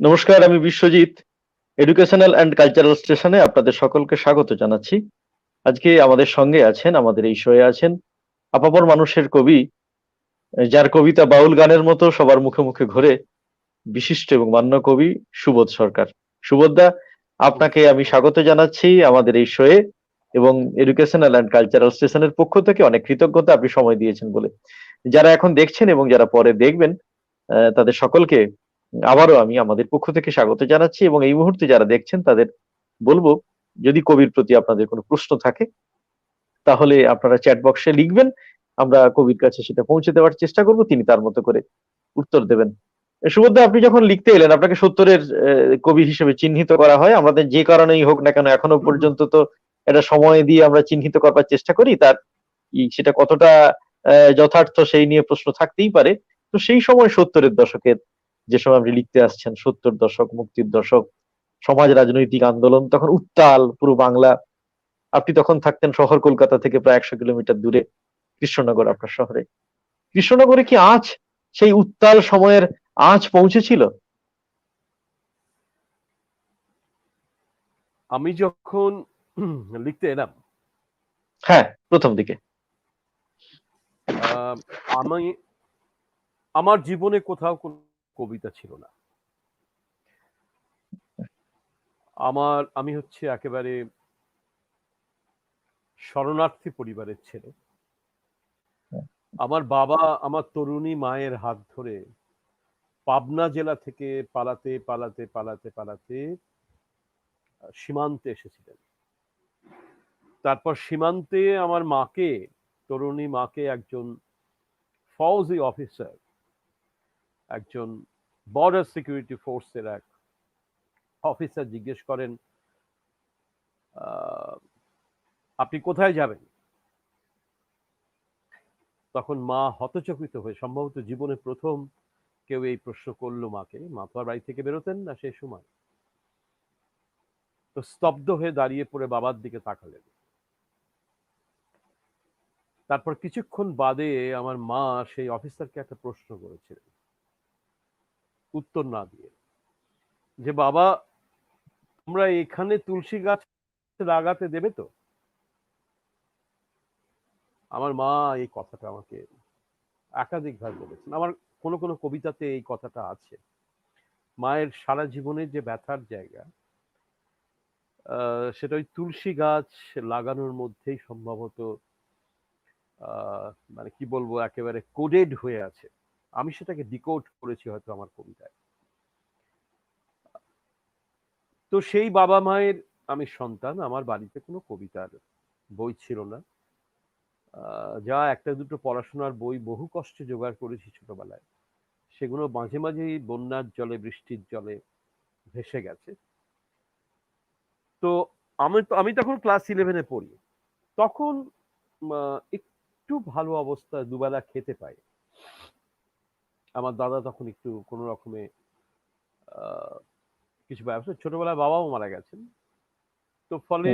নমস্কার, আমি Biswajit. Educational and cultural স্টেশনে আপনাদের সকলকে স্বাগত জানাচ্ছি। আজকে আমাদের সঙ্গে আছেন, আমাদের এই শোয়ে আছেন আপামর মানুষের কবি, যার কবিতা বাউল গানের মতো সবার মুখে মুখে ঘোরে, বিশিষ্ট এবং মান্য কবি সুবোধ সরকার। সুবোধদা, আপনাকে আমি স্বাগত জানাচ্ছি আমাদের এই শোয়ে এবং এডুকেশনাল অ্যান্ড কালচারাল স্টেশনের পক্ষ থেকে অনেক কৃতজ্ঞতা আপনি সময় দিয়েছেন বলে। যারা এখন দেখছেন এবং যারা পরে দেখবেন তাদের সকলকে আবারও আমি আমাদের পক্ষ থেকে স্বাগত জানাচ্ছি এবং এই মুহূর্তে যারা দেখছেন তাদের বলবো, যদি কবির প্রতি আপনাদের কোনো প্রশ্ন থাকে তাহলে আপনারা চ্যাট বক্সে লিখবেন, আমরা কবির কাছে সেটা পৌঁছে দেওয়ার চেষ্টা করব, তিনি তার মতো করে উত্তর দেবেন। সুবোধদা, আপনি যখন লিখতে এলেন আপনাকে সত্তরের কবি হিসেবে চিহ্নিত করা হয়, আমাদের যে কারণেই হোক না কেন এখনো পর্যন্ত তো এটা সময় দিয়ে আমরা চিহ্নিত করবার চেষ্টা করি, তার সেটা কতটা যথার্থ সেই নিয়ে প্রশ্ন থাকতেই পারে। তো সেই সময় সত্তরের দশকের যে সময় আপনি লিখতে আসছেন, সত্তর দশক, মুক্তির দশক, সমাজ রাজনৈতিক আন্দোলন তখন উত্তাল পুরো বাংলা। আপনি তখন থাকতেন শহর কলকাতা থেকে প্রায় 100 কিলোমিটার দূরে, কৃষ্ণনগর আপনার শহরে। কৃষ্ণনগরে কি আজ সেই উত্তাল সময়ের আজ পৌঁছেছিল? আমি যখন লিখতে এলাম, হ্যাঁ, প্রথম দিকে আমি আমার জীবনে কোথাও কোনো কবিতা ছিল না। আমি হচ্ছে একেবারে শরণার্থী পরিবারের ছেলে। আমার বাবা আমার তরুণী মায়ের হাত ধরে পাবনা জেলা থেকে পালাতে পালাতে পালাতে পালাতে সীমান্তে এসেছিলেন। তারপর সীমান্তে আমার মাকে, তরুণী মাকে একজন ফৌজি অফিসার, একজন বর্ডার সিকিউরিটি ফোর্সের এক অফিসার জিজ্ঞেস করেন, আপনি কোথায় যাবেন? তখন মা হতচকিত হয়ে, সম্ভবত জীবনে প্রথম কেউ এই প্রশ্ন করলো মাকে, মা তো আর বাড়ি থেকে বেরোতেন না সেই সময়, তো স্তব্ধ হয়ে দাঁড়িয়ে পড়ে বাবার দিকে তাকালেন। তারপর কিছুক্ষণ বাদে আমার মা সেই অফিসারকে একটা প্রশ্ন করেছিলেন, উত্তর না দিয়ে, যে বাবা, তোমরা এখানে তুলসী গাছ লাগাতে দেবে তো? আমার মা এই কথাটা আমাকে একাধিকবার বলেছেন। আমার কোনো কোনো কবিতাতে এই কথাটা আছে। মায়ের সারা জীবনের যে ব্যথার জায়গা, সেটা ওই তুলসী গাছ লাগানোর মধ্যেই সম্ভবত মানে কি বলবো, একেবারে কোডেড হয়ে আছে। আমি সেটাকে ডিকোড করেছি হয়তো আমার কবিতায়। তো সেই বাবা মায়ের আমি সন্তান। আমার বাড়িতে কোনো কবিতার বই ছিল না। যা একটা দুটো পড়াশোনার বই বহু কষ্টে জোগাড় করেছি ছোটবেলায়, সেগুলো মাঝে মাঝেই বন্যার জলে, বৃষ্টির জলে ভেসে গেছে। তো আমি তখন ক্লাস 11-এ পড়ি। তখন একটু ভালো অবস্থায় দুবেলা খেতে পাই। আমার দাদা তখন একটু কোনো রকমে কিছু ব্যবসা, ছোটবেলায় বাবাও মারা গেছেন। তো ফলে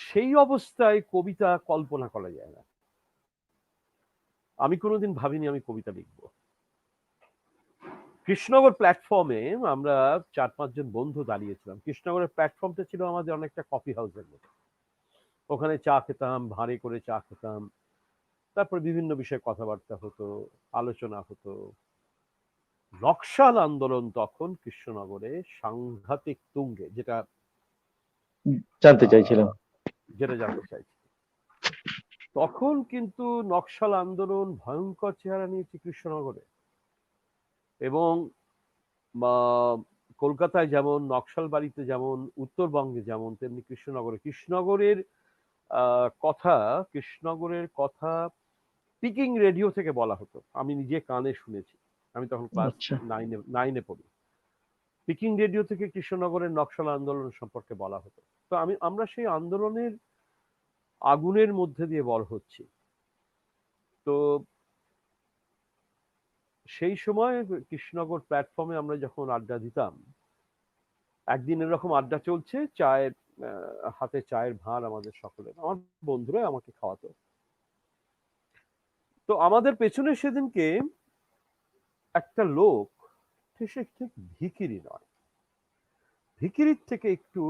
সেই অবস্থায় কবিতা কল্পনা করা যায় না। আমি কোনোদিন ভাবিনি আমি কবিতা লিখব। কৃষ্ণনগর প্ল্যাটফর্মে আমরা 4-5 জন বন্ধু দাঁড়িয়েছিলাম। কৃষ্ণনগরের প্ল্যাটফর্মটা ছিল আমাদের অনেকটা কফি হাউসের মতো। ওখানে চা খেতাম, ভাঁড়ে করে চা খেতাম। তারপর বিভিন্ন বিষয়ে কথাবার্তা হতো, আলোচনা হতো। নকশাল আন্দোলন তখন কৃষ্ণনগরে সাংঘাতিক তুঙ্গে, যেটা জানতে চাইছিলাম। জানতে চাইছি। তখন কিন্তু নকশাল আন্দোলন ভয়ঙ্কর চেহারা নিয়েছে কৃষ্ণনগরে, এবং কলকাতায় যেমন, নকশালবাড়িতে যেমন, উত্তরবঙ্গে যেমন, তেমনি কৃষ্ণনগরের কথা পিকিং রেডিও থেকে বলা হতো। আমি নিজে কানে শুনেছি। আমি তখন ক্লাস 9-এ পড়ি। পিকিং রেডিও থেকে কৃষ্ণনগরের নকশাল আন্দোলন সম্পর্কে বলা হতো। তো আমরা সেই আন্দোলনের আগুনের মধ্যে দিয়ে বড় হচ্ছি। তো সেই সময় কৃষ্ণনগর প্ল্যাটফর্মে আমরা যখন আড্ডা দিতাম, একদিন এরকম আড্ডা চলছে, হাতে চায়ের ভাঁড় আমাদের সকলের, আমার বন্ধুরা আমাকে খাওয়াতো। তো আমাদের পেছনে সেদিনকে একটা লোক সে ঠিক ভিখিরি নয়, ভিখিরির থেকে একটু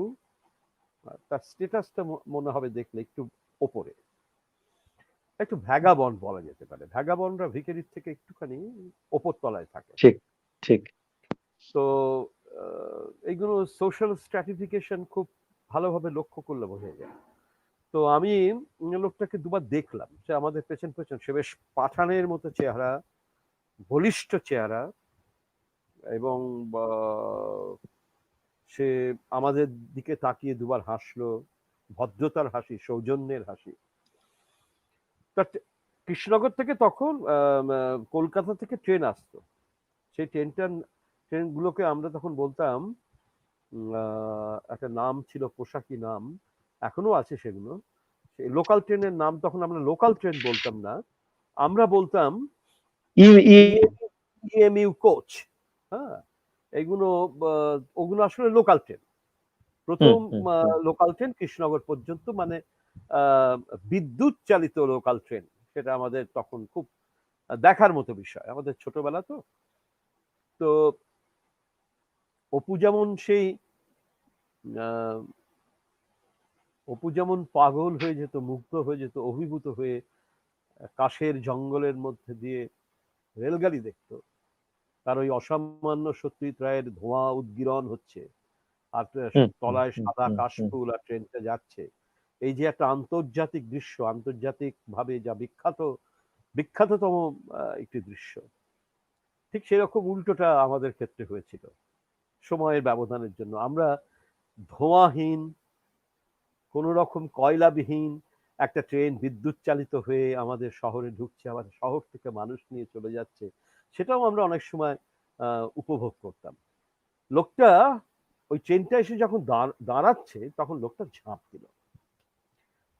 তার স্ট্যাটাসটা মনে হবে দেখলে একটু ওপরে, একটু ভ্যাগাবন্ড বলা যেতে পারে। ভ্যাগাবন্ডরা ভিখিরির থেকে একটুখানি ওপর তলায় থাকে। ঠিক ঠিক। তো এইগুলো সোশ্যাল স্ট্র্যাটিফিকেশন খুব ভালোভাবে লক্ষ্য করলে বোঝা যায়। তো আমি লোকটাকে দুবার দেখলাম, সে আমাদের পেছন পেছন, সে বেশ পাঠানের মতো চেহারা, বলিষ্ঠ চেহারা, এবং সে আমাদের দিকে তাকিয়ে দুবার হাসলো, ভদ্রতার হাসি, সৌজন্যের হাসি। কৃষ্ণনগর থেকে তখন কলকাতা থেকে ট্রেন আসতো, সেই ট্রেনগুলোকে আমরা তখন বলতাম, একটা নাম ছিল, পোশাকি নাম, এখনো আছে সেগুলো। লোকাল ট্রেনের নাম তখন আমরা লোকাল ট্রেন বলতাম না, আমরা বলতাম ইএমইউ কোচ। হ্যাঁ, এগুলো ওগুলো আসলে লোকাল ট্রেন, প্রথম লোকাল ট্রেন কৃষ্ণনগর পর্যন্ত, মানে বিদ্যুৎ চালিত লোকাল ট্রেন। সেটা আমাদের তখন খুব দেখার মতো বিষয়, আমাদের ছোটবেলা তো। তো অপু যেমন পাগল হয়ে যেত, মুগ্ধ হয়ে যেত, অভিভূত হয়ে কাশের জঙ্গলের মধ্যে দিয়ে রেলগাড়ি দেখতো, তার ওই অসামান্য সত্যজিৎ রায়ের ধোঁয়া উদ্গীরণ হচ্ছে, আর তলায় সাদা কাশফুল, আর ট্রেনটা যাচ্ছে। এই যে একটা আন্তর্জাতিক দৃশ্য, আন্তর্জাতিক ভাবে যা বিখ্যাততম একটি দৃশ্য, ঠিক সেরকম উল্টোটা আমাদের ক্ষেত্রে হয়েছিল। সময়ের ব্যবধানের জন্য আমরা ধোঁয়াহীন, কোন রকম কয়লাবিহীন একটা ট্রেন বিদ্যুৎ চালিত হয়ে আমাদের শহরে ঢুকছে, আমাদের শহর থেকে মানুষ নিয়ে চলে যাচ্ছে, সেটাও আমরা অনেক সময় উপভোগ করতাম। লোকটা ওই ট্রেনটা এসে যখন দাঁড়াচ্ছে, তখন লোকটা ঝাঁপ দিল,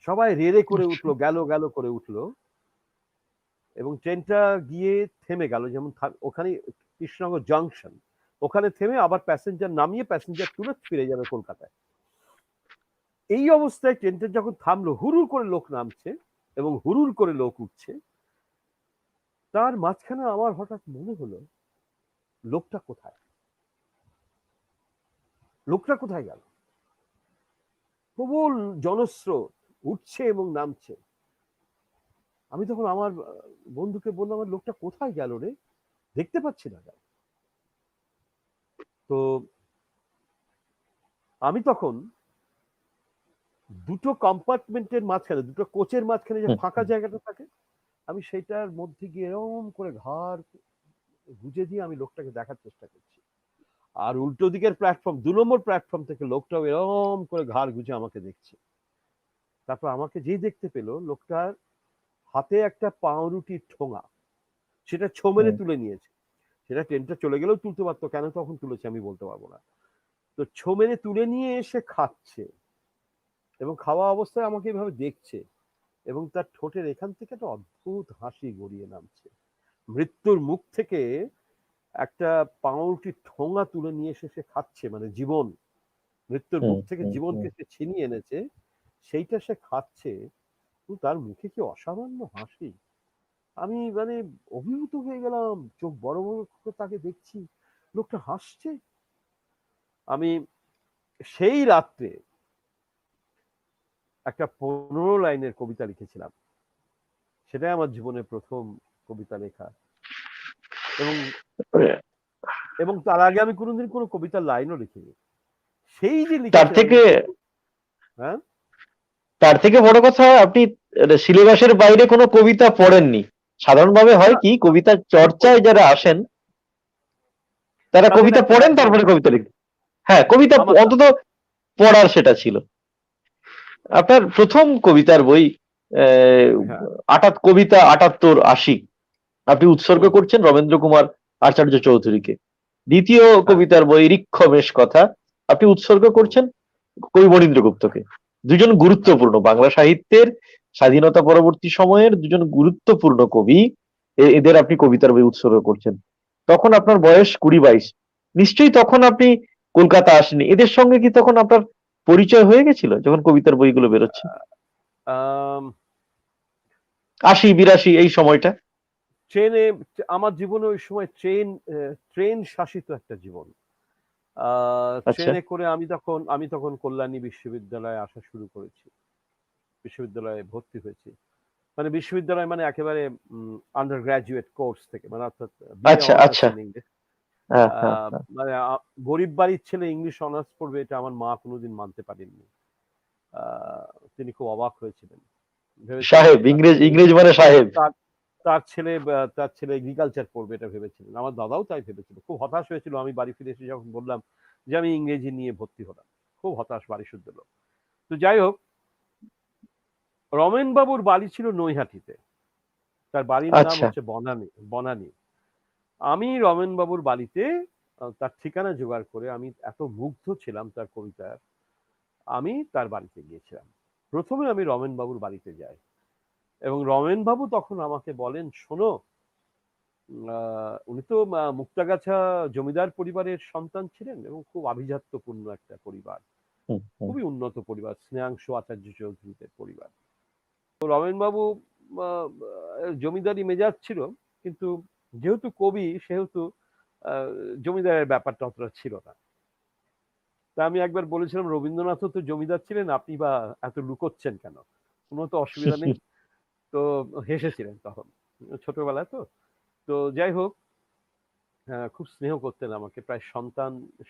সবাই রেড়ে করে উঠলো, গেল গেল করে উঠলো, এবং ট্রেনটা গিয়ে থেমে গেল। যেমন ওখানে কৃষ্ণনগর জাংশন, ওখানে থেমে আবার প্যাসেঞ্জার নামিয়ে প্যাসেঞ্জার তুলে ফিরে যাবে কলকাতায়। এই অবস্থায় ট্রেনটা যখন থামলো, হুড়ুর করে লোক নামছে এবং হুড়ুর করে লোক উঠছে, তার মাঝখানে আমার হঠাৎ মনে হলো, লোকটা কোথায়, লোকটা কোথায় গেল? প্রবল জনস্রোত উঠছে এবং নামছে। আমি তখন আমার বন্ধুকে বললাম, আমার লোকটা কোথায় গেল রে, দেখতে পাচ্ছি না। তো আমি তখন দুটো কম্পার্টমেন্টের মাঝখানে, দুটো কোচের মাঝখানে যে ফাঁকা জায়গাটা থাকে, আমি সেইটার মধ্যে গিয়ে এরকম করে ঘাড় গুজে দিয়ে আমি লোকটাকে দেখার চেষ্টা করছি। আর উল্টো দিকের প্ল্যাটফর্ম, 2 নম্বর প্ল্যাটফর্ম থেকে লোকটাও এরকম করে ঘাড় গুজে আমাকে দেখছে। তারপর আমাকে যেই দেখতে পেলো, লোকটার হাতে একটা পাউরুটির ঠোঙা, সেটা ছো মেরে তুলে নিয়েছে। সেটা ট্রেনটা চলে গেলেও তুলতে পারতো, কেন তখন তুলেছে আমি বলতে পারবো না। তো ছো মেরে তুলে নিয়ে এসে খাচ্ছে, এবং খাওয়া অবস্থায় আমাকে এভাবে দেখছে, এবং তার ঠোঁটের এখান থেকে একটা অদ্ভুত হাসি গড়িয়ে নামছে। মৃত্যুর মুখ থেকে একটা পাউরুটির ঠোঙা তুলে নিয়ে এসে সে খাচ্ছে, মানে জীবন, মৃত্যুর মুখ থেকে জীবনকে সে ছিনিয়ে এনেছে, সেইটা সে খাচ্ছে। তার মুখে কি অসামান্য হাসি! আমি মানে অভিভূত হয়ে গেলাম, চোখ বড় বড় করে তাকে দেখছি, লোকটা হাসছে। আমি সেই রাত্রে একটা 15 লাইনের কবিতা লিখেছিলাম, সেটাই আমার জীবনের প্রথম কবিতা লেখা। এবং তার আগে আমি কোনোদিন কোনো কবিতার লাইনও লিখিনি। সেই যে তার থেকে বড় কথা, আপনি সিলেবাসের বাইরে কোনো কবিতা পড়েননি। সাধারণভাবে হয় কি, কবিতার চর্চায় যারা আসেন তারা কবিতা পড়েন, তারপরে কবিতা লিখেন। হ্যাঁ, কবিতা অন্তত পড়ার সেটা ছিল। আপনার প্রথম কবিতার বই কবিতা 78-80 আপনি উৎসর্গ করছেন রবীন্দ্র কুমার আচার্য চৌধুরীকে। দ্বিতীয় কবিতার বই ঋক্ষমেষ কথা আপনি উৎসর্গ করছেন কবি বনীন্দ্র গুপ্তকে। দুজন গুরুত্বপূর্ণ বাংলা সাহিত্যের স্বাধীনতা পরবর্তী সময়ের দুজন গুরুত্বপূর্ণ কবি, এদের আপনি কবিতার বই উৎসর্গ করছেন। তখন আপনার বয়স 20-22, নিশ্চয়ই তখন আপনি কলকাতা আসেনি। এদের সঙ্গে কি তখন আপনার পরিচয় হয়ে গেছিল যখন কবিতার বইগুলো বেরোচ্ছে? 80-82 এই সময়টা ট্রেনে, আমার জীবনে ওই সময় ট্রেন শাসিত একটা জীবন। আচ্ছা, ট্রেনে করে আমি তখন কল্যাণী বিশ্ববিদ্যালয়ে আসা শুরু করেছি, বিশ্ববিদ্যালয়ে ভর্তি হয়েছি। মানে বিশ্ববিদ্যালয় মানে একেবারে আন্ডার গ্রাজুয়েট কোর্স থেকে, মানে অর্থাৎ বিএ আচ্ছা, অনার্স আচ্ছা। In English. হ্যাঁ, হ্যাঁ, হ্যাঁ। মানে গরিব বাড়ির ছেলে ইংলিশ অনার্স পড়বে এটা আমার মা কোনোদিন মানতে পারেননি। তিনি খুব অবাক হয়েছিলেন, ভেবেছিলেন সাহেব, যে তার ইংরেজ ছেলে ইংরেজ মানে সাহেব। তার তার ছেলে এগ্রিকালচার পড়বে এটা ভেবেছিলেন। আমার দাদাও তাই ভেবেছিল। খুব হতাশ হয়েছিল আমি বাড়ি ফিরে এসে যখন বললাম যে আমি ইংরেজি নিয়ে ভর্তি হলাম। খুব হতাশ বাড়ি শুদ্ধ লোক। তো যাই হোক, রমেন বাবুর বাড়ি ছিল নৈহাটিতে। তার বাড়ির নাম আচ্ছা। হচ্ছে বনানী। বনানী। আমি রমেন বাবুর বাড়িতে তার ঠিকানা জোগাড় করে, আমি এত মুগ্ধ ছিলাম তার কবিতার, আমি তার বাড়িতে গিয়েছিলাম। প্রথমে আমি রমেন বাবুর বাড়িতে যাই এবং রমেন বাবু তখন আমাকে বলেন, শোনো, উনি তো মুক্তাগাছা জমিদার পরিবারের সন্তান ছিলেন এবং খুব আভিজাত্যপূর্ণ একটা পরিবার, হুম, হুম। খুবই উন্নত পরিবার, স্নেহাংশু আচার্য চৌধুরীদের পরিবার। তো রমেন বাবু জমিদারি মেজাজ ছিল, কিন্তু যেহেতু কবি সেহেতু আহ, জমিদারের ব্যাপারটা অতটা ছিল না। তা আমি একবার বলেছিলাম, রবীন্দ্রনাথও তো জমিদার ছিলেন, আপনি বা এত লুকোচ্ছেন কেন, কোনো তো অসুবিধা নেই। তো হেসেছিলেন তখন, ছোটবেলায় তো। তো যাই হোক, খুব স্নেহ করতেন আমাকে, প্রায়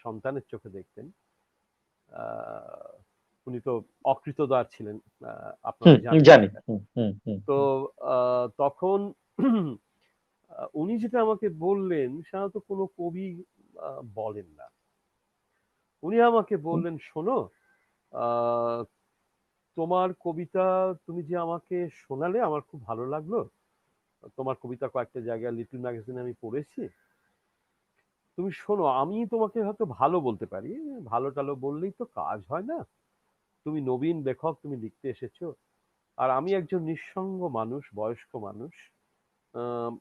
সন্তানের চোখে দেখতেন। আহ, উনি তো অকৃতদার ছিলেন, আপনারা হুম, জানেন জানি। সেটা। হুম, হুম, হুম, তো হুম। তখন উনি যেটা আমাকে বললেন সাধারণত কোনো কবি বলেন না। উনি আমাকে হুম। বললেন, শোনো, আহ, তোমার কবিতা তুমি যে আমাকে শোনালে আমার খুব ভালো লাগলো। তোমার কবিতা কয়েকটা জায়গায় লিটল ম্যাগাজিনে আমি পড়েছি। তুমি শোনো, আমি তোমাকে হয়তো ভালো বলতে পারি, ভালো টালো বললেই তো কাজ হয় না। তুমি নবীন লেখক, তুমি লিখতে এসেছো, আর আমি একজন নিঃসঙ্গ মানুষ, বয়স্ক মানুষ। আহ,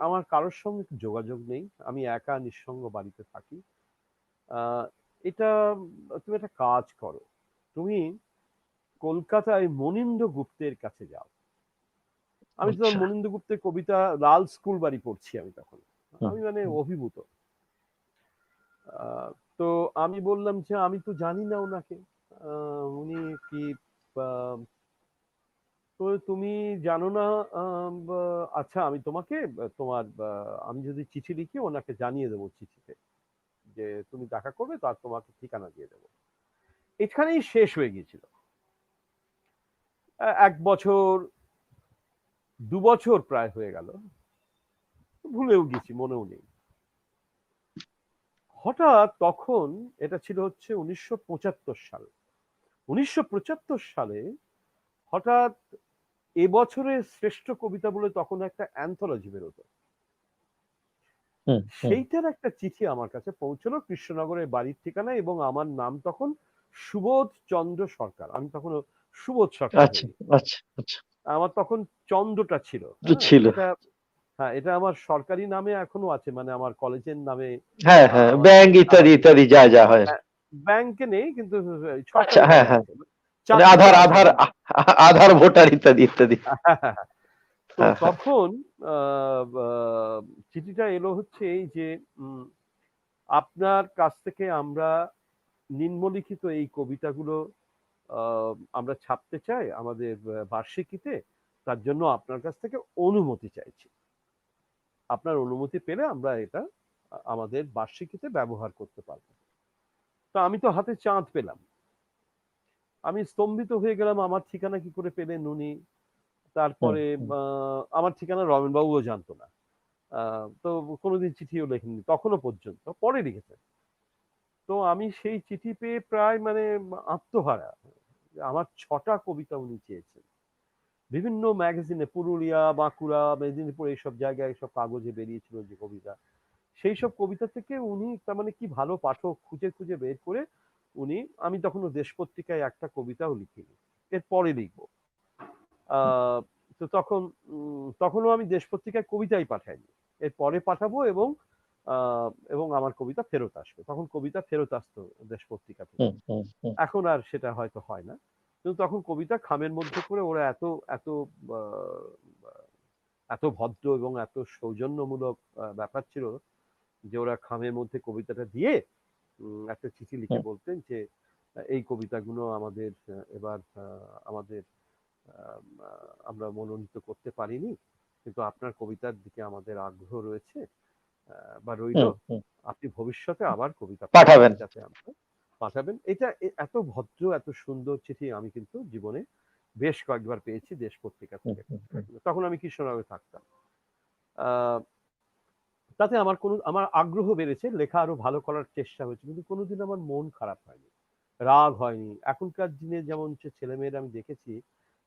আমার কারোর সঙ্গে যোগাযোগ নেই, আমি একা নিঃসঙ্গ বাড়িতে থাকি। আহ, এটা, তুমি একটা কাজ করো, তুমি কলকাতায় মনীন্দ্র গুপ্তের কাছে যাও। আমি তো তখন আচ্ছা। মনীন্দ্র গুপ্তের কবিতা, লাল স্কুল বাড়ি পড়ছি আমি তখন, হুম, আমি মানে হুম। অভিভূত। আহ, তো আমি বললাম যে আমি তো জানি না ওনাকে, উনি কি, আহ, তো তুমি জানো না, আচ্ছা আমি তোমাকে তোমার আমি যদি চিঠি লিখি ওনাকে জানিয়ে দেবো চিঠিতে যে তুমি দেখা করবে, তার তোমাকে ঠিকানা দিয়ে দেবো। এখানেই শেষ হয়ে গিয়েছিল। 1 বছর, 2 বছর প্রায় হয়ে গেল, ভুলেও গেছি, মনেও নেই। হঠাৎ তখন, এটা ছিল হচ্ছে 1975 সাল, 1975 সালে হঠাৎ এবছরের শ্রেষ্ঠ কবিতা বলে তখন একটা অ্যান্থোলজি বেরোতো, হুম, হুম। সেইটার একটা চিঠি আমার কাছে পৌঁছলো কৃষ্ণনগরের বাড়ির ঠিকানা, এবং আমার নাম তখন সুবোধ চন্দ্র সরকার। আমি তখন সুবোধ সরকার আচ্ছা, হইনি, আচ্ছা, আচ্ছা। আমার তখন চন্দ্রটা ছিল। তো হ্যাঁ, ছিল। এটা, হ্যাঁ এটা আমার সরকারি নামে এখনো আছে, মানে আমার কলেজের নামে। হ্যাঁ, হ্যাঁ, আমার ব্যাংক ইত্যাদি ইত্যাদি যা যা হয়। ব্যাংকে নেই, কিন্তু আচ্ছা, সরকারি হ্যাঁ, ভাবে হ্যাঁ। আছে, মানে চাকরিতে আধার আছে আধার বলতে। আধার ভোটার ইত্যাদি ইত্যাদি। তো হ্যাঁ, হ্যাঁ। তখন চিঠিটা এলো হচ্ছে এই যে, উম, আপনার কাছ থেকে আমরা নিম্নলিখিত এই কবিতাগুলো আমরা ছাপতে চাই আমাদের বার্ষিকীতে, তার জন্য আপনার কাছ থেকে অনুমতি চাইছি। আপনার অনুমতি পেলে আমরা এটা আমাদের বার্ষিকীতে ব্যবহার করতে পারবো। তো আমি তো হাতে চাঁদ পেলাম, আমি স্তম্ভিত হয়ে গেলাম, আমার ঠিকানা কি করে পেলেন উনি। হুম, তারপরে হুম। আমার ঠিকানা রমেনবাবুও জানতো না। তো কোনোদিন চিঠিও লেখেননি তখনো পর্যন্ত, পরে লিখেছেন। তো আমি সেই চিঠি পেয়ে প্রায় মানে আত্মহারা। আমার 6টা কবিতা উনি চেয়েছেন, বিভিন্ন ম্যাগাজিনে, পুরুলিয়া, বাঁকুড়া, মেদিনীপুর, এইসব জায়গায়, এইসব কাগজে বেরিয়েছিল যে কবিতা, সেই সব কবিতা থেকে উনি তার মানে কি ভালো পাঠক খুঁজে খুঁজে বের করে উনি, আমি তখনও দেশ পত্রিকায় একটা কবিতাও লিখিনি, এর পরে লিখবো। আহ, তো তখন তখনও আমি দেশ পত্রিকায় কবিতাই পাঠাইনি, এর পরে পাঠাবো, এবং আমার কবিতা ফেরত আসবে, তখন কবিতা ফেরত আসতো দেশ পত্রিকা থেকে। হুম, হুম, হুম। এখন আর সেটা হয়তো হয় না, কিন্তু তখন কবিতা খামের মধ্যে করে ওরা এত এত আহ, এত ভদ্র এবং এত সৌজন্যমূলক ব্যাপার ছিল যে ওরা খামের মধ্যে কবিতাটা দিয়ে একটা চিঠি লিখে বলতেন যে এই কবিতাগুলো আমাদের এবার আমাদের আমরা মনোনীত করতে পারিনি, কিন্তু আপনার কবিতার দিকে আমাদের আগ্রহ রয়েছে বা রইল, আপনি ভবিষ্যতে আবার কবিতা পাঠাবেন। যাতে আমরা পাঠাবেন। এটা এত ভদ্র এত সুন্দর চিঠি আমি কিন্তু জীবনে বেশ কয়েকবার পেয়েছি দেশ পত্রিকা থেকে। তখন আমি কৃষ্ণনগরে থাকতাম। তাতে আমার আগ্রহ বেড়েছে, লেখা আরো ভালো করার চেষ্টা হয়েছে, কিন্তু কোনোদিন আমার মন খারাপ হয়নি, রাগ হয়নি। এখনকার দিনে যেমন ছেলেমেয়েরা আমি দেখেছি,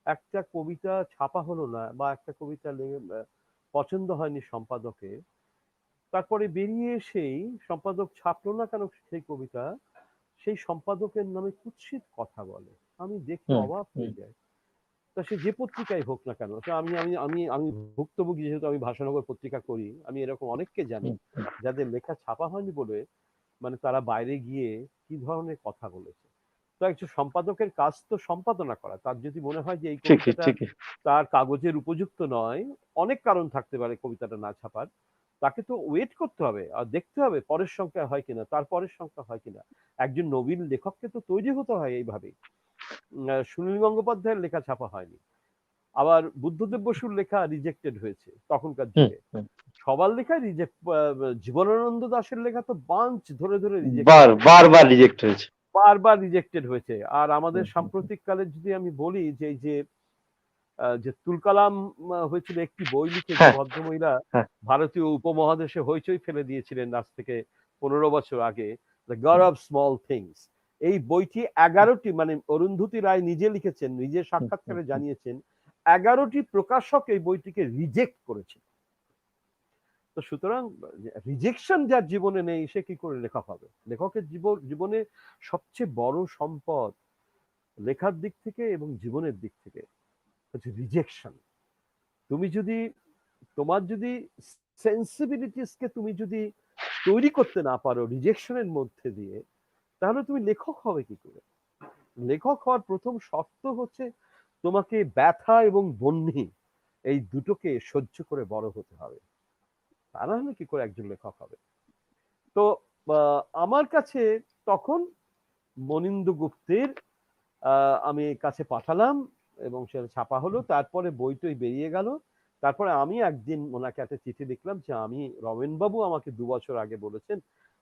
একটা কবিতা ছাপা হলো না বা একটা কবিতা পছন্দ হয়নি সম্পাদকের, তারপরে বেরিয়ে এসেই সম্পাদক ছাপলো না কেন সেই কবিতা, সেই সম্পাদকের নামে কুৎসিত কথা বলে। আমি দেখে অবাক হয়ে যাই। তা সে যে পত্রিকায় হোক না কেন, তো আমি আমি আমি আমি ভুক্তভোগী, যেহেতু আমি ভাষানগর পত্রিকা করি, আমি এরকম অনেককে জানি যাদের লেখা ছাপা হয়নি বলে মানে তারা বাইরে গিয়ে কি ধরনের কথা বলেছে। তো একজন সম্পাদকের কাজ তো সম্পাদনা করা, তার যদি মনে হয় যে এই কবিতাটা তার কাগজের উপযুক্ত নয়, অনেক কারণ থাকতে পারে কবিতাটা না ছাপার, তাকে তো ওয়েট করতে হবে আর দেখতে হবে পরের সংখ্যা হয় কিনা, তার পরের সংখ্যা হয় কিনা। একজন নবীন লেখককে তো তৈরি হতে হয় এইভাবেই। সুনীল গঙ্গোপাধ্যায়ের লেখা ছাপা হয়নি, আবার বুদ্ধদেব বসুর লেখা রিজেক্টেড হয়েছে তখনকার যুগে, সবার লেখা রিজেক্ট। জীবনানন্দ দাশের লেখা তো বাঞ্চ ধরে ধরে বারবার রিজেক্ট হয়েছে, বারবার রিজেক্টেড হয়েছে। আর আমাদের সাম্প্রতিক কালে যদি আমি বলি যে এই যে তুলকালাম হয়েছিল, একটি বই লিখে যে ভদ্রমহিলা ভারতীয় উপমহাদেশে হইচই ফেলে দিয়েছিলেন আজ থেকে 15 বছর আগে, the god of small things. এই বইটি 11টি, মানে অরুন্ধতী রায় নিজে লিখেছেন, নিজে সাক্ষাৎকারে জানিয়েছেন 11টি প্রকাশক এই বইটিকে রিজেক্ট করেছে। তো সুতরাং রিজেকশন যার জীবনে নেই সে কি করে লেখক হবে? লেখকের জীবনে সবচেয়ে বড় সম্পদ লেখার দিক থেকে এবং জীবনের দিক থেকে হচ্ছে রিজেকশন। তুমি যদি তোমার যদি সেন্সিবিলিটিসকে তুমি যদি তৈরি করতে না পারো রিজেকশনের মধ্যে দিয়ে, তাহলে তুমি লেখক হবে কি করে? লেখক হওয়ার প্রথম শর্ত হচ্ছে তোমাকে ব্যথা এবং বন্যি এই দুটোকে সহ্য করে বড় হতে হবে, তা না হলে কি করে একজন লেখক হবে? তো আমার কাছে তখন মনিন্দু গুপ্তের আমি কাছে পাঠালাম এবং সেটা ছাপা হলো, তারপরে বইটই বেরিয়ে গেল। তারপরে আমি একদিন ওনাকে একটা চিঠি লিখলাম যে আমি, রমেনবাবু আমাকে 2 বছর আগে বলেছেন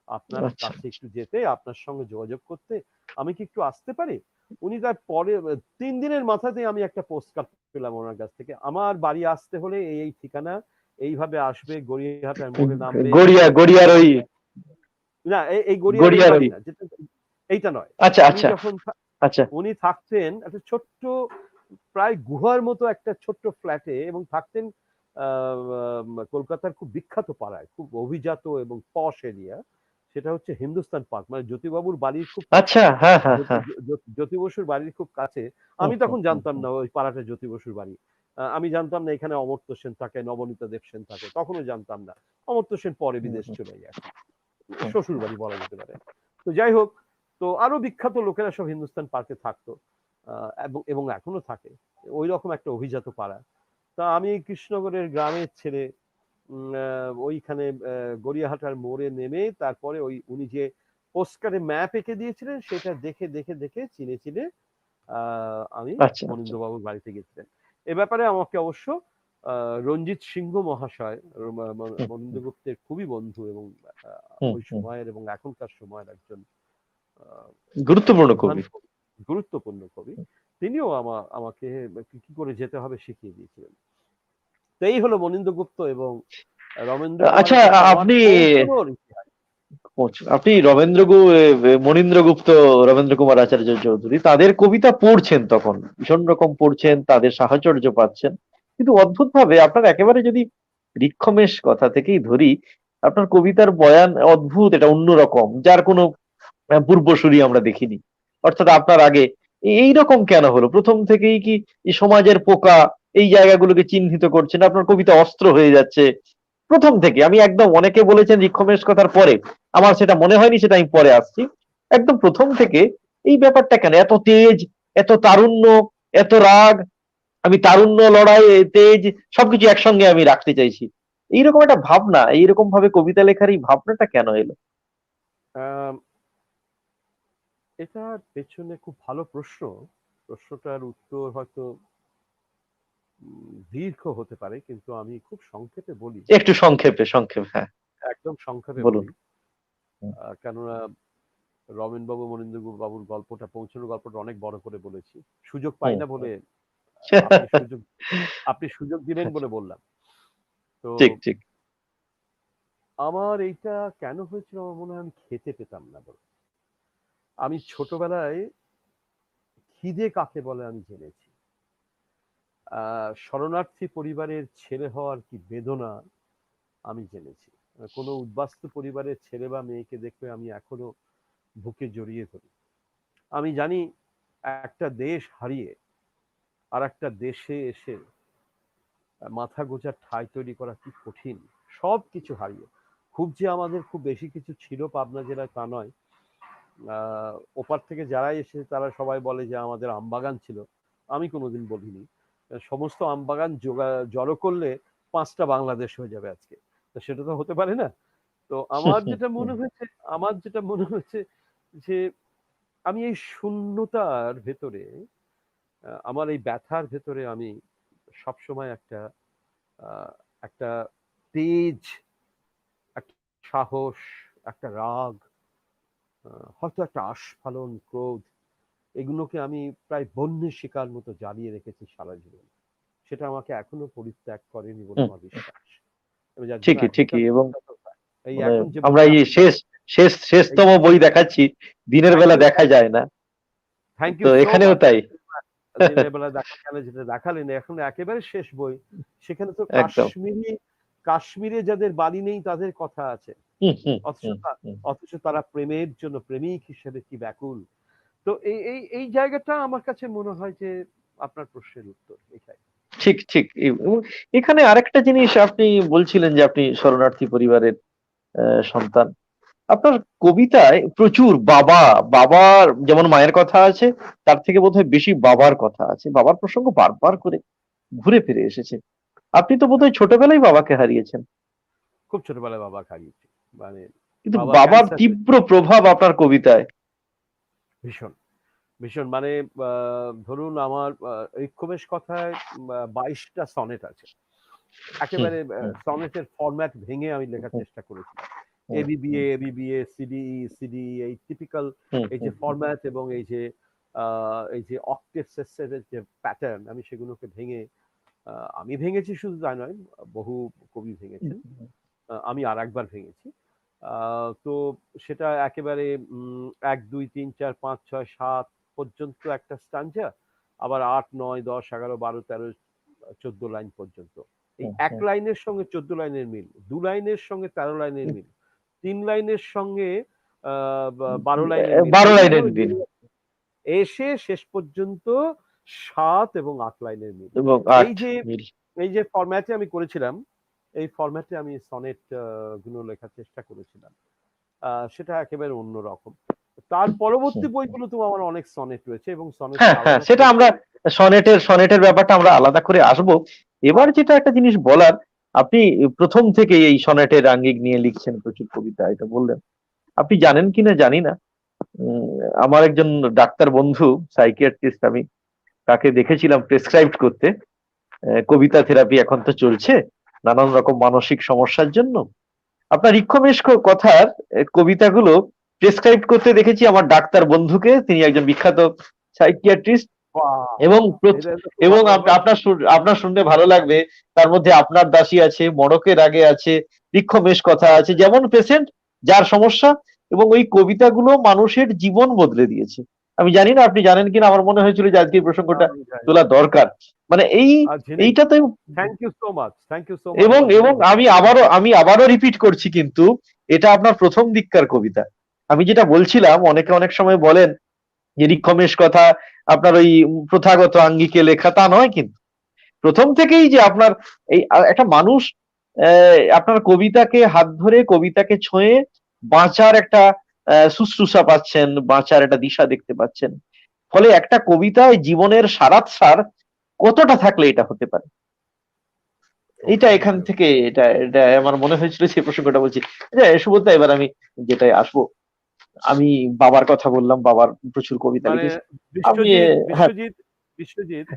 আপনার কাছে একটু যেতে, আপনার সঙ্গে যোগাযোগ করতে, আমি কি একটু আসতে পারি? উনি তার পরে 3 দিনের মাথাতেই আমি একটা পোস্ট কার্ড পেলাম ওনার কাছ থেকে, আমার বাড়ি আসতে হলে এই ঠিকানা, এইভাবে আসবে, গড়িয়াহাটের মোড়ে নামবে, গড়িয়ার ওই না এই গড়িয়ার বাড়ি না, যেটা এইটা নয়। আচ্ছা, উনি থাকতেন একটা ছোট্ট প্রায় গুহার মতো একটা ছোট্ট ফ্ল্যাটে, এবং থাকতেন কলকাতার খুব বিখ্যাত পাড়ায়, খুব অভিজাত এবং পশ এরিয়া, সেটা হচ্ছে হিন্দুস্তান পার্ক, মানে জ্যোতিবাবুর বাড়ির খুব, জ্যোতি বসুর বাড়ির খুব কাছে। আমি তখন জানতাম না ওই পাড়াটা জ্যোতি বসুর বাড়ি, আমি জানতাম না এখানে অমর্ত্য সেন থাকে, নবনীতা দেব সেন থাকে, তখনও জানতাম না। অমর্ত্য সেন পরে বিদেশ চলে যায়, শ্বশুর বাড়ি বলা যেতে পারে। তো যাই হোক, তো আরো বিখ্যাত লোকেরা সব হিন্দুস্তান পার্কে থাকতো এবং এখনো থাকে, ওই রকম একটা অভিজাত পাড়া। তা আমি কৃষ্ণনগরের গ্রামের ছেলে, ওইখানে গড়িয়াহাটার মোড়ে নেমে তারপরে ওই উনি যে পোস্টকার্ডে ম্যাপ এঁকে দিয়েছিলেন সেটা দেখে দেখে দেখে চিনে চিনে আমি মনিন্দবাবুর বাড়িতে গেছিলেন। এ ব্যাপারে আমাকে অবশ্য রঞ্জিত সিংহ মহাশয়, মনিন্দ গুপ্তের খুবই বন্ধু এবং ওই সময়ের এবং এখনকার সময়ের একজন গুরুত্বপূর্ণ কবি, তিনিও আমাকে কি করে যেতে হবে শিখিয়ে দিয়েছিলেন। তো এই হলো মনিন্দ গুপ্ত এবং রমেন্দ্র। আচ্ছা, আপনি মনীন্দ্র গুপ্ত, রবীন্দ্র কুমার আচার্য চৌধুরী, তাদের কবিতা পড়ছেন, তখন ভীষণ রকম পড়ছেন, তাদের সাহচর্য পাচ্ছেন, কিন্তু অদ্ভুত ভাবে আপনার একেবারে যদি ঋক্ষমেশ কথা থেকেই ধরি, আপনার কবিতার বয়ান অদ্ভুত, এটা অন্যরকম, যার কোনো পূর্বসূরি আমরা দেখিনি। অর্থাৎ আপনার আগে এইরকম কেন হলো? প্রথম থেকেই কি সমাজের পোকা এই জায়গাগুলোকে চিহ্নিত করছেন? আপনার কবিতা অস্ত্র হয়ে যাচ্ছে প্রথম থেকে। আমি একদম, অনেকে বলেছেন ঋক্ষমেশ কথার পরে, আমার সেটা মনে হয়নি, সেটা আমি পরে আসছি। একদম প্রথম থেকে এই ব্যাপারটা কেন? এত তেজ, এত তারুণ্য, এত রাগ, আমি তারুণ্য, লড়াই, তেজ সবকিছু একসঙ্গে আমি রাখতে চাইছি। এইরকম একটা ভাবনা, এইরকম ভাবে কবিতা লেখার এই ভাবনাটা কেন এলো? আম, এটার পেছনে খুব ভালো প্রশ্ন। প্রশ্নটার উত্তর হয়তো দীর্ঘ হতে পারে, কিন্তু আমি খুব সংক্ষেপে বলি। একটু সংক্ষেপে, সংক্ষেপে, হ্যাঁ একদম সংক্ষেপে বলুন। বলি। কেননা রমেন বাবু, মনীন্দ্র বাবুর গল্পটা, পৌঁছানোর গল্পটা অনেক বড় করে বলেছি। সুযোগ পাই হুম, না হুম। বলে আপনি সুযোগ আপনি সুযোগ দিলেন আচ্ছা, বলে বললাম। তো ঠিক ঠিক। আমার এইটা কেন হয়েছিল, আমার মনে হয় আমি খেতে পেতাম না বলে। আমি ছোটবেলায় খিদে কাকে বলে আমি জেনেছি। শরণার্থী পরিবারের ছেলে হওয়ার কি বেদনা আমি জেনেছি। কোনো উদ্বাস্তু পরিবারের ছেলে বা মেয়েকে দেখলে আমি এখনো বুকে জড়িয়ে ধরি। আমি জানি একটা দেশ হারিয়ে আর একটা দেশে এসে মাথা গোঁজার ঠাঁই তৈরি করা কি কঠিন। সব কিছু হারিয়ে, খুব যে আমাদের খুব বেশি কিছু ছিল পাবনা জেলায় তা নয়। ওপার থেকে যারাই এসেছে তারা সবাই বলে যে আমাদের আমবাগান ছিল। আমি কোনোদিন বলিনি। সমস্ত আমবাগান জড়ো করলে 5টা বাংলাদেশ হয়ে যাবে আজকে। তো সেটা তো হতে পারে না। তো আমার যেটা মনে হয়েছে যে আমি এই শূন্যতার ভেতরে, আমার এই ব্যথার ভেতরে আমি সবসময় আহ, একটা তেজ, একটা সাহস, একটা রাগ, হয়তো একটা আস্ফালন, ক্রোধ, এগুলোকে আমি প্রায় বন্যের শিকার মতো জ্বালিয়ে রেখেছি সারা জীবন। সেটা আমাকে এখনো পরিত্যাগ করেনি বলে হুম, আমার বিশ্বাস। এবং যার জন্য ঠিকই এখনকার ঠিকই। এবং দিনটা তো এই মানে এখন যে আমরা বইটা এই আমি শেষ শেষ এই শেষতম বই দেখাচ্ছি, দিনের থ্যাংক বেলা ইউ দেখা যায় না। থ্যাংক তো ইউ সো এখানেও মাচ। তাই। দিনের বেলা দেখা গেল, যেটা দেখালেন এখন একেবারে শেষ বই। সেখানে তো একদম। কাশ্মীরে যাদের বাড়ি নেই তাদের কথা আছে। হুম, হুম, অথচ হুম, হুম। অথচ তারা প্রেমের জন্য প্রেমিক হিসেবে কি ব্যাকুল। তো এই জায়গাটা আমার কাছে মনে হয় যে আপনার প্রশ্নের উত্তর এটাই। ঠিক ঠিক। এবং এখানে আরেকটা জিনিস আপনি বলছিলেন যে আপনি শরণার্থী পরিবারের সন্তান। আপনার কবিতায় প্রচুর বাবার যেমন মায়ের কথা আছে, তার থেকে বোধহয় বেশি বাবার কথা আছে। বাবার প্রসঙ্গ বারবার করে ঘুরে ফিরে এসেছে। আপনি তো বোধহয় ছোটবেলায় বাবাকে হারিয়েছেন। খুব ছোটবেলায় বাবা হারিয়েছি। মানে কিন্তু বাবা বাবার ক্যান্সার হয়েছে। তীব্র প্রভাব আপনার কবিতায়। ভীষণ ভীষণ মানে ধরুন আমার ঐক্যবেশ কথায় 22টা সনেট আছে। হুম, একেবারে হুম, সনেটের ফরম্যাট ভেঙে আমি লেখার হুম, চেষ্টা করেছিলাম। হুম, হুম, এবিবিএ, সিডিই, এই টিপিক্যাল হুম, এই যে হুম, ফরম্যাট এবং এই যে অক্টেভ সিস্টেমের যে প্যাটার্ন, আমি সেগুলোকে ভেঙে, আমি ভেঙেছি শুধু তাই নয়, বহু কবি ভেঙেছেন। হুম, আমি আরেকবার ভেঙেছি। তো সেটা একেবারে ১, ২, ৩, ৪, ৫, ৬, ৭ পর্যন্ত একটা স্টাঞ্জা, আবার ৮, ৯, ১০, ১১, ১২, ১৩, ১৪ লাইন পর্যন্ত। এই হুম, ১ হুম। লাইনের সঙ্গে ১৪ লাইনের মিল, ২ লাইনের সঙ্গে ১৩ লাইনের মিল, ৩ লাইনের সঙ্গে আ বা ১২ লাইনের মিল। 12 লাইনের এইভাবে দিন এসে শেষ পর্যন্ত ৭ এবং ৮ লাইনের মিল। এবং এই ৮ যে মিল। এই যে ফরম্যাটে আমি করেছিলাম, এই ফরম্যাটে আমি সনেট গুলো লেখার চেষ্টা করেছিলাম। সেটা একেবারে অন্যরকম। তার পরবর্তী হুম। বইগুলোতেও আমার অনেক সনেট রয়েছে এবং হ্যাঁ, সনেটের হ্যাঁ, আলাদা সেটা করে আমরা সনেটের ব্যাপারটা আমরা আলাদা করে আসবো। এবার যেটা একটা জিনিস বলার, আপনি প্রথম থেকেই এই সনেটের আঙ্গিক নিয়ে লিখছেন প্রচুর কবিতা, এটা বললেন। আপনি জানেন কিনা জানি না, উম, আমার একজন ডাক্তার বন্ধু, সাইকিয়াট্রিস্ট, আমি তাকে দেখেছিলাম প্রেসক্রাইব করতে কবিতা থেরাপি। এখন তো চলছে নানান রকম মানসিক সমস্যার জন্য। আপনার ইক্ষমেশ কথার কবিতাগুলো প্রেসক্রাইব করতে দেখেছি আমার ডাক্তার বন্ধুকে। তিনি একজন বিখ্যাত সাইকিয়াট্রিস্ট। এবং বাহ! এটা তো খুব এবং ভালো ব্যাপার। আপনার শুনলে ভালো লাগবে, তার মধ্যে আপনার দাসী আছে, মড়কের আগে আছে, বৃক্ষমেষ কথা আছে। যেমন পেশেন্ট, যার সমস্যা, এবং ওই কবিতাগুলো মানুষের জীবন বদলে দিয়েছে। আমি জানি না আপনি জানেন কিনা, আমার মনে হয়েছিল যে আজকে এই প্রসঙ্গটা আমি জানি তোলা না। দরকার। মানে জেনে এইটা তো। Thank you so much. Thank you so much. এবং আমার জেনে এবং আমি আবারও রিপিট করছি, কিন্তু এটা আপনার প্রথম দিককার কবিতা। আমি যেটা বলছিলাম, অনেকে অনেক সময় বলেন যে ঋক্ষমেশ কথা আপনার ওই প্রথাগত আঙ্গিকে লেখা, তা নয় কিন্তু। প্রথম থেকেই যে আপনার এই একটা মানুষ আপনার কবিতাকে হাত ধরে, কবিতাকে ছুঁয়ে বাঁচার একটা শুশ্রূষা পাচ্ছেন, বাঁচার একটা দিশা দেখতে পাচ্ছেন। ফলে একটা কবিতায় জীবনের সারাৎসার কতটা থাকলে এটা হতে পারে? এটা এখান থেকে এটা এটা আমার মনে হয়েছিল, সেই প্রসঙ্গটা বলছি। সুবোধ, এবার আমি যেটাই আসবো, আমি বাবার কথা বললাম, বাবার প্রচুর কবিতা মানে লিখেছি আমি। বিশ্বজিৎ হ্যাঁ, বিশ্বজিৎ বিশ্বজিৎ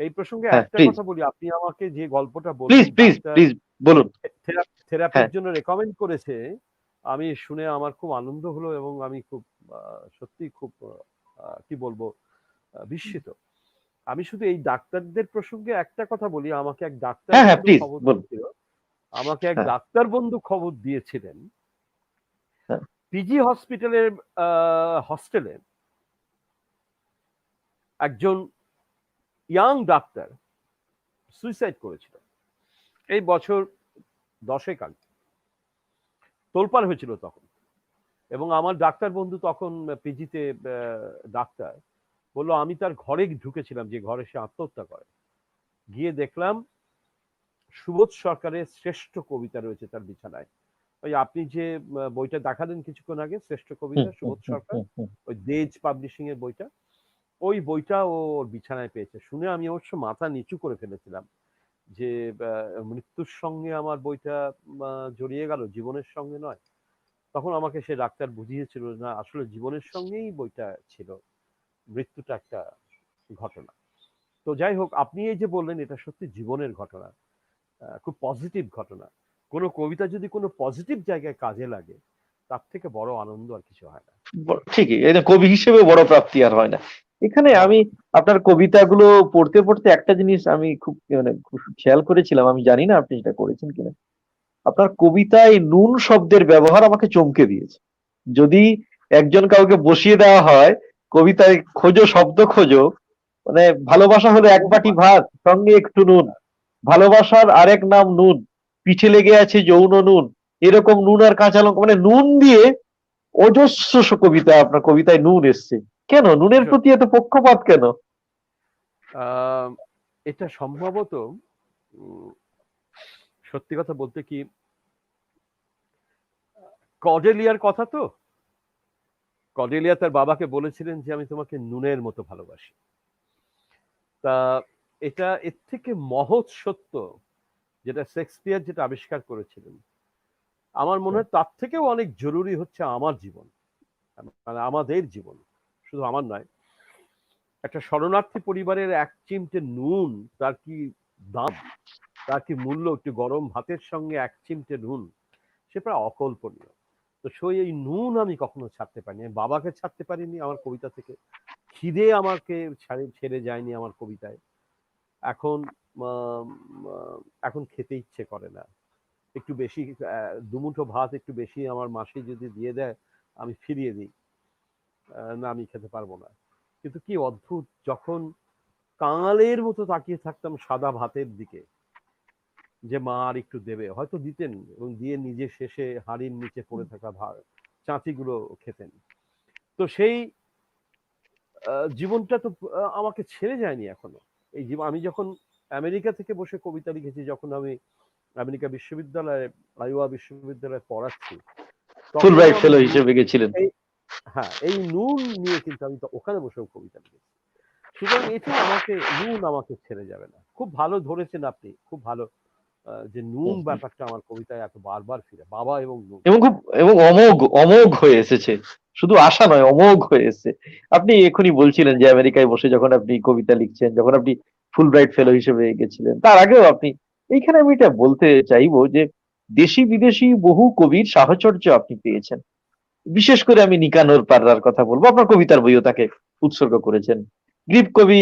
এই প্রসঙ্গে হ্যাঁ, একটা প্লিজ কথা বলি, আপনি আমাকে যে গল্পটা প্লিজ বললেন প্লিজ ডাক্তার প্লিজ বলুন। থেরাপির হ্যাঁ, জন্য রেকমেন্ড করেছে, আমি শুনে আমার খুব আনন্দ হলো এবং আমি খুব সত্যি খুব কি বলবো, বিস্মিত। আমি শুধু এই ডাক্তারদের প্রসঙ্গে একটা কথা বলি, আমাকে এক ডাক্তার হ্যাঁ, হ্যাঁ, বন্ধু প্লিজ খবর বলুন। দিয়েছিল, আমাকে এক হ্যাঁ, ডাক্তার বন্ধু খবর দিয়েছিলেন হ্যাঁ, পিজি হসপিটালের হস্টেলে একজন ইয়াং ডাক্তার সুইসাইড করেছিল। এই বছর 10 আগে তোলপাড় হয়েছিল তখন, এবং আমার ডাক্তার বন্ধু তখন পিজিতে ডাক্তার, বললো আমি তার ঘরে ঢুকেছিলাম, যে ঘরে সে আত্মহত্যা করে, গিয়ে দেখলাম সুবোধ সরকারের শ্রেষ্ঠ কবিতা রয়েছে তার বিছানায়। ওই আপনি যে বইটা দেখালেন কিছুক্ষণ আগে, শ্রেষ্ঠ হুম, কবিতা হুম, সুবোধ হুম, সরকার, হুম, হুম। ওই দেজ পাবলিশিং এর বইটা, ওই বইটা ও ওর বিছানায় পেয়েছে। শুনে আমি অবশ্য মাথা নিচু করে ফেলেছিলাম যে মৃত্যুর সঙ্গে আমার বইটা জড়িয়ে গেল, জীবনের সঙ্গে নয়। তখন আমাকে সে ডাক্তার বুঝিয়েছিল, না আসলে জীবনের সঙ্গেই বইটা ছিল, মৃত্যুটা একটা ঘটনা। তো যাই হোক, আপনি এই যে বললেন এটা সত্যি জীবনের ঘটনা, খুব পজিটিভ ঘটনা। কোনো কবিতা যদি কোনো পজিটিভ জায়গায় কাজে লাগে, তার থেকে বড় আনন্দ আর কিছু হয় না। ঠিকই, এটা কবি হিসেবে বড় প্রাপ্তি আর হয় না। এখানে বড় আমি আপনার কবিতাগুলো পড়তে পড়তে একটা জিনিস আমি খুব খুব খেয়াল করেছিলাম, আমি জানি না আপনি এটা করেছেন কিনা। আপনার কবিতায় নুন শব্দের ব্যবহার আমাকে চমকে দিয়েছে। যদি একজন কাউকে বসিয়ে দেওয়া হয় কবিতায়, খোঁজো শব্দ খোঁজো, মানে ভালোবাসা হলো এক বাটি বহুবার। ভাত সঙ্গে একটু নুন, ভালোবাসার আরেক নাম নুন, পিঠে লেগে আছে যৌন নুন, এরকম নুন আর কাঁচা লঙ্কা, মানে নুন দিয়ে অজস্র কবিতা, আপনার কবিতায় নুন এসছে। কেন নুনের প্রতি সত্যি এত পক্ষপাত কেন? আহ, এটা সম্ভবত সত্যি কথা বলতে কি, কর্ডেলিয়ার কথা তো। কর্ডেলিয়া তার বাবাকে বলেছিলেন যে আমি তোমাকে নুনের মতো ভালোবাসি। তা এটা এর থেকে মহৎ সত্য যেটা শেক্সপিয়ার যেটা আবিষ্কার করেছিলেন, আমার মনে হয় তার থেকেও অনেক জরুরি হচ্ছে আমার জীবন, মানে আমাদের জীবন, শুধু আমার নয়। একটা শরণার্থী পরিবারের এক চিমটে নুন, তার কি দাম, তার কি মূল্য, একটু গরম ভাতের সঙ্গে এক চিমটে নুন, সে প্রায় অকল্পনীয়। তো সেই এই নুন আমি কখনো ছাড়তে পারিনি, আমি বাবাকে ছাড়তে পারিনি আমার কবিতা থেকে, খিদে আমাকে ছেড়ে যায়নি আমার কবিতায়। এখন আম, এখন খেতে ইচ্ছে করে না, একটু বেশি দুমুঠো ভাত একটু বেশি আমার মাসি যদি দিয়ে দেয়, আমি ফিরিয়ে দিই, না আমি খেতে পারবো না। কিন্তু কি অদ্ভুত, যখন কাঙালের মতো তাকিয়ে থাকতাম সাদা ভাতের দিকে, যে মা আর একটু দেবে, হয়তো দিতেন, এবং দিয়ে নিজে শেষে হাঁড়ির নিচে পড়ে থাকা ভাত চাঁচিগুলো খেতেন। তো সেই জীবনটা তো আমাকে ছেড়ে যায়নি এখনো। এই জীবন, আমি যখন আমেরিকা থেকে বসে কবিতা লিখেছি, যখন আমি আমেরিকা বিশ্ববিদ্যালয়ে, আইওয়া বিশ্ববিদ্যালয়ে পড়াচ্ছি, ফুল তখনও ব্রাইট আমি ফেলো হিসেবে গেছিলেন। এই, হ্যাঁ, এই নুন নিয়ে কিন্তু আমি তো ওখানে বসেও কবিতা লিখেছি। সুতরাং এটা আমাকে, নুন আমাকে ছেড়ে যাবে না। খুব ভালো ধরেছেন আপনি, খুব ভালো, যে নুন হুম, হুম। ব্যাপারটা আমার কবিতায় এত বারবার ফিরে, বাবা এবং নুন। এবং খুব এবং অমোঘ অমোঘ হয়ে এসেছে, শুধু আশা নয়, অমোঘ হয়ে এসেছে। আপনি এখনই বলছিলেন যে আমেরিকায় বসে যখন আপনি কবিতা লিখছেন, যখন আপনি ফুল ব্রাইট ফেলো হিসেবে গেছিলেন, তার আগেও আপনি, এইখানে আমি এটা বলতে চাইবো যে দেশি বিদেশি বহু কবির সাহচর্য আপনি পেয়েছেন। বিশেষ করে আমি নিকানোর পার্রার কথা বলবো, আপনার কবিতার বইও তাকে উৎসর্গ করেছেন। গ্রিক কবি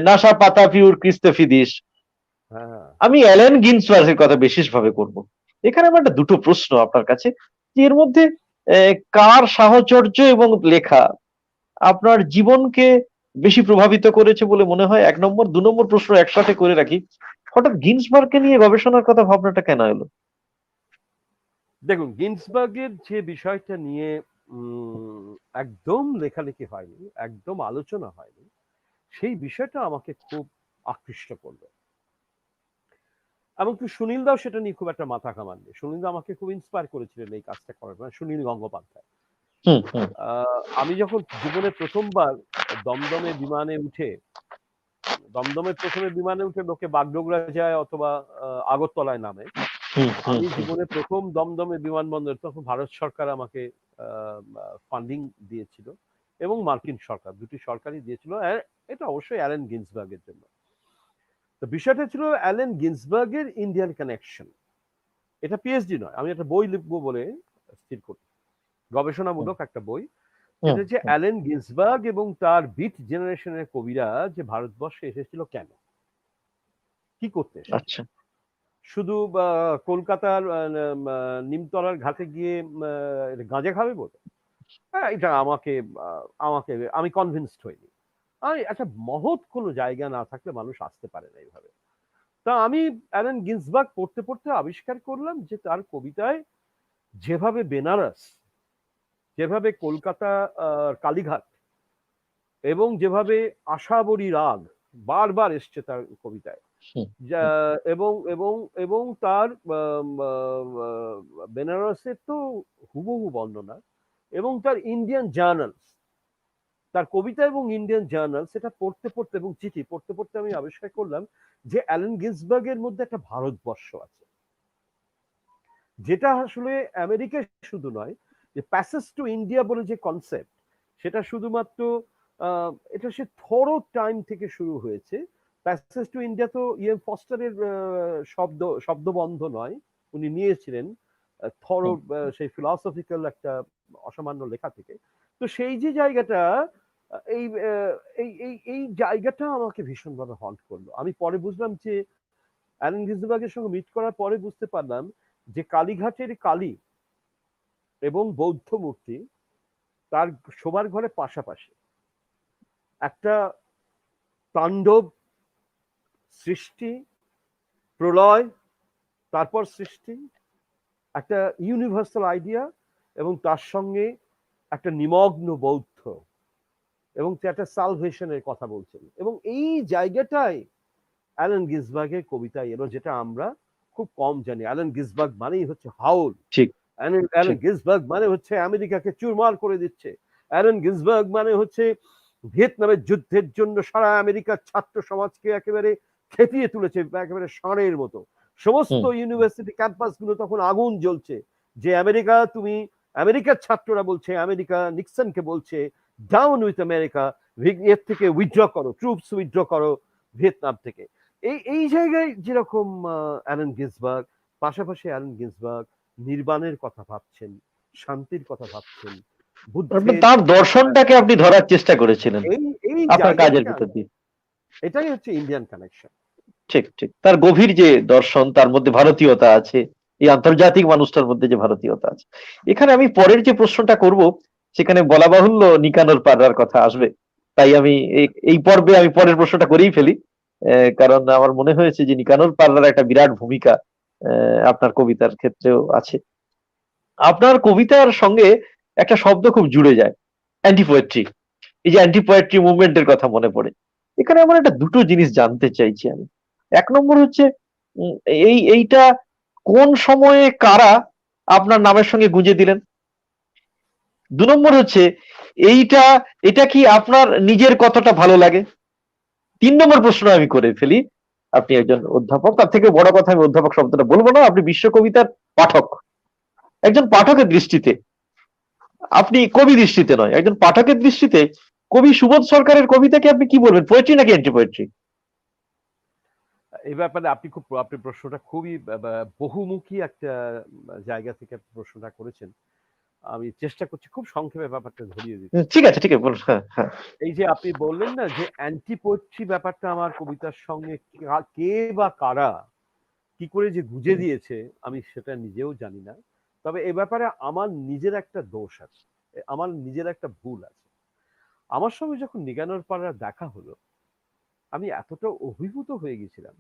নাসা পাতাপিউর ক্রিস্তফিদিস। হ্যাঁ, আমি অ্যালেন গিন্সবার্গের কথা বিশেষভাবে করব। এখানে আমার একটা দুটো প্রশ্ন আপনার কাছে, যে এর মধ্যে কার সাহচর্য এবং লেখা আপনার জীবনকে বেশি প্রভাবিত করেছে বলে মনে হয়? 1 নম্বর। 2 নম্বর প্রশ্ন একসাথে করে রাখি, হঠাৎ গিন্সবার্গকে নিয়ে গবেষণার কথা ভাবনাটা কেন এলো? দেখুন গিন্সবার্গের যে বিষয়টা নিয়ে একদম লেখালেখি হয়নি, একদম আলোচনা হয়নি, সেই বিষয়টা আমাকে খুব আকৃষ্ট করলো। এমনকি সুনীল দাও সেটা নিয়ে খুব একটা মাথা ঘামাননি। সুনীল দা আমাকে খুব ইন্সপায়ার করেছিলেন এই কাজটা করার, মানে সুনীল গঙ্গোপাধ্যায়। হুম, হুম। আমি যখন জীবনে প্রথমবার দমদমে বিমানে উঠে দমদমে প্রথমে বিমানে উঠে লোকে বাগডোগরা যায় অথবা আগরতলায় নামে। হুম হুম আমি হুম জীবনে প্রথম দমদমে বিমানবন্দর, তখন ভারত সরকার আমাকে ফান্ডিং দিয়েছিল এবং মার্কিন সরকার, দুটি সরকারই দিয়েছিল। এটা অবশ্যই অ্যালেন গিন্সবার্গের জন্য। তো বিষয়টা ছিল অ্যালেন গিন্সবার্গের ইন্ডিয়ান কানেকশন। এটা পিএইচডি নয়, আমি একটা বই লিখবো বলে স্থির করি, গবেষণামূলক একটা বই। হুম সেটা হচ্ছে হুম। অ্যালেন গিন্সবার্গ এবং তার বিট জেনারেশনের কবিরা যে ভারতবর্ষে এসেছিল কেন, কি করতে এসেছিল। আচ্ছা। শুধু কলকাতার নিমতলার ঘাটে গিয়ে গাঁজা খাবে বলে? হ্যাঁ, এটা আমাকে আমাকে আমি কনভিন্সড হইনি। আমি একটা মহৎ কোনো জায়গা না থাকলে মানুষ আসতে পারে না এইভাবে। তা আমি অ্যালেন গিন্সবার্গ পড়তে পড়তে আবিষ্কার করলাম যে তার কবিতায় যেভাবে বেনারস, যেভাবে কলকাতা কালীঘাট এবং যেভাবে আশাবরী রাগ বারবার এসছে তার কবিতায়, হুম হুম এবং এবং এবং তার বেনারসের তো হুবহু বর্ণনা, এবং তার ইন্ডিয়ান জার্নালস, তার কবিতা এবং ইন্ডিয়ান জার্নাল, সেটা পড়তে পড়তে এবং চিঠি পড়তে পড়তে আমি আবিষ্কার করলাম যে অ্যালেন গিন্সবার্গের মধ্যে একটা ভারতবর্ষ আছে, যেটা আসলে আমেরিকা শুধু নয়, যে প্যাসেজ টু ইন্ডিয়া বলে যে কনসেপ্ট, সেটা শুধুমাত্র এটা সে থরো টাইম থেকে শুরু হয়েছে। প্যাসেজ টু ইন্ডিয়া তো ফস্টারের শব্দবন্ধ নয়, উনি নিয়েছিলেন থরো হুম। সেই ফিলসফিক্যাল একটা অসামান্য লেখা থেকে। তো সেই যে জায়গাটা, এই এই জায়গাটা আমাকে ভীষণভাবে হন্ট করলো। আমি পরে বুঝলাম যে অ্যালেন গিন্সবার্গের সঙ্গে মিট করার পরে বুঝতে পারলাম যে কালীঘাটের কালী এবং বৌদ্ধ মূর্তি তার শোবার ঘরে পাশাপাশি একটা তাণ্ডব, সৃষ্টি, প্রলয়, তারপর সৃষ্টি, একটা ইউনিভার্সাল আইডিয়া, এবং তার সঙ্গে একটা নিমগ্ন বৌদ্ধ, এবং একটা সালভেশনের কথা বলছেন। এবং এই জায়গাটাই অ্যালেন গিন্সবার্গের কবিতায় এলো, যেটা আমরা খুব কম জানি। অ্যালেন গিন্সবার্গ মানেই হচ্ছে হাউল, ঠিক অ্যালেন ঠিক। গিন্সবার্গ মানে হচ্ছে আমেরিকাকে চুরমার করে দিচ্ছে, অ্যালেন গিন্সবার্গ মানে হচ্ছে ভিয়েতনামের যুদ্ধের জন্য সারা আমেরিকার ছাত্র সমাজকে একেবারে খেপিয়ে তুলেছে, একেবারে ষাঁড়ের মতো। সমস্ত হুম ইউনিভার্সিটি ক্যাম্পাস গুলো তখন আগুন জ্বলছে যে আমেরিকা, তুমি, আমেরিকার ছাত্ররা বলছে, আমেরিকা নিক্সনকে বলছে ডাউন উইথ আমেরিকা, এর থেকে উইথড্র করো, ট্রুপস উইথড্র করো ভিয়েতনাম থেকে। এই জায়গায় যেরকম অ্যালেন গিন্সবার্গ, পাশাপাশি অ্যালেন গিন্সবার্গ নির্বাণের কথা ভাবছেন, শান্তির কথা ভাবছেন, বুদ্ধের, তার দর্শনটাকে আপনি ধরার চেষ্টা করেছিলেন এই এই আপনার জায়গা কাজের থেকে ভিতর দিয়ে। এটাই হচ্ছে ইন্ডিয়ান কানেকশন। ঠিক ঠিক, তার গভীর যে দর্শন, তার মধ্যে ভারতীয়তা আছে, এই আন্তর্জাতিক মানুষটার মধ্যে যে ভারতীয়তা আছে। এখানে আমি পরের যে প্রশ্নটা করব, সেখানে বলা বাহুল্য নিকানোর পার্রার কথা আসবে, তাই আমি এই পর্বে আমি পরের প্রশ্নটা করেই ফেলি। কারণ আমার মনে হয়েছে যে নিকানোর পার্রার একটা বিরাট ভূমিকা আপনার কবিতার ক্ষেত্রেও আছে। আপনার কবিতার সঙ্গে একটা শব্দ খুব জুড়ে যায়, অ্যান্টি পোয়েট্রি। এই যে অ্যান্টি পোয়েট্রি মুভমেন্টের কথা মনে পড়ে, এখানে আমার একটা দুটো জিনিস জানতে চাইছি আমি। এক নম্বর হচ্ছে এইটা কোন সময়ে কারা আপনার নামের সঙ্গে গুঁজে দিলেন? দু নম্বর হচ্ছে এইটা এটা কি আপনার নিজের কতটা ভালো লাগে? তিন নম্বর প্রশ্ন আমি করে ফেলি, আপনি একজন অধ্যাপক, তার থেকে বড় কথা আমি অধ্যাপক শব্দটা বলবো না, আপনি বিশ্ব কবিতার পাঠক। একজন পাঠকের দৃষ্টিতে, আপনি কবি দৃষ্টিতে নয়, একজন পাঠকের দৃষ্টিতে কবি সুবোধ সরকারের কবিতাকে আপনি কি বলবেন, পোয়েট্রি নাকি অ্যান্টি পোয়েট্রি? এই ব্যাপারে আপনি প্রশ্নটা খুবই বহুমুখী একটা জায়গা থেকে প্রশ্নটা করেছেন। আমি চেষ্টা করছি খুব সংক্ষেপে ব্যাপারটা ধরিয়ে দিতে। ঠিক আছে ঠিক আছে, বলুন। হ্যাঁ হ্যাঁ। এই যে আপনি বললেন না যে অ্যান্টি পোয়েট্রি ব্যাপারটা আমার কবিতার সঙ্গে কে বা কারা কি করে যে গুজে দিয়েছে, আমি সেটা নিজেও জানি না। তবে এ ব্যাপারে আমার নিজের একটা দোষ আছে, আমার নিজের একটা ভুল আছে। আমার সঙ্গে যখন নিগানোর পাড়ার দেখা হলো, আমি এতটা অভিভূত হয়ে গেছিলাম,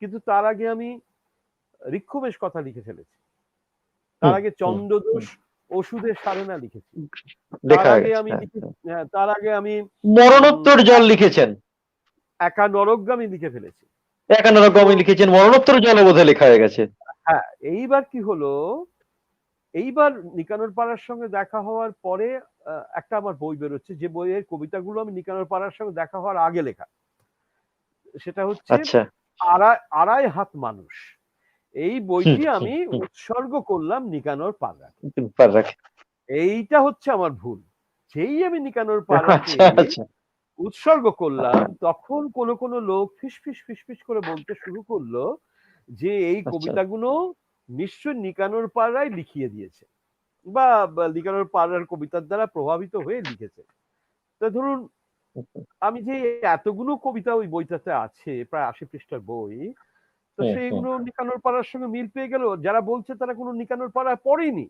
কিন্তু তার আগে আমি ঋক্ষবেশ কথা লিখে ফেলেছি, তার হুম আগে হুম হুম। চন্দ্রদোষ ওষুধের সারেনা লিখেছি, তার লেখা হয়ে আগে গেছে, আমি হ্যাঁ লিখেছি, হ্যাঁ। তার আগে আমি মরণোত্তর জল লিখেছেন। একা নরকগামী লিখে ফেলেছি। একান্ন তো রকমই লিখেছেন, মরণোত্তর জল বোধহয় লেখা হয়ে গেছে। হ্যাঁ, এইবার কি হলো, এইবার নিকানোর পাড়ার সঙ্গে দেখা হওয়ার পরে একটা আমার বই বেরোচ্ছে, যে বইয়ের কবিতাগুলো আমি নিকানোর পাড়ার সঙ্গে দেখা হওয়ার আগে লেখা। সেটা হচ্ছে আচ্ছা। আড়াই হাত মানুষ। এই হুম, বইটি হুম, আমি হুম। উৎসর্গ করলাম নিকানোর পাররাকে। পাররাকে। এইটা হচ্ছে আমার ভুল। যেই আমি নিকানোর পাররাকে আচ্ছা, আচ্ছা। উৎসর্গ করলাম, তখন কোনো লোক ফিসফিস ফিসফিস করে বলতে শুরু করলো যে এই আচ্ছা। কবিতাগুলো নিশ্চয় নিকানোর পাড়াই লিখিয়ে দিয়েছে, বা নিকানোর পাড়ার কবিতার দ্বারা প্রভাবিত হয়ে লিখেছে। তো ধরুন, আমি যে এতগুলো কবিতা ওই বইটাতে আছে, প্রায় ৮০ পৃষ্ঠার বই, তো হুম, হুম। সেইগুলো নিকানোর পাড়ার সঙ্গে মিল পেয়ে গেল। যারা বলছে তারা কোনো নিকানোর পাড়া পড়েনি,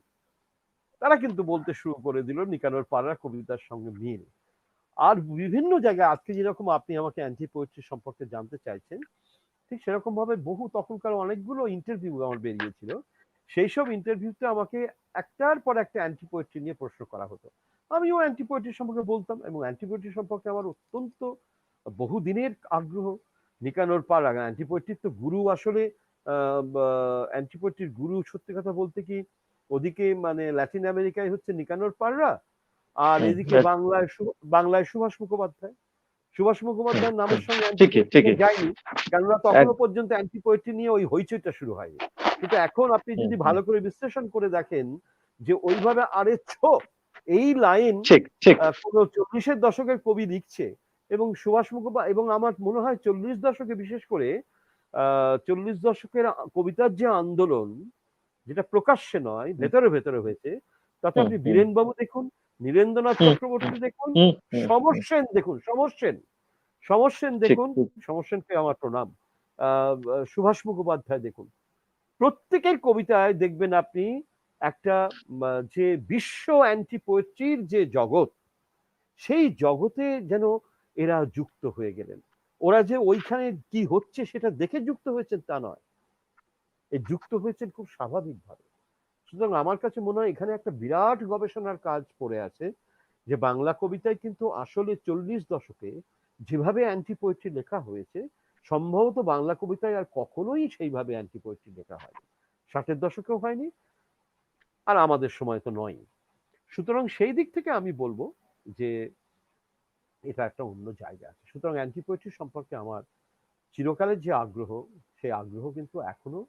তারা কিন্তু বলতে শুরু করে দিল নিকানোর পাড়ার কবিতার সঙ্গে মিল। আর বিভিন্ন জায়গায় আজকে যেরকম আপনি আমাকে অ্যান্টি পোয়েট্রি সম্পর্কে জানতে চাইছেন, ঠিক সেরকম ভাবে তখনকার অনেকগুলো ইন্টারভিউ আমার বেরিয়েছিল। সেই সব ইন্টারভিউতে আমাকে একটার পর একটা অ্যান্টি পোয়েট্রি নিয়ে প্রশ্ন করা হতো। আমিও অ্যান্টি পোয়েট্রি সম্পর্কে বলতাম, এবং অ্যান্টি পোয়েট্রি সম্পর্কে আমার অত্যন্ত বহুদিনের আগ্রহ। নিকানোর পাড়া অ্যান্টি পোয়েট্রির তো গুরু আসলে, অ্যান্টি পোয়েট্রির গুরু সত্যি কথা বলতে কি, ওদিকে মানে ল্যাটিন আমেরিকায় হচ্ছে নিকানোর পাড়রা, আর হুম, এদিকে বাংলায় সুভাষ মুখোপাধ্যায়। সুভাষ হুম, মুখোপাধ্যায়ের হুম। নামের সঙ্গে অ্যান্টি ঠিকই, পোয়েট্রি ঠিকই। নিয়ে যায়নি, কেননা এক তখনো পর্যন্ত অ্যান্টি পোয়েট্রি নিয়ে ওই হইচইটা শুরু হয়নি। কিন্তু এখন আপনি হুম, যদি হুম। ভালো করে বিশ্লেষণ করে দেখেন যে ওইভাবে আরে এই লাইন ঠিক, ঠিক। কোনো ৪০-এর দশকের কবি লিখছে, এবং সুভাষ মুখোপাধ্যায়, এবং আমার মনে হয় ৪০ দশকে বিশেষ করে ৪০ দশকের কবিতার যে আন্দোলন, যেটা প্রকাশ্যে নয় হুম, ভেতরে ভেতরে হয়েছে, তাতে হুম, আপনি হুম, বীরেনবাবু দেখুন, নীরেন্দ্রনাথ হুম, হুম, চক্রবর্তী দেখুন, হুম, হুম, হুম। সমর সেন দেখুন, সমর সেন ঠিক, দেখুন, ঠিক। সমর সেনকে আমার প্রণাম, সুভাষ মুখোপাধ্যায় দেখুন, প্রত্যেকের কবিতায় দেখবেন আপনি একটা যে বিশ্ব অ্যান্টি পোয়েট্রির যে জগৎ, সেই জগতে যেন এরা যুক্ত হয়ে গেলেন। ওরা যে ওইখানে কি হচ্ছে সেটা দেখে যুক্ত হয়েছেন তা নয়, এই যুক্ত হয়েছেন খুব স্বাভাবিকভাবে। সুতরাং আমার কাছে মনে হয় এখানে একটা বিরাট গবেষণার কাজ পড়ে আছে, যে বাংলা কবিতায় কিন্তু আসলে ৪০ দশকে যেভাবে অ্যান্টি পোয়েট্রি লেখা হয়েছে, সম্ভবত বাংলা কবিতায় আর কখনোই সেইভাবে অ্যান্টি পোয়েট্রি লেখা হয়নি। ৬০-এর দশকেও হয়নি, আর আমাদের সময় তো নয়। সুতরাং সেই দিক থেকে আমি বলবো যে এটা একটা অন্য জায়গা আছে। সুতরাং অ্যান্টি পোয়েট্রি সম্পর্কে আমার চিরকালের যে আগ্রহ, সেই আগ্রহ কিন্তু এখনো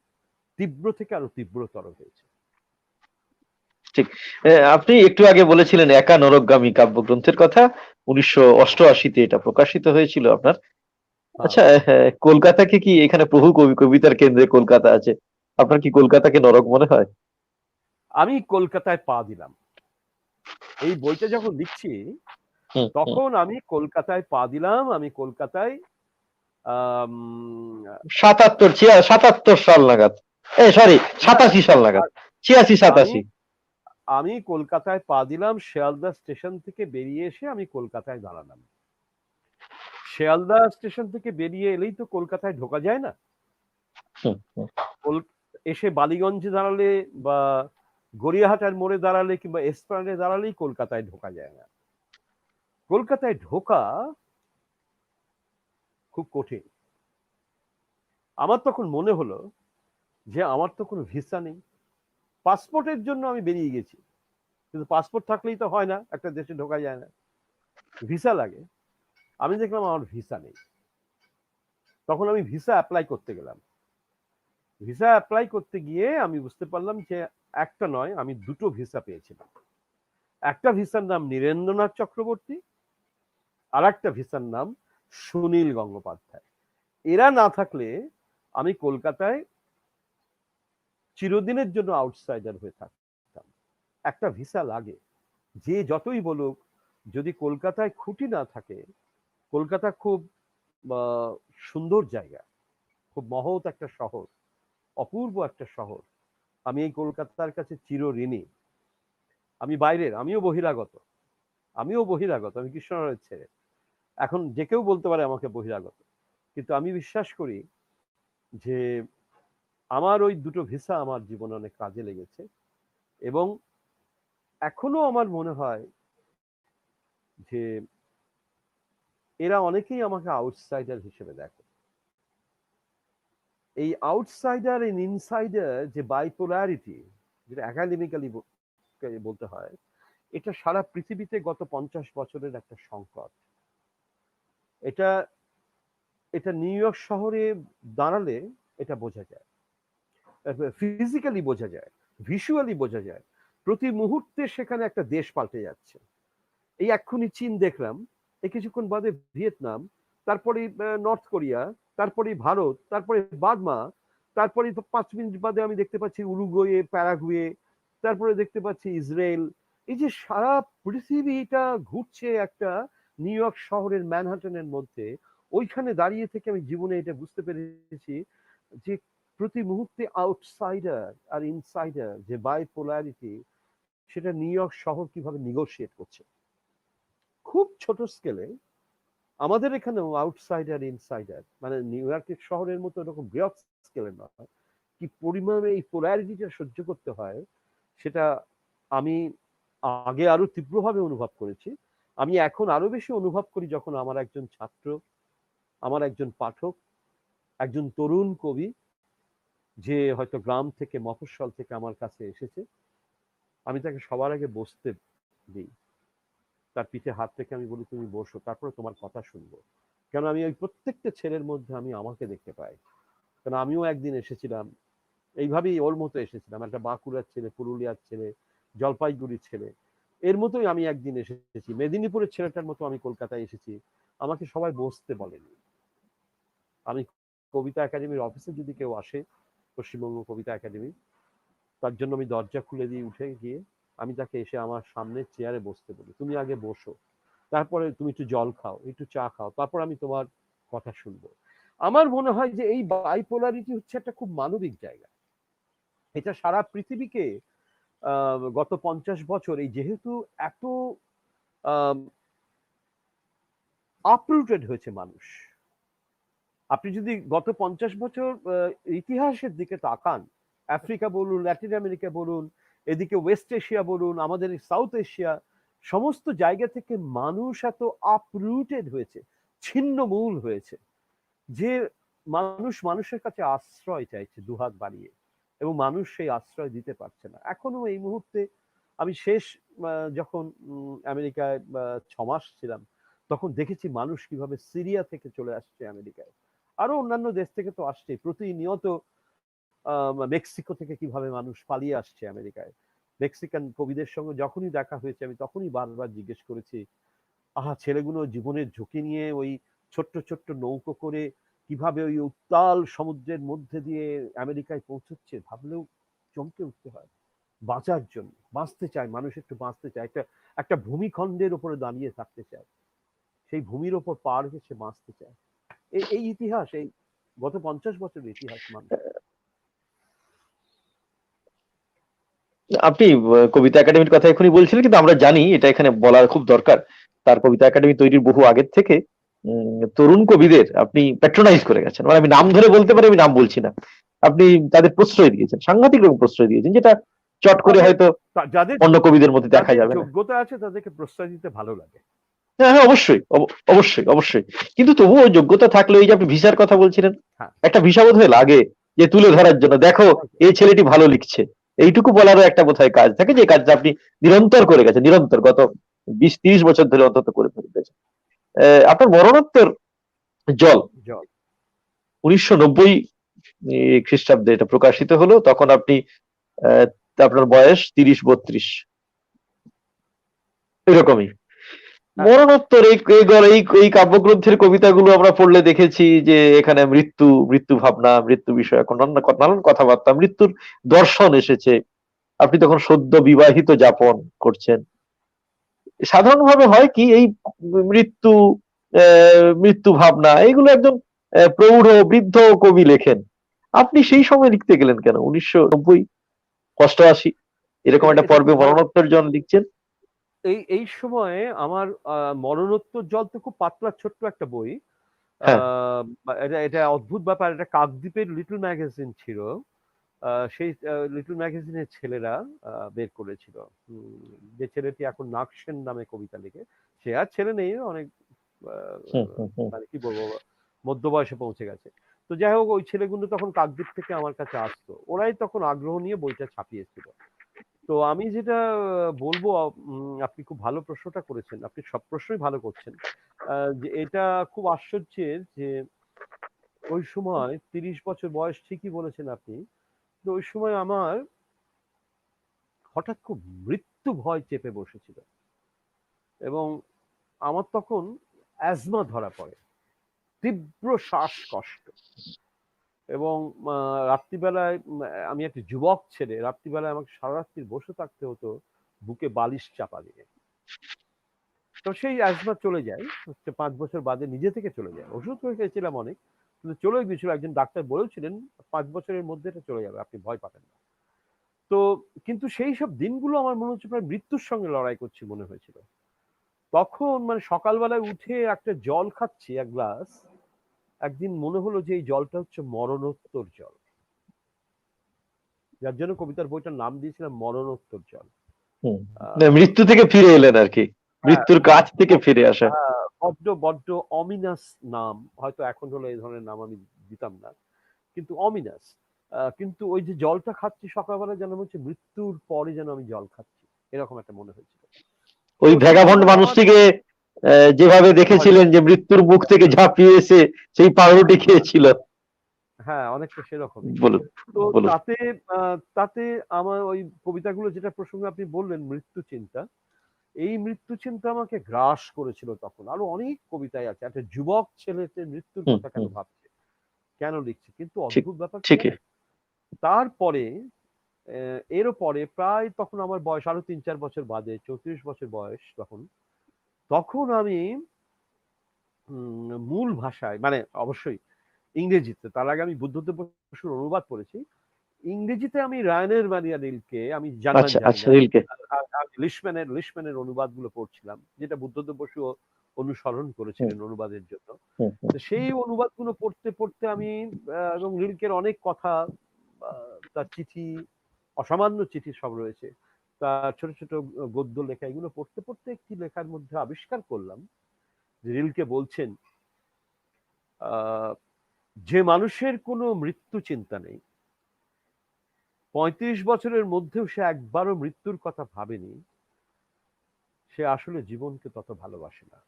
তীব্র থেকে আরো তীব্রতর হয়েছে। ঠিক। আপনি একটু আগে বলেছিলেন একা নরকগামী কাব্যগ্রন্থের কথা। হ্যাঁ, ১৯৮৮ এটা প্রকাশিত হয়েছিল আপনার। হ্যাঁ। আচ্ছা, হ্যাঁ, কলকাতাকে কি এখানে বহু কবিতার কেন্দ্রে কলকাতা আছে। আপনার কি কলকাতাকে নরক মনে হয়? আমি কলকাতায় পা দিলাম। এই বইটা যখন লিখছি, হুম, হুম। তখন আমি কলকাতায় পা দিলাম। আমি কলকাতায় আম ৭৭ সাল নাগাদ। সরি, না, ৮৭ সাল নাগাদ। আ ৮৬, আমি ৮৭। আমি কলকাতায় পা দিলাম, শিয়ালদা স্টেশন থেকে বেরিয়ে এসে আমি কলকাতায় দাঁড়ালাম। শিয়ালদা স্টেশন থেকে বেরিয়ে এলেই তো কলকাতায় ঢোকা যায় না। হুম, হুম। কল এসে বালিগঞ্জে দাঁড়ালে, বা গড়িয়াহাটার মোড়ে দাঁড়ালে, কিংবা এসপ্ল্যানেডে দাঁড়ালেই কলকাতায় ঢোকা যায় না। কলকাতায় ঢোকা খুব কঠিন। আমার তখন মনে হলো যে আমার তো কোনো ভিসা নেই। পাসপোর্টের জন্য আমি বেরিয়ে গেছি, কিন্তু পাসপোর্ট থাকলেই তো হয় না, একটা দেশে ঢোকা যায় না, ভিসা লাগে। আমি দেখলাম আমার ভিসা নেই। তখন আমি ভিসা অ্যাপ্লাই করতে গেলাম। ভিসা অ্যাপ্লাই করতে গিয়ে আমি বুঝতে পারলাম যে একটা নয়, আমি দুটো ভিসা পেয়েছিলাম। একটা ভিসার নাম নীরেন্দ্রনাথ চক্রবর্তী, আর একটা ভিসার নাম সুনীল গঙ্গোপাধ্যায়। এরা না থাকলে আমি কলকাতায় চিরদিনের জন্য আউটসাইডার হয়ে থাকতাম। একটা ভিসা লাগে, যে যতই বলুক, যদি কলকাতায় খুঁটি না থাকে। কলকাতা খুব সুন্দর জায়গা, খুব মহৎ একটা শহর, অপূর্ব একটা শহর। আমি এই কলকাতার কাছে চিরঋণী। আমি বাইরের, আমিও বহিরাগত, আমি কৃষ্ণনগরের ছেলে। এখন যে কেউ বলতে পারে আমাকে বহিরাগত, কিন্তু আমি বিশ্বাস করি যে আমার ওই দুটো ভিসা আমার জীবনে অনেক কাজে লেগেছে, এবং এখনো আমার মনে হয় যে এরা অনেকেই আমাকে আউটসাইডার হিসেবে দেখে। এই আউটসাইডার এন্ড ইনসাইডার যে বাইপোলারিটি, যেটা একাডেমিক্যালি বলতে হয়, এটা সারা পৃথিবীতে গত 50 বছরের একটা সংকট। এটা এটা নিউ ইয়র্ক শহরে দাঁড়ালে এটা বোঝা যায়, ফিজিক্যালি বোঝা যায়, ভিজুয়ালি বোঝা যায়। প্রতি মুহূর্তে সেখানে একটা দেশ পাল্টে যাচ্ছে। এই এক্ষুনি চীন দেখলাম, এই কিছুক্ষণ বাদে ভিয়েতনাম, তারপরে নর্থ কোরিয়া, তারপরে ভারত, তারপরে বার্মা, তারপরে তো 5 মিনিট বাদে আমি দেখতে পাচ্ছি উরুগুয়ে, প্যারাগুয়ে, তারপরে দেখতে পাচ্ছি ইসরায়েল। এই যে সারা পৃথিবীটা ঘুরছে একটা নিউ ইয়র্ক শহরের ম্যানহাটনের মধ্যে, ওইখানে দাঁড়িয়ে থেকে আমি জীবনে এটা বুঝতে পেরেছি যে প্রতি মুহূর্তে আউটসাইডার আর ইনসাইডার যে বাইপোলারিটি, সেটা নিউ ইয়র্ক শহর কিভাবে নিগোশিয়েট করছে খুব ছোট স্কেলে। আমাদের এখানেও আউটসাইডার ইনসাইডার, মানে নিউ ইয়র্কের শহরের মতো এরকম বৃহৎ স্কেলে নয়, কি পরিমাণে এই পোলারিটিটা সহ্য করতে হয় সেটা আমি আগে আরো তীব্রভাবে অনুভব করেছি। আমি এখন আরো বেশি অনুভব করি যখন আমার একজন ছাত্র, আমার একজন পাঠক, একজন তরুণ কবি, যে হয়তো গ্রাম থেকে মফস্বল থেকে আমার কাছে এসেছে, আমি তাকে সবার আগে বসতে দিই, তার পিঠে হাত রেখে আমি বলি তুমি বসো, তারপরে তোমার কথা শুনবো। কেন আমি ওই প্রত্যেকটা ছেলের মধ্যে আমি আমাকে দেখতে পাই। কারণ আমিও একদিন এসেছিলাম এইভাবেই, ওর মতো এসেছিলাম, একটা বাঁকুড়ার ছেলে, পুরুলিয়ার ছেলে, জলপাইগুড়ির ছেলে, এর মতোই আমি একদিন এসেছি। মেদিনীপুরের ছেলেটার মতো আমি কলকাতায় এসেছি, আমাকে সবাই বসতে বলেনি। আমি কবিতা একাডেমির অফিসে যদি কেউ আসে, পশ্চিমবঙ্গ কবিতা একাডেমি, তার জন্য আমি দরজা খুলে দিয়ে উঠে গিয়ে আমি তাকে এসে আমার সামনে চেয়ারে বসতে বলি, তুমি আগে বসো, তারপরে তুমি একটু জল খাও, একটু চা খাও, তারপর আমি তোমার কথা শুনবো। আমার মনে হয় যে এই বাইপোলারিটি হচ্ছে একটা খুব মানবিক জায়গা। এটা সারা পৃথিবীকে গত 50 বছর, এই যেহেতু এত আপরুটেড হয়েছে মানুষ, আপনি যদি গত 50 বছর ইতিহাসের দিকে তাকান, আফ্রিকা বলুন, ল্যাটিন আমেরিকা বলুন, এদিকে ওয়েস্ট এশিয়া বলুন, আমাদের সাউথ এশিয়া, সমস্ত জায়গা থেকে মানুষ এত আপরুটেড হয়েছে, ছিন্নমূল হয়েছে, যে মানুষ মানুষের কাছে আশ্রয় চাইছে দুহাত বাড়িয়ে, এবং মানুষ সেই আশ্রয় দিতে পারছে না এখনো এই মুহূর্তে। আমি শেষ যখন আমেরিকায় 6 মাস ছিলাম, তখন দেখেছি মানুষ কিভাবে সিরিয়া থেকে চলে আসছে আমেরিকায়, আরো অন্যান্য দেশ থেকে তো আসছে প্রতিনিয়ত। মেক্সিকো থেকে কিভাবে মানুষ পালিয়ে আসছে আমেরিকায়। মেক্সিকান কবিদের সঙ্গে যখনই দেখা হয়েছে আমি তখনই বারবার জিজ্ঞেস করেছি, আহা, ছেলেগুলো জীবনের ঝুঁকি নিয়ে ওই ছোট্ট ছোট্ট নৌকো করে কিভাবে ওই উত্তাল সমুদ্রের মধ্যে দিয়ে আমেরিকায় পৌঁছচ্ছে, ভাবলেও চমকে উঠতে হয়। বাঁচার জন্য, বাঁচতে চায় মানুষ, একটু বাঁচতে চায়, একটা একটা ভূমিখণ্ডের উপরে দাঁড়িয়ে থাকতে চায়, সেই ভূমির ওপর পা রেখে সে বাঁচতে চায়। এই এই ইতিহাস, এই গত 50 বছরের ইতিহাস মানুষের। আপনি কবিতা একাডেমির কথা এখনই বলছিলেন, কিন্তু আমরা জানি এটা এখানে বলা খুব দরকার। তার কবিতা একাডেমি তৈরির বহু আগের থেকে তরুণ কবিদের আপনি প্যাট্রোনাইজ করে গেছেন, মানে আমি নাম ধরে বলতে পারি, আমি নাম বলছি না, আপনি তাদের প্রশ্রয় দিয়েছেন, সাংঘাতিক রকম প্রশ্রয় দিয়েছেন, যেটা চট করে তাদের হয়তো যাদের অন্য কবিদের মধ্যে দেখা যাদের যাবে না। যোগ্যতা আছে তাদেরকে প্রশ্রয় দিতে ভালো লাগে। হ্যাঁ হ্যাঁ, অবশ্যই অবশ্যই অবশ্যই। কিন্তু তবুও যোগ্যতা থাকলে, এই যে আপনি ভিসার কথা বলছিলেন, হ্যাঁ, একটা ভিসা বোধহয় লাগে যে তুলে ধরার জন্য, দেখো এই ছেলেটি ভালো লিখছে, এইটুকু বলারও একটা বোধহয় কাজ থাকে, যে কাজটা আপনি নিরন্তর করে গেছেন, নিরন্তর গত 20-30 বছর ধরে অন্তত করে ফেলেছেন। আপনার মরণোত্তর জল জল। 1990 খ্রিস্টাব্দে এটা প্রকাশিত হলো, তখন আপনি আহ, আপনার বয়স 30-32 এরকমই। হ্যাঁ, মরণোত্তর এই এই এই এই কাব্যগ্রন্থের কবিতাগুলো আমরা পড়লে দেখেছি যে এখানে মৃত্যু, মৃত্যু ভাবনা, মৃত্যু বিষয়ক নানান নানান কথাবার্তা, মৃত্যুর দর্শন এসেছে। আপনি তখন সদ্য বিবাহিত যাপন করছেন। সাধারণভাবে হয় কি, এই মৃত্যু, মৃত্যু ভাবনা, এগুলো একজন প্রৌঢ় বৃদ্ধ কবি লেখেন। আপনি সেই সময় লিখতে গেলেন কেন 1990, 88 এরকম এটা একটা এটা পর্বে খুব ভালো। মরণোত্তর জন লিখছেন? এই এই সময়ে আমার মরণোত্তর জল তো খুব পাতলা ছোট্ট একটা বই। হ্যাঁ। এটা এটা অদ্ভুত ব্যাপার, এটা কাকদ্বীপের লিটল ম্যাগাজিন ছিল। সেই লিটল ম্যাগাজিনের ছেলেরা বের করেছিল। যে ছেলেটি এখন নাগসেন নামে কবিতা লিখে, সে আর ছেলে নেই, অনেক হুম হুম হুম। মানে কি বলবো, মধ্য বয়সে পৌঁছে গেছে। তো যাই হোক, ওই ছেলেগুলো তখন কাকদ্বীপ থেকে আমার কাছে আসতো, ওরাই তখন আগ্রহ নিয়ে বইটা ছাপিয়েছিল। তো আমি যেটা বলবো, আপনি খুব ভালো প্রশ্নটা করেছেন, আপনি সব প্রশ্নই ভালো করছেন। যে এটা খুব আশ্চর্যের যে ওই সময় 30 বছর বয়স, ঠিকই বলেছেন আপনি। তো ওই সময় আমার হঠাৎ খুব মৃত্যু ভয় চেপে বসেছিল, এবং আমার তখন অ্যাজমা ধরা পড়ে, তীব্র শ্বাসকষ্ট, এবং রাত্রিবেলায় আমি একটা যুবক ছেলে, রাত্রিবেলায় আমাকে সারা রাত্রি বসে থাকতে হতো বুকে বালিশ চাপা দিয়ে। তো সেই অ্যাজমা চলে যায় হচ্ছে 5 বছর বাদে, নিজে থেকে চলে যায়। ওষুধ করে খেয়েছিলাম অনেক, কিন্তু চলে গিয়েছিল। একজন ডাক্তার বলেছিলেন 5 বছরের মধ্যে এটা চলে যাবে, আপনি ভয় পাবেন না। তো কিন্তু সেই সব দিনগুলো আমার মনে হচ্ছে প্রায় মৃত্যুর সঙ্গে লড়াই করছি মনে হয়েছিল। তখন মানে সকালবেলায় উঠে একটা জল খাচ্ছি 1 গ্লাস, একদিন মনে হলো যে এই জলটা হচ্ছে মরণোত্তর জল, যার জন্য কবিতার বইটার নাম দিয়েছিলাম মরণোত্তর জল। হুম। না, আহ, মৃত্যু থেকে ফিরে এলেন আর কি, হ্যাঁ, মৃত্যুর কাছ থেকে ফিরে আসা। বড্ড বড্ড অমিনাস নাম, হয়তো এখন হলে এই ধরনের নাম আমি দিতাম না, কিন্তু অমিনাস। কিন্তু ওই যে জলটা খাচ্ছি সকালবেলা, যেন মনে হচ্ছে মৃত্যুর পরে যেন আমি জল খাচ্ছি, এরকম একটা মনে হয়েছিল। ওই তো সেই ভ্যাগাবন্ড সময় আমার মানুষটিকে যেভাবে দেখেছিলেন যে মৃত্যুর মুখ থেকে ঝাঁপিয়ে এসে সেই পাউরুটি খেয়েছিল। হ্যাঁ, অনেকটা সেরকমই। বলুন, তো বলুন। তাতে আমার ওই কবিতাগুলো, যেটা প্রসঙ্গে আপনি বললেন মৃত্যু চিন্তা, এই মৃত্যু চিন্তা আমাকে গ্রাস করেছিল তখন। আরো অনেক কবিতায় আছে, একটা যুবক ছেলেতে মৃত্যুর হুম, কথা কেন হুম। ভাবছে, কেন লিখছে। কিন্তু ঠিক, অদ্ভুত ব্যাপার কি ঠিকই। জানেন, তারপরে এরও পরে প্রায়, তখন আমার বয়স আরো 3-4 বছর বাদে, 34 বছর বয়স তখন, তখন আমি মূল ভাষায়, মানে অবশ্যই ইংরেজিতে, তার আগে আমি বুদ্ধদেব বসুর অনুবাদ পড়েছি। ইংরেজিতে আমি রায়নের মারিয়া রিলকে, আমি জার্মান আচ্ছা, জানি আচ্ছা, না, রিলকে। আমি লিশম্যানের অনুবাদগুলো পড়ছিলাম, যেটা বুদ্ধদেব বসু অনুসরণ হুম, করেছিলেন অনুবাদের জন্য। হুম, হুম। তো সেই অনুবাদগুলো পড়তে পড়তে আমি এবং রিলকের অনেক কথা, তার চিঠি, অসামান্য চিঠি সব রয়েছে, তার ছোট ছোট গদ্য লেখা, এগুলো পড়তে পড়তে একটি লেখার মধ্যে আবিষ্কার করলাম যে রিলকে বলছেন, আহ, যে মানুষের কোনো মৃত্যু চিন্তা নেই, 35 বছরের মধ্যেও সে একবারও মৃত্যুর কথা ভাবেনি, সে আসলে জীবনকে তত ভালোবাসে না।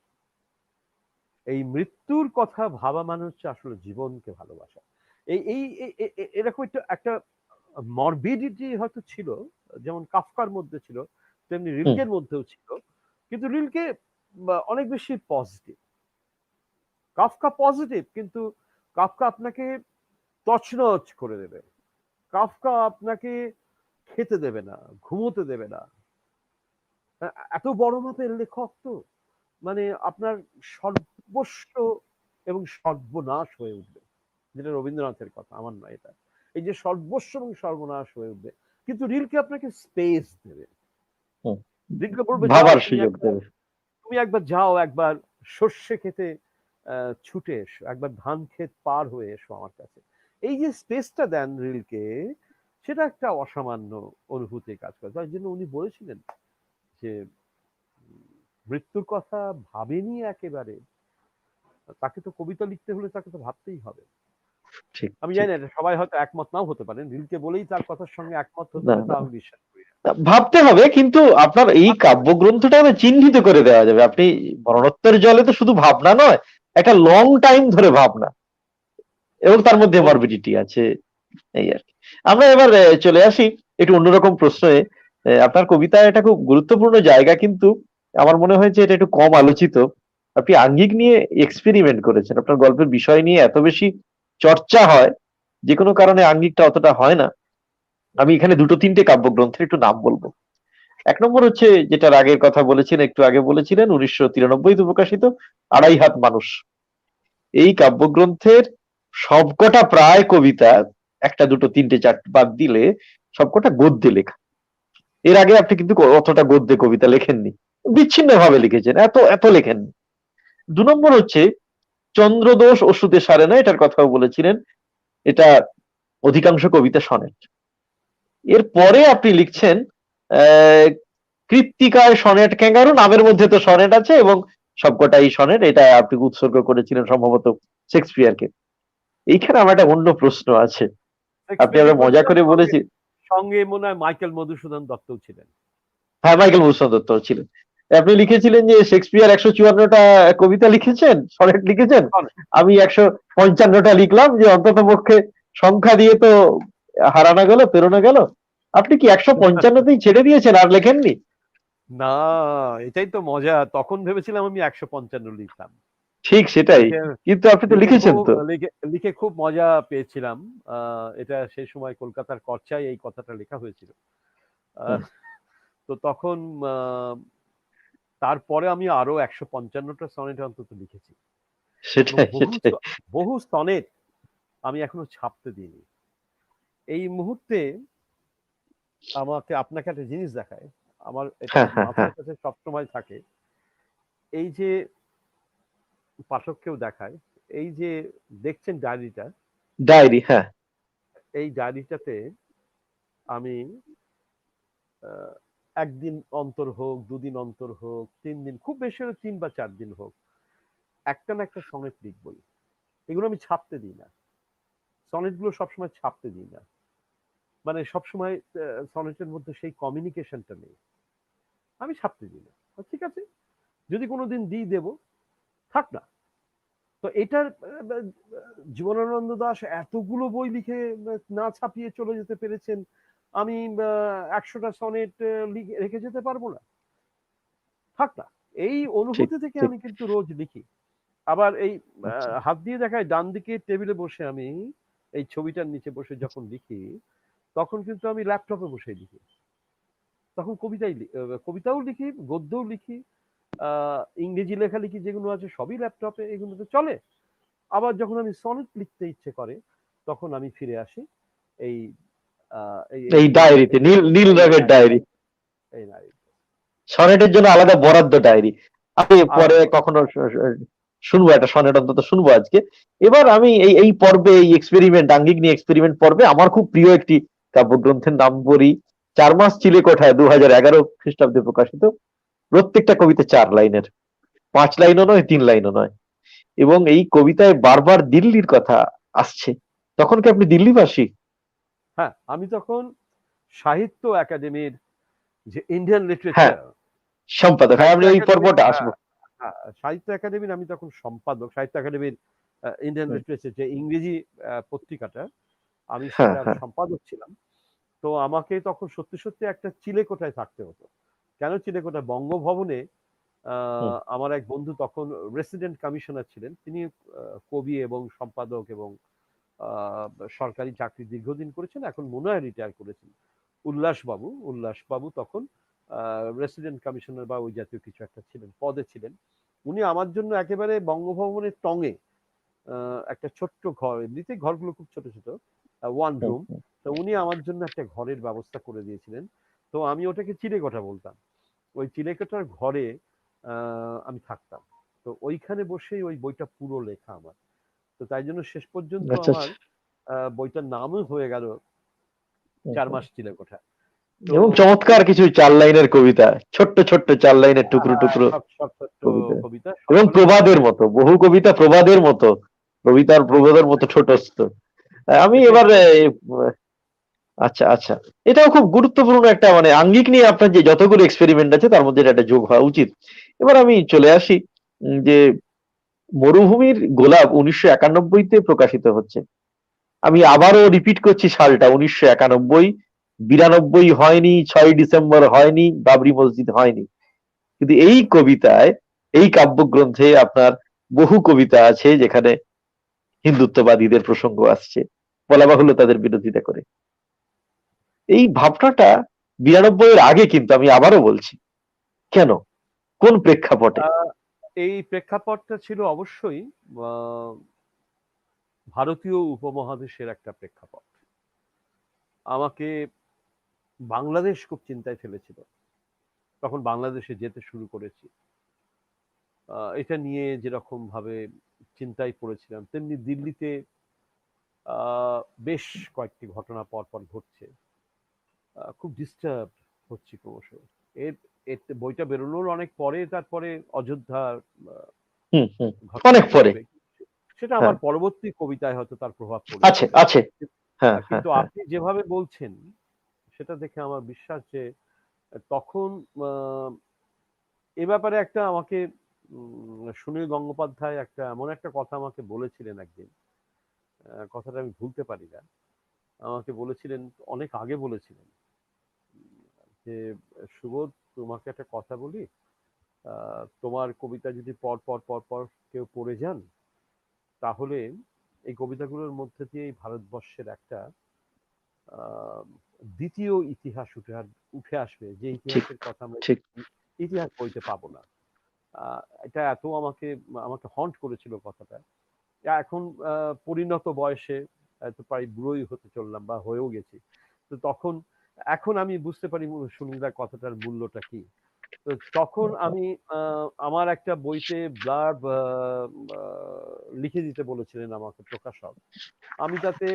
এই মৃত্যুর কথা ভাবা মানে হচ্ছে আসলে জীবনকে ভালোবাসা। এই এই এরকম একটা মরবিডিটি হয়তো ছিল, যেমন কাফকার মধ্যে ছিল, তেমনি হুম, রিলকের মধ্যেও ছিল। কিন্তু রিলকে অনেক বেশি পজিটিভ, কাফকা পজিটিভ, কিন্তু কাফকা আপনাকে তছনছ করে দেবে, কাফকা আপনাকে খেতে দেবে না, ঘুমোতে দেবে না। এত বড় মাপের লেখক তো, মানে আপনার সর্বস্ব এবং সর্বনাশ হয়ে উঠবে, যেটা রবীন্দ্রনাথের কথা, আমার নয় এটা। এই যে সর্বস্ব এবং সর্বনাশ হয়ে উঠবে, কিন্তু রিলকে আপনাকে স্পেস দেবে। হুম। রিলকে বলবে যাও, ভাবার সুযোগ দেবে। তুমি একবার যাও, একবার সর্ষে খেতে ছুটে এসো, একবার ধান ক্ষেত পার হয়ে এসো আমার কাছে। এই যে স্পেসটা দেন রিলকে, সেটা একটা অসামান্য অনুভূতি কাজ করে। তাই জন্য উনি বলেছিলেন যে মৃত্যুর কথা ভাবেনি একেবারে, তাকে তো কবিতা লিখতে হলে তাকে তো ভাবতেই হবে। ঠিক, আমি ঠিক। জানি না, এটা সবাই হয়তো একমত নাও হতে পারেন, রিলকে বলেই তার কথার সঙ্গে একমত হতে না, হবে তা না, আমি বিশ্বাস করি না। ভাবতে হবে, কিন্তু আপনার এই ভাবতে হবে। কাব্যগ্রন্থটা চিহ্নিত করে দেওয়া যাবে। আপনি মরণোত্তর জলে তো শুধু ভাবনা নয়, একটা লং টাইম ধরে ভাবনা, এবং তার মধ্যে বলুন। মরবিডিটি আছে, এই আর কি। আমরা এবার চলে আসি একটু অন্যরকম প্রশ্নে। আপনার কবিতায় এটা খুব গুরুত্বপূর্ণ জায়গা, কিন্তু আমার মনে হয়েছে এটা একটু কম আলোচিত। আপনি আঙ্গিক নিয়ে এক্সপেরিমেন্ট করেছেন। আপনার গল্পের বিষয় নিয়ে এত বেশি চর্চা হয়, যে কোনো কারণে আঙ্গিকটা অতটা হয় না। আমি এখানে দুটো তিনটে কাব্যগ্রন্থের একটু নাম বলবো। এক নম্বর হচ্ছে, যেটা আগের কথা বলেছেন, একটু আগে বলেছিলেন, 1993 প্রকাশিত আড়াই হাত মানুষ। এই কাব্যগ্রন্থের সবকটা প্রায় কবিতা, একটা দুটো তিনটে চারটে বাদ দিলে, সবকটা গদ্যে লেখা। এর আগে আপনি কিন্তু অতটা গদ্যে কবিতা লেখেননি, বিচ্ছিন্ন ভাবে লিখেছেন, এত এত লেখেননি। 2 নম্বর হচ্ছে চন্দ্রদোষ ওষুধে সারে না, এটার কথাও বলেছিলেন। এটা অধিকাংশ কবিতা সনেট। এর পরে আপনি লিখছেন আহ কৃত্তিকায় সনেট ক্যাঙ্গারু, নামের মধ্যে তো সনেট আছে, এবং সবকটাই সনেট। এটা আপনি উৎসর্গ করেছিলেন সম্ভবত শেক্সপিয়ারকে। এইখানে আমার একটা অন্য প্রশ্ন আছে। আপনি শেক্সপিয়ারকে আবার মজা করেছিলাম, করে সঙ্গে বলেছি। সঙ্গে মনে হয় মাইকেল মধুসূদন দত্তও ছিলেন। হ্যাঁ, মাইকেল মধুসূদন দত্ত ছিলেন। আপনি লিখেছিলেন যে শেক্সপিয়ার 154টা কবিতা লিখেছেন, সনেট লিখেছেন, আমি 155টা লিখলাম, যে অন্তত পক্ষে সংখ্যা দিয়ে তো হারানো গেল, পেরোনো গেল। আপনি কি 155তেই ছেড়ে দিয়েছেন, আর লেখেননি? না, এটাই তো মজা। তখন ভেবেছিলাম আমি 155 লিখতাম। ঠিক সেটাই, লিখে কিন্তু আপনি তো লিখে লিখেছেন খুব তো। লিখে লিখে খুব মজা পেয়েছিলাম। এটা সেই সময় কলকাতার কর্চায় এই কথাটা লেখা হয়েছিল। হুম, আহ, তো তখন আহ, তারপরে আমি আরো 155টা সনেট অন্তত লিখেছি, এবং সেটাই বহু সেটাই। বহু সনেট আমি এখনো ছাপতে দিইনি। এই মুহূর্তে আপনাকে একটা জিনিস দেখায়, আমার এটা হ্যাঁ হ্যাঁ হ্যাঁ। মাথার কাছে সবসময় থাকে। এই যে পাঠককেও দেখায়, এই যে দেখছেন ডায়েরিটা, ডায়েরি, হ্যাঁ। এই ডায়েরিটাতে আমি আহ, একদিন অন্তর হোক, দুদিন অন্তর হোক, 3 দিন, খুব বেশি হলে 3 বা 4 দিন হোক, একটা না একটা সনেট লিখবই। এগুলো আমি ছাপতে দিই না, সনেট গুলো সবসময় ছাপতে দিই না। মানে সবসময় সনেটের মধ্যে সেই কমিউনিকেশনটা নেই, আমি ছাপতে দিই না। ঠিক আছে, যদি কোনোদিন দিই দেব, থাক না। তো এটার জীবনানন্দ দাশ এতগুলো বই লিখে না ছাপিয়ে চলে যেতে পেরেছেন, আমি 100টা সনেট রেখে যেতে পারবো না, থাক না। এই ঠিক অনুভূতি থেকে ঠিক। আমি কিন্তু রোজ লিখি। আবার এই আচ্ছা হাত দিয়ে দেখায়, ডান দিকে টেবিলে বসে আমি এই ছবিটার নিচে বসে যখন লিখি, তখন কিন্তু আমি ল্যাপটপে বসে লিখি। তখন কবিতাও লিখি, গদ্যও লিখি, ইংরেজি লেখালেখি যেগুলো আছে সবই ল্যাপটপে, এগুলোতে চলে। আবার যখন আমি সনেট লিখতে ইচ্ছে করে, তখন আমি ফিরে আসি এই এই এই এই এই ডায়েরিতে, এই নীল নীল এই রঙের ডায়েরি। এই নারী সনেটের জন্য আলাদা বরাদ্দ ডায়েরি। আমি পরে আলাদা। কখনো শুনবো, একটা সনেট অন্তত শুনবো আজকে। এবার আমি এই এই পর্বে, এই এক্সপেরিমেন্ট, আঙ্গিক নিয়ে এক্সপেরিমেন্ট পর্বে আমার খুব প্রিয় একটি কাব্যগ্রন্থের নাম বলি। 4 মাস চিলেকোঠায় 2011 খ্রিস্টাব্দে প্রকাশিত। প্রত্যেকটা কবিতা 4 লাইনের, 5 লাইনও নয়, 3 লাইনও নয়। এবং এই কবিতায় বারবার দিল্লির কথা আসছে। তখন কি আপনি দিল্লিবাসী? হ্যাঁ, আমি তখন সাহিত্য একাডেমির যে ইন্ডিয়ান হ্যাঁ, লিটারেচার, সম্পাদক। হ্যাঁ, সাহিত্য আমি ওই একাডেমির, পর্বটা হ্যাঁ, আসবো। হ্যাঁ, সাহিত্য একাডেমির আমি তখন সম্পাদক। সাহিত্য একাডেমির ইন্ডিয়ান হুম, লিটারেচার যে ইংরেজি পত্রিকাটা, আমি হ্যাঁ সেটার হ্যাঁ। সম্পাদক ছিলাম। তো আমাকে তখন সত্যি সত্যি একটা চিলেকোঠায় থাকতে হতো। কেন চিলেকোঠা? বঙ্গভবনে হুম, আমার এক বন্ধু তখন রেসিডেন্ট কমিশনার ছিলেন। তিনি কবি এবং সম্পাদক এবং আহ, সরকারি চাকরি দীর্ঘদিন করেছেন, এখন মনে হয় রিটায়ার করেছেন। উল্লাসবাবু তখন রেসিডেন্ট কমিশনার বা ওই জাতীয় কিছু একটা ছিলেন, পদে ছিলেন। উনি আমার জন্য একেবারে বঙ্গভবনের টঙে একটা ছোট্ট ঘর, এমনিতে ঘরগুলো খুব ছোট ছোট, ওয়ান হুম, রুম। হুম। তো উনি আমার জন্য একটা ঘরের ব্যবস্থা করে দিয়েছিলেন। তো আমি ওটাকে চিলেকোঠা বলতাম। ওই চিলেকোঠার ঘরে আমি থাকতাম। তো ওইখানে বসেই ওই বইটা পুরো লেখা আমার। তো তাই জন্য শেষ পর্যন্ত আচ্ছা আমার আচ্ছা। বইটার নামও হয়ে গেল হুম, 4 হুম। মাস চিলেকোঠা। তো এবং এই চমৎকার কিছু 4 লাইনের কবিতা, ছোট্ট ছোট্ট 4 লাইনের টুকরো টুকরো সব সব ছোট্ট কবিতা, কবিতা, এবং সকলে প্রবাদের পছন্দ। মতো বহু কবিতা, প্রবাদের মতো, কবিতার প্রবাদের মতো ছোটস্থ। আমি শেষ এবার আচ্ছা আচ্ছা, এটাও খুব গুরুত্বপূর্ণ একটা, মানে আঙ্গিক নিয়ে আপনার যে যতগুলো এক্সপেরিমেন্ট আছে তার মধ্যে এটা একটা যোগ হওয়া উচিত। এবার আমি চলে আসি যে মরুভূমির গোলাপ 1991-তে প্রকাশিত হচ্ছে। আমি আবারও রিপিট করছি সালটা 1991। 92 হয়নি, 6ই ডিসেম্বর হয়নি, বাবরি মসজিদ হয়নি। কিন্তু এই কবিতায়, এই কাব্যগ্রন্থে আপনার বহু কবিতা আছে যেখানে হিন্দুত্ববাদীদের প্রসঙ্গ আসছে, বলা বাহুল্য তাদের বিরোধিতা করে। এই ভাবনাটা 92-এর আগে, কিন্তু আমি আবারও বলছি, কেন, কোন প্রেক্ষাপটে? আহ, এই প্রেক্ষাপটটা ছিল অবশ্যই আহ, ভারতীয় উপমহাদেশের একটা প্রেক্ষাপট। আমাকে বাংলাদেশ খুব চিন্তায় ফেলেছিল, তখন বাংলাদেশে যেতে শুরু করেছি। এটা নিয়ে যেরকম ভাবে চিন্তায় পড়েছিলাম, তেমনি দিল্লিতে বেশ কয়েকটি ঘটনা পর পর ঘটছে। খুব ডিস্টার্ব হচ্ছি ক্রমশ। এর এর বইটা বেরোনোর অনেক পরে, তারপরে অযোধ্যার হুম হুম। ঘটনা অনেক পরে। ঘটবে, সেটা হ্যাঁ, আমার পরবর্তী কবিতায় হয়তো তার প্রভাব পড়েছে। আছে আছে। হ্যাঁ হ্যাঁ কিন্তু হ্যাঁ। আপনি যেভাবে বলছেন, সেটা দেখে আমার বিশ্বাস যে তখন এ ব্যাপারে একটা আমাকে সুনীল গঙ্গোপাধ্যায় এমন একটা কথা আমাকে বলেছিলেন একদিন, কথাটা আমি ভুলতে পারি না। আমাকে বলেছিলেন, অনেক আগে বলেছিলেন যে, সুবোধ, তোমাকে একটা কথা বলি, তোমার কবিতা যদি পর পর পর পর কেউ পড়ে যান, তাহলে এই কবিতাগুলোর মধ্যে দিয়ে এই ভারতবর্ষের একটা আহ, দ্বিতীয় ইতিহাস উঠে আসবে, যে ঠিক, ইতিহাসের কথা আমরা ঠিক। ইতিহাস বইতে পাবো না। এটা এত আমাকে আমাকে হন্ট করেছিল কথাটা। এখন পরিণত বয়সে, তো প্রায় বুড়োই হতে চললাম বা হয়েও গেছি, তো তখন এখন আমি বুঝতে পারি সুনীলদার কথাটার মূল্যটা কি। তো তখন আমি আমার একটা বইতে ব্লার্ব লিখে দিতে বলেছিলেন আমাকে প্রকাশক। আমি তাতে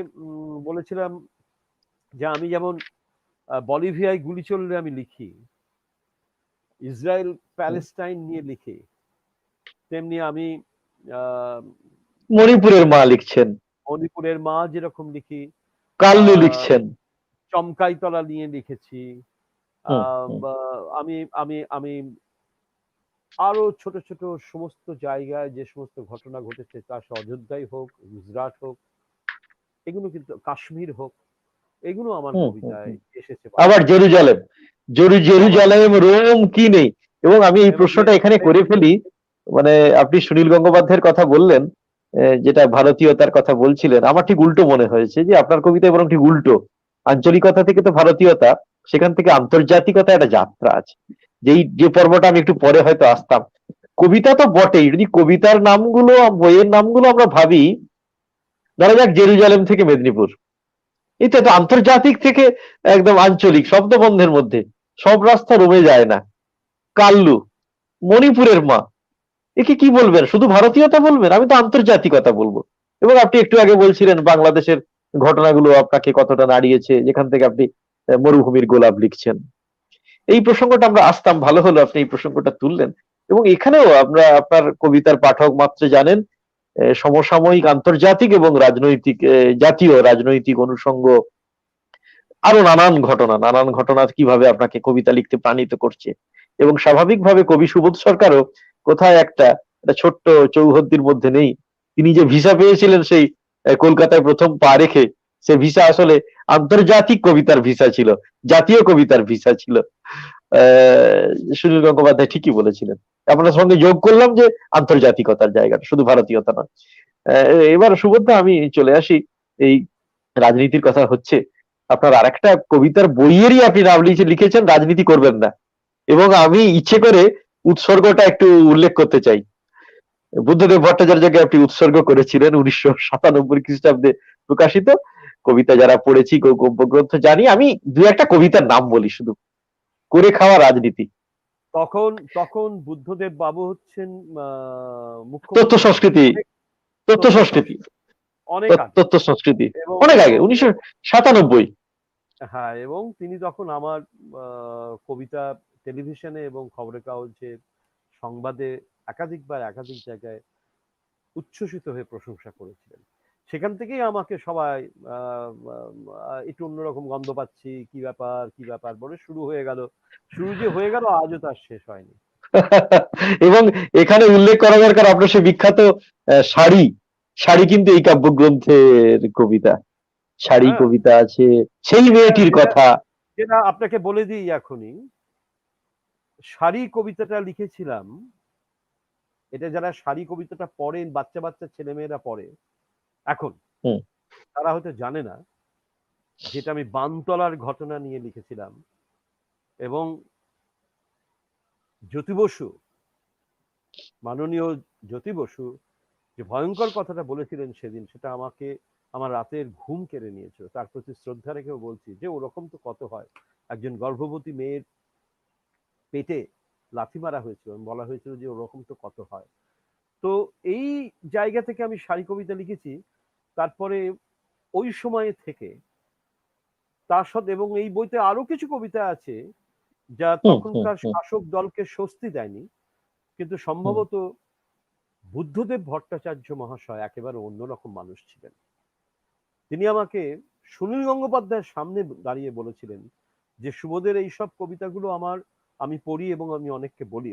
বলেছিলাম যে, আমি যেমন বলিভিয়ায় গুলি চললে আমি লিখি, ইসরায়েল প্যালেস্টাইন নিয়ে লিখি, তেমনি আমি আহ, মণিপুরের মা লিখছেন, মণিপুরের মা যেরকম লিখি, কাল্লু আহ, লিখছেন। চমকাইতলা নিয়ে লিখেছি, হুম, হুম। বা আমি আমি আমি আরো ছোট ছোট সমস্ত জায়গায় যে সমস্ত ঘটনা ঘটেছে, তা সে অযোধ্যায় হোক, গুজরাট হোক, এগুলো কিন্তু কাশ্মীর হোক, এগুলো আমার হুম, হুম, কবিতায় হুম। এসেছে আবার বারবার। জেরুজালেম, আবার জেরুজালেম, রোম কি নেই। এবং আমি এই এবং প্রশ্নটা এখানে করে ফেলি, মানে আপনি সুনীল গঙ্গোপাধ্যায়ের কথা বললেন, যেটা ভারতীয়তার কথা বলছিলেন, আমার ঠিক উল্টো মনে হয়েছে যে আপনার কবিতায় বরং ঠিক উল্টো। আঞ্চলিকতা থেকে তো ভারতীয়তা, সেখান থেকে আন্তর্জাতিকতা একটা যাত্রা আছে। যে পর্বটা আমি একটু পরে হয়তো আসতাম। কবিতা তো বটেই, যদি কবিতার নামগুলো, বইয়ের নামগুলো আমরা ভাবি, ধরা যাক জেরুজালেম থেকে মেদিনীপুর, এটা তো আন্তর্জাতিক থেকে একদম আঞ্চলিক শব্দবন্ধের মধ্যে, সব রাস্তা রোমে যায় না। কাল্লু, মণিপুরের মা, একে কি বলবেন? শুধু ভারতীয়তা বলবেন? আমি তো আন্তর্জাতিকতা বলবো। এবং আপনি একটু আগে বলছিলেন বাংলাদেশের ঘটনাগুলো আপনাকে কতটা নাড়িয়েছে, যেখান থেকে আপনি মরুভূমির গোলাপ লিখছেন। এই প্রসঙ্গটা আমরা আসতাম, ভালো হলো আপনি এই প্রসঙ্গটা তুললেন। এবং এখানেও আমরা আপনার কবিতার পাঠক মাত্র জানেন সমসাময়িক, আন্তর্জাতিক এবং রাজনৈতিক, জাতীয় রাজনৈতিক অনুষঙ্গ, আরো নানান ঘটনা কিভাবে আপনাকে কবিতা লিখতে প্রাণিত করছে। এবং স্বাভাবিকভাবে কবি সুবোধ সরকারও কোথায় একটা ছোট্ট চৌহদ্দির মধ্যে নেই। তিনি যে ভিসা পেয়েছিলেন সেই কলকাতায় প্রথম পা রেখে, সে ভিসা আসলে আন্তর্জাতিক কবিতার ভিসা ছিল, জাতীয় কবিতার ভিসা ছিল। আহ সুনীল গঙ্গোপাধ্যায় ঠিকই বলেছিলেন। আপনার সঙ্গে যোগ করলাম যে আন্তর্জাতিকতার জায়গাটা, শুধু ভারতীয়তা নয়। এবার সুবোধদা, আমি চলে আসি, এই রাজনীতির কথা হচ্ছে, আপনার আরেকটা কবিতার বইয়েরই আপনি নাম লিখেছেন রাজনীতি করবেন না। এবং আমি ইচ্ছে করে উৎসর্গটা একটু উল্লেখ করতে চাই। বুদ্ধদেব ভট্টাচার্যকে আপনি উৎসর্গ করেছিলেন 1997 খ্রিস্টাব্দে প্রকাশিত কবিতা। যারা পড়েছি, গ্রন্থ জানি। আমি দু একটা কবিতার নাম বলি শুধু, করে খাওয়া রাজনীতি। তখন তখন বুদ্ধদেব বাবু হচ্ছেন তথ্য মুখ্যমন্ত্রী ছিলেন সংস্কৃতি, অনেক। তথ্য তথ্য সংস্কৃতি, সংস্কৃতি অনেক আগে। তথ্য সংস্কৃতি, এবং অনেক আগে, এবং 1997। হ্যাঁ, এবং তিনি তখন আমার কবিতা টেলিভিশনে এবং খবরের কাগজে, সংবাদে একাধিকবার একাধিক জায়গায় উচ্ছ্বসিত হয়ে প্রশংসা করেছিলেন। সেখান থেকেই আমাকে সবাই একটু অন্যরকম গন্ধ পাচ্ছি, কি ব্যাপার কি ব্যাপার বলে শুরু হয়ে গেল। শুরু যে হয়ে গেল, আজও তার শেষ হয়নি। এবং এখানে উল্লেখ করা দরকার আপনার সে বিখ্যাত শাড়ি। শাড়ি কিন্তু এই কাব্যগ্রন্থের কবিতা। শাড়ি হ্যাঁ, কবিতা আছে, সেই যেটা মেয়েটির যেটা কথা। যেটা আপনাকে বলে দিই এখনই, শাড়ি কবিতাটা লিখেছিলাম। এটা যারা শাড়ি কবিতাটা পড়েন, বাচ্চা বাচ্চা ছেলেমেয়েরা পড়ে এখন, হুম, তারা হয়তো জানে না যেটা আমি বানতলার ঘটনা নিয়ে লিখেছিলাম। এবং জ্যোতি বসু, মাননীয় জ্যোতি বসু, যে ভয়ঙ্কর কথাটা বলেছিলেন সেদিন, সেটা আমাকে আমার রাতের ঘুম কেড়ে নিয়েছিল। তার প্রতি শ্রদ্ধা রেখেও বলছি যে, ওরকম তো কত হয়। একজন গর্ভবতী মেয়ের পেটে লাথি মারা হয়েছিল, বলা হয়েছিল যে ওরকম তো কত হয়। তো এই জায়গা থেকে আমি শাড়ি কবিতা লিখেছি। তারপরে ওই সময়ে থেকে তার সাথে, এবং এই বইতে আরো কিছু কবিতা আছে যা হুম, হুম, তখনকার হুম, শাসক দলকে স্বস্তি দেয়নি, কিন্তু হুম। সম্ভবত বুদ্ধদেব ভট্টাচার্য মহাশয় একেবারে অন্যরকম মানুষ ছিলেন। তিনি আমাকে সুনীল গঙ্গোপাধ্যায়ের সামনে দাঁড়িয়ে বলেছিলেন যে, সুবোধের এইসব কবিতাগুলো আমি পড়ি এবং আমি অনেককে বলি।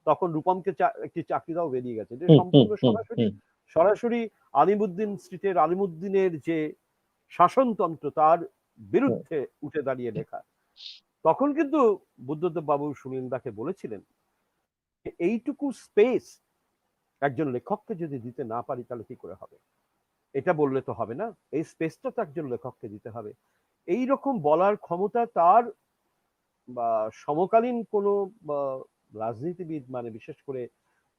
তখন রূপমকে একটি চাকরি দাও বেরিয়ে গেছে, এটা হুম, হুম, সম্পূর্ণ হুম, সরাসরি হুম। সরাসরি আলিমুদ্দিন স্ট্রিটের আলিমুদ্দিনের যে শাসনতন্ত্র তার হুম। বিরুদ্ধে উঠে দাঁড়িয়ে লেখা। তখন কিন্তু বুদ্ধদেব বাবু সুনীলদাকে বলেছিলেন, এইটুকু স্পেস একজন লেখককে যদি দিতে না পারি তাহলে কি করে হবে, এটা বললে তো হবে না, এই স্পেসটা তো একজন লেখককে দিতে হবে। এই রকম বলার ক্ষমতা তার বা সমকালীন কোনো রাজনীতিবিদ, মানে বিশেষ করে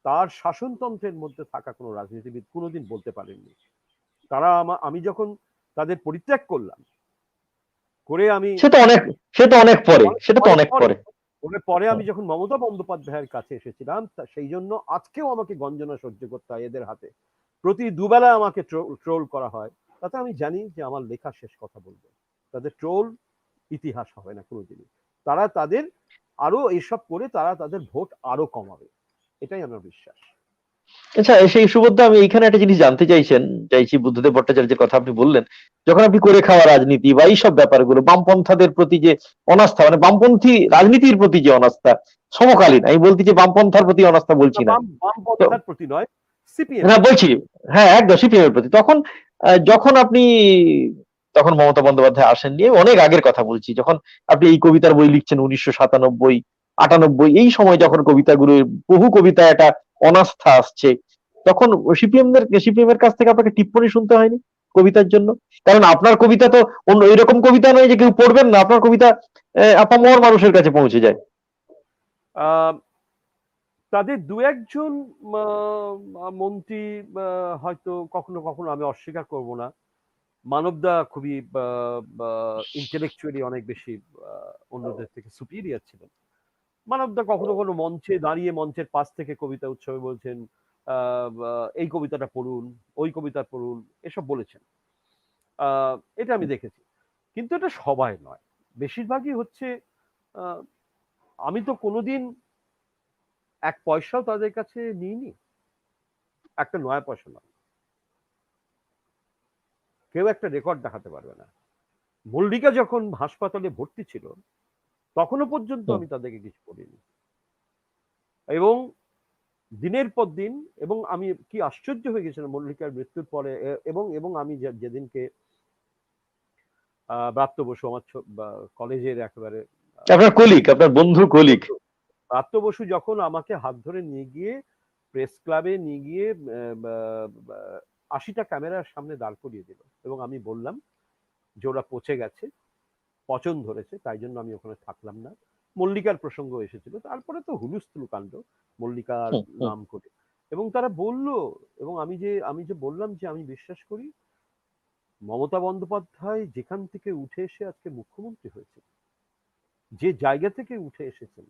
তার শাসনতন্ত্রের মধ্যে থাকা কোনো রাজনীতিবিদ কোনোদিন বলতে পারেননি। তারা আমি যখন তাদের পরিত্যাগ করলাম, করে আমি সে তো অনেক সে তো অনেক পরে, অনেক সেটা তো অনেক অনেক পরে পরে। পরে আমি হুম। যখন মমতা বন্দ্যোপাধ্যায়ের কাছে এসেছিলাম, সেই জন্য আজকেও আমাকে গঞ্জনা সহ্য করতে হয় এদের হাতে। প্রতি দুবেলা আমাকে ট্রোল করা হয়, তাতে আমি জানি যে আমার লেখা শেষ কথা বলবে। তাদের ট্রোল ইতিহাস হবে না কোনোদিনই। তারা তাদের আরো এসব করে তারা তাদের ভোট আরো কমাবে, এটাই আমার বিশ্বাস। আচ্ছা, সেই সুবদ্ধ আমি এইখানে একটা জিনিস জানতে চাইছি বুদ্ধদেব ভট্টাচার্যের কথা আপনি বললেন, যখন আপনি করে খাওয়া রাজনীতি বা এইসব ব্যাপারগুলো বামপন্থাদের প্রতি যে অনাস্থা, মানে বামপন্থী রাজনীতির প্রতি যে অনাস্থা সমকালীন, আমি বলতে যে বামপন্থার প্রতি অনাস্থা বলছি না, তো বামপন্থার প্রতি নয়, সিপিএম হ্যাঁ এর প্রতি। বলছি, হ্যাঁ একদম সিপিএম এর প্রতি, তখন যখন আপনি তখন মমতা বন্দ্যোপাধ্যায় আসেননি, আমি অনেক আগের কথা বলছি, যখন আপনি এই কবিতার বই লিখছেন 1997 98, এই সময় যখন কবিতাগুলো, বহু কবিতায় একটা অনাস্থা আসছে, তখন সিপিএম এর কাছ থেকে আপনাকে টিপ্পনী শুনতে হয়নি কবিতার জন্য? কারণ আপনার কবিতা তো অন্য এরকম কবিতা নয় যে কেউ পড়বেন না, আপনার কবিতা আপামর মানুষের কাছে পৌঁছে যায়। আহ, তাদের দু একজন মন্ত্রী হয়তো কখনো কখনো, আমি অস্বীকার করব না, মানবদা খুবই ইন্টেলেকচুয়ালি অনেক বেশি অন্যদের থেকে সুপিরিয়ার ছিলেন। মানবদা কখনো কখনো মঞ্চে দাঁড়িয়ে মঞ্চের পাশ থেকে কবিতা উৎসবে বলছেন, এই কবিতাটা পড়ুন, ওই কবিতা পড়ুন, এসব বলেছেন। এটা আমি দেখেছি, কিন্তু এটা সবাই নয়, বেশিরভাগই হচ্ছে আহ, আমি তো কোনোদিন এক পয়সাও তাদের কাছে নিইনি, একটা নয়া পয়সা নয়, কেউ একটা রেকর্ড দেখাতে পারবে না। মল্লিকা যখন হাসপাতালে ভর্তি ছিল তখনও পর্যন্ত হুম। আমি তাদেরকে কিছু করিনি, এবং দিনের পর দিন, এবং আমি কি আশ্চর্য হয়ে গেছিলাম মল্লিকার মৃত্যুর পরে, এবং এবং আমি যেদিনকে ব্রাত্য বসু আমার কলেজের একেবারে আপনার কলিগ, আপনার বন্ধু কলিগ। বন্ধু, ব্রাত্য বসু যখন আমাকে হাত ধরে নিয়ে গিয়ে প্রেস ক্লাবে নিয়ে গিয়ে 80টা ক্যামেরার সামনে দাঁড় করিয়ে দিল, এবং আমি বললাম যে ওরা পচে গেছে, পচন ধরেছে, তাই জন্য আমি ওখানে থাকলাম না। মল্লিকার প্রসঙ্গ এসেছিল, তারপরে তো হুলুস্থুলু কাণ্ড মল্লিকার হুম, হুম। নাম করে, এবং তারা বলল, এবং আমি যে বললাম যে আমি বিশ্বাস করি মমতা বন্দ্যোপাধ্যায় যেখান থেকে উঠে এসে আজকে মুখ্যমন্ত্রী হয়েছে, যে জায়গা থেকে উঠে এসেছেন,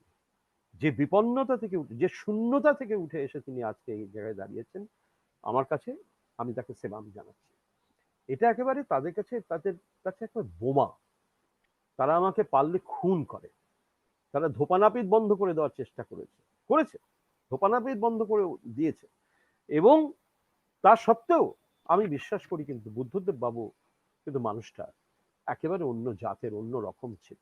যে বিপন্নতা থেকে যে শূন্যতা থেকে উঠে এসে তিনি আজকে এই জায়গায় দাঁড়িয়েছেন, আমার কাছে, আমি তাকে সেলাম জানাচ্ছি। এটা একেবারে তাদের কাছে একটা বোমা। তারা আমাকে পারলে খুন করে, তারা ধোপানাপিত বন্ধ করে দেওয়ার চেষ্টা করেছে, ধোপানাপিত বন্ধ করে দিয়েছে, এবং তা সত্ত্বেও আমি বিশ্বাস করি কিন্তু বুদ্ধদেব বাবু কিন্তু মানুষটা একেবারে অন্য জাতের, অন্য রকম ছিল,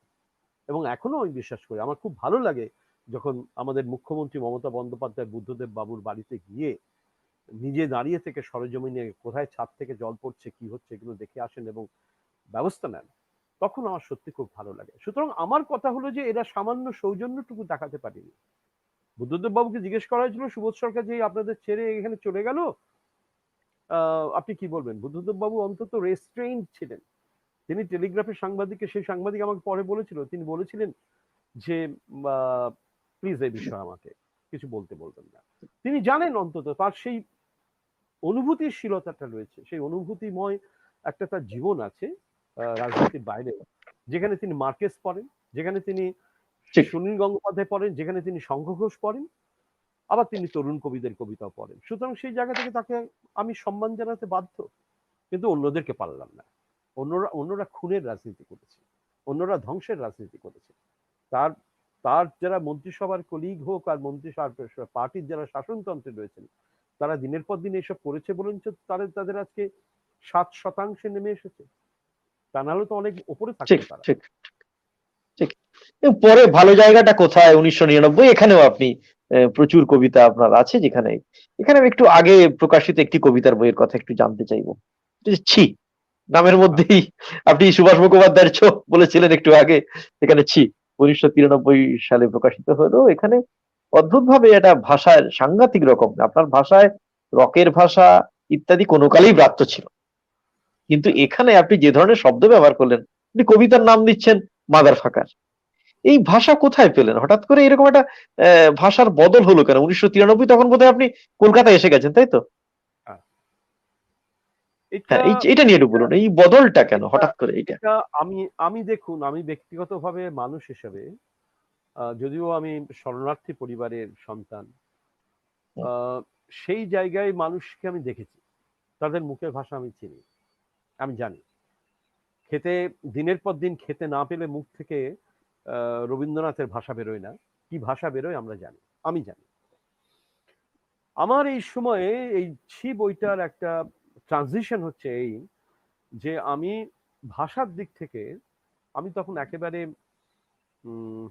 এবং এখনো আমি বিশ্বাস করি। আমার খুব ভালো লাগে যখন আমাদের মুখ্যমন্ত্রী মমতা বন্দ্যোপাধ্যায় বুদ্ধদেব বাবুর বাড়িতে গিয়ে নিজে দাঁড়িয়ে থেকে সরেজমিনে কোথায় ছাদ থেকে জল পড়ছে, কি হচ্ছে, এগুলো দেখে আসেন এবং ব্যবস্থা নেন, তখন আমার সত্যি খুব ভালো লাগে। সুতরাং আমার কথা হলো যে এরা সামান্য সৌজন্যটুকু দেখাতে পারেনি। বুদ্ধদেব বাবুকে জিজ্ঞেস করা হয়েছিল, সুবোধ সরকার যে আপনাদের ছেড়ে এখানে চলে গেল, আপনি কি বলবেন? বুদ্ধদেব বাবু অন্তত রেস্ট্রেইনড ছিলেন। তিনি টেলিগ্রাফের সাংবাদিককে, সেই সাংবাদিক আমাকে পরে বলেছিল, তিনি বলেছিলেন যে প্লিজ এই বিষয়ে আমাকে কিছু বলবেন না। তিনি জানেন অন্তত তার সেই অনুভূতিশীলতাটা রয়েছে, সেই অনুভূতিময় একটা তার জীবন আছে রাজনীতির বাইরে, যেখানে তিনি মার্কেস পড়েন, যেখানে তিনি ঠিক। সুনীল গঙ্গোপাধ্যায় পড়েন, যেখানে তিনি শঙ্খ ঘোষ পড়েন, আবার তিনি তরুণ কবিদের কবিতাও পড়েন। সুতরাং সেই জায়গা থেকে তাকে আমি সম্মান জানাতে বাধ্য, কিন্তু অন্যদেরকে পারলাম না। অন্যরা খুনের রাজনীতি করেছে, অন্যরা ধ্বংসের রাজনীতি করেছে। তার তার যারা মন্ত্রিসভার কলিগ হোক আর পার্টির যারা শাসনতন্ত্রে রয়েছেন, তারা দিনের পর দিন এসব করেছে বলেন তাদের আজকে 7% নেমে এসেছে, তা নাহলে তো অনেক উপরে ঠিক, থাকতো তারা। ঠিক, ঠিক। পরে ভালো জায়গাটা কোথায়? 1999 এখানেও আপনি প্রচুর কবিতা আপনার আছে, যেখানে এখানে আমি একটু আগে প্রকাশিত একটি কবিতার বইয়ের কথা একটু জানতে চাইবো। এটা যে ছি নামের মধ্যেই আপনি সুভাষ মুখোপাধ্যায়ের চোখ বলেছিলেন একটু আগে, এখানে ছি 1993 সালে প্রকাশিত হলো। এখানে অদ্ভুত ভাবে এটা ভাষার সাংঘাতিক রকম, আপনার ভাষায় রকের ভাষা ইত্যাদি কোনো কালেই ব্রাত্য ছিল, কিন্তু এখানে আপনি যে ধরনের শব্দ ব্যবহার করলেন, আপনি কবিতার নাম দিচ্ছেন মাদার ফাকার। এই ভাষা কোথায় পেলেন? হঠাৎ করে এরকম একটা ভাষার বদল হলো কেন? 1993 তখন বোধহয় আপনি কলকাতায় এসে গেছেন, তাই তো? হ্যাঁ, এটা হ্যাঁ, এটা নিয়ে একটু বলুন। এই বদলটা কেন এটা হঠাৎ করে এইটা? এটা আমি আমি দেখুন, আমি ব্যক্তিগতভাবে মানুষ হিসেবে, যদিও আমি শরণার্থী পরিবারের সন্তান, হুম, আহ, সেই জায়গায় মানুষকে আমি দেখেছি, তাদের মুখের ভাষা আমি চিনি, আমি জানি। খেতে দিনের পর দিন খেতে না পেলে মুখ থেকে রবীন্দ্রনাথের ভাষা বেরোয় না, কি ভাষা বেরোয় আমরা জানি, আমি জানি। আমার এই সময়ে এই ছি বইটার একটা ট্রানজিশন হচ্ছে এই, যে আমি ভাষার দিক থেকে আমি তখন একেবারে উম,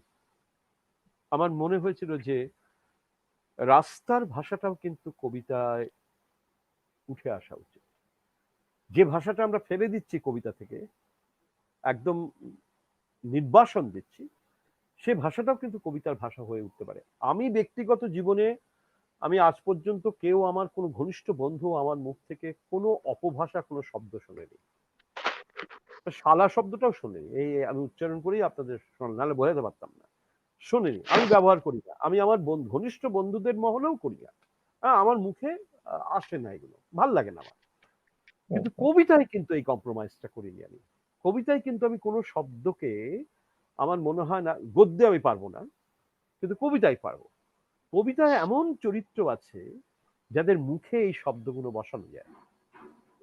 আমার মনে হয়েছিল যে রাস্তার ভাষাটাও কিন্তু কবিতায় উঠে আসা উচিত। যে ভাষাটা আমরা ফেলে দিচ্ছি কবিতা থেকে, একদম নির্বাসন দিচ্ছি, সে ভাষাটাও কিন্তু কবিতার ভাষা হয়ে উঠতে পারে। আমি ব্যক্তিগত জীবনে আমি আজ পর্যন্ত কেউ আমার কোনো ঘনিষ্ঠ বন্ধু আমার মুখ থেকে কোনো অপভাষা কোনো শব্দ শোনেনি। শালা শব্দটাও শোনেনি, এই আমি উচ্চারণ করেই আপনাদের শোনান, নাহলে বোঝাতে পারতাম না। শোনেনি, আমি ব্যবহার করি না, আমি আমার ঘনিষ্ঠ বন্ধুদের মহলেও করি না। হ্যাঁ, আমার মুখে আসে না, এগুলো ভাল লাগে না আমার। হুম, কিন্তু হুম। কবিতায় কিন্তু এই কম্প্রোমাইজটা করিনি আমি। কবিতায় কিন্তু আমি কোনো শব্দকে, আমার মনে হয় না, গদ্যে আমি পারবো না, কিন্তু কবিতায় পারবো। কবিতায় এমন চরিত্র আছে যাদের মুখে এই শব্দগুলো বসানো যায়,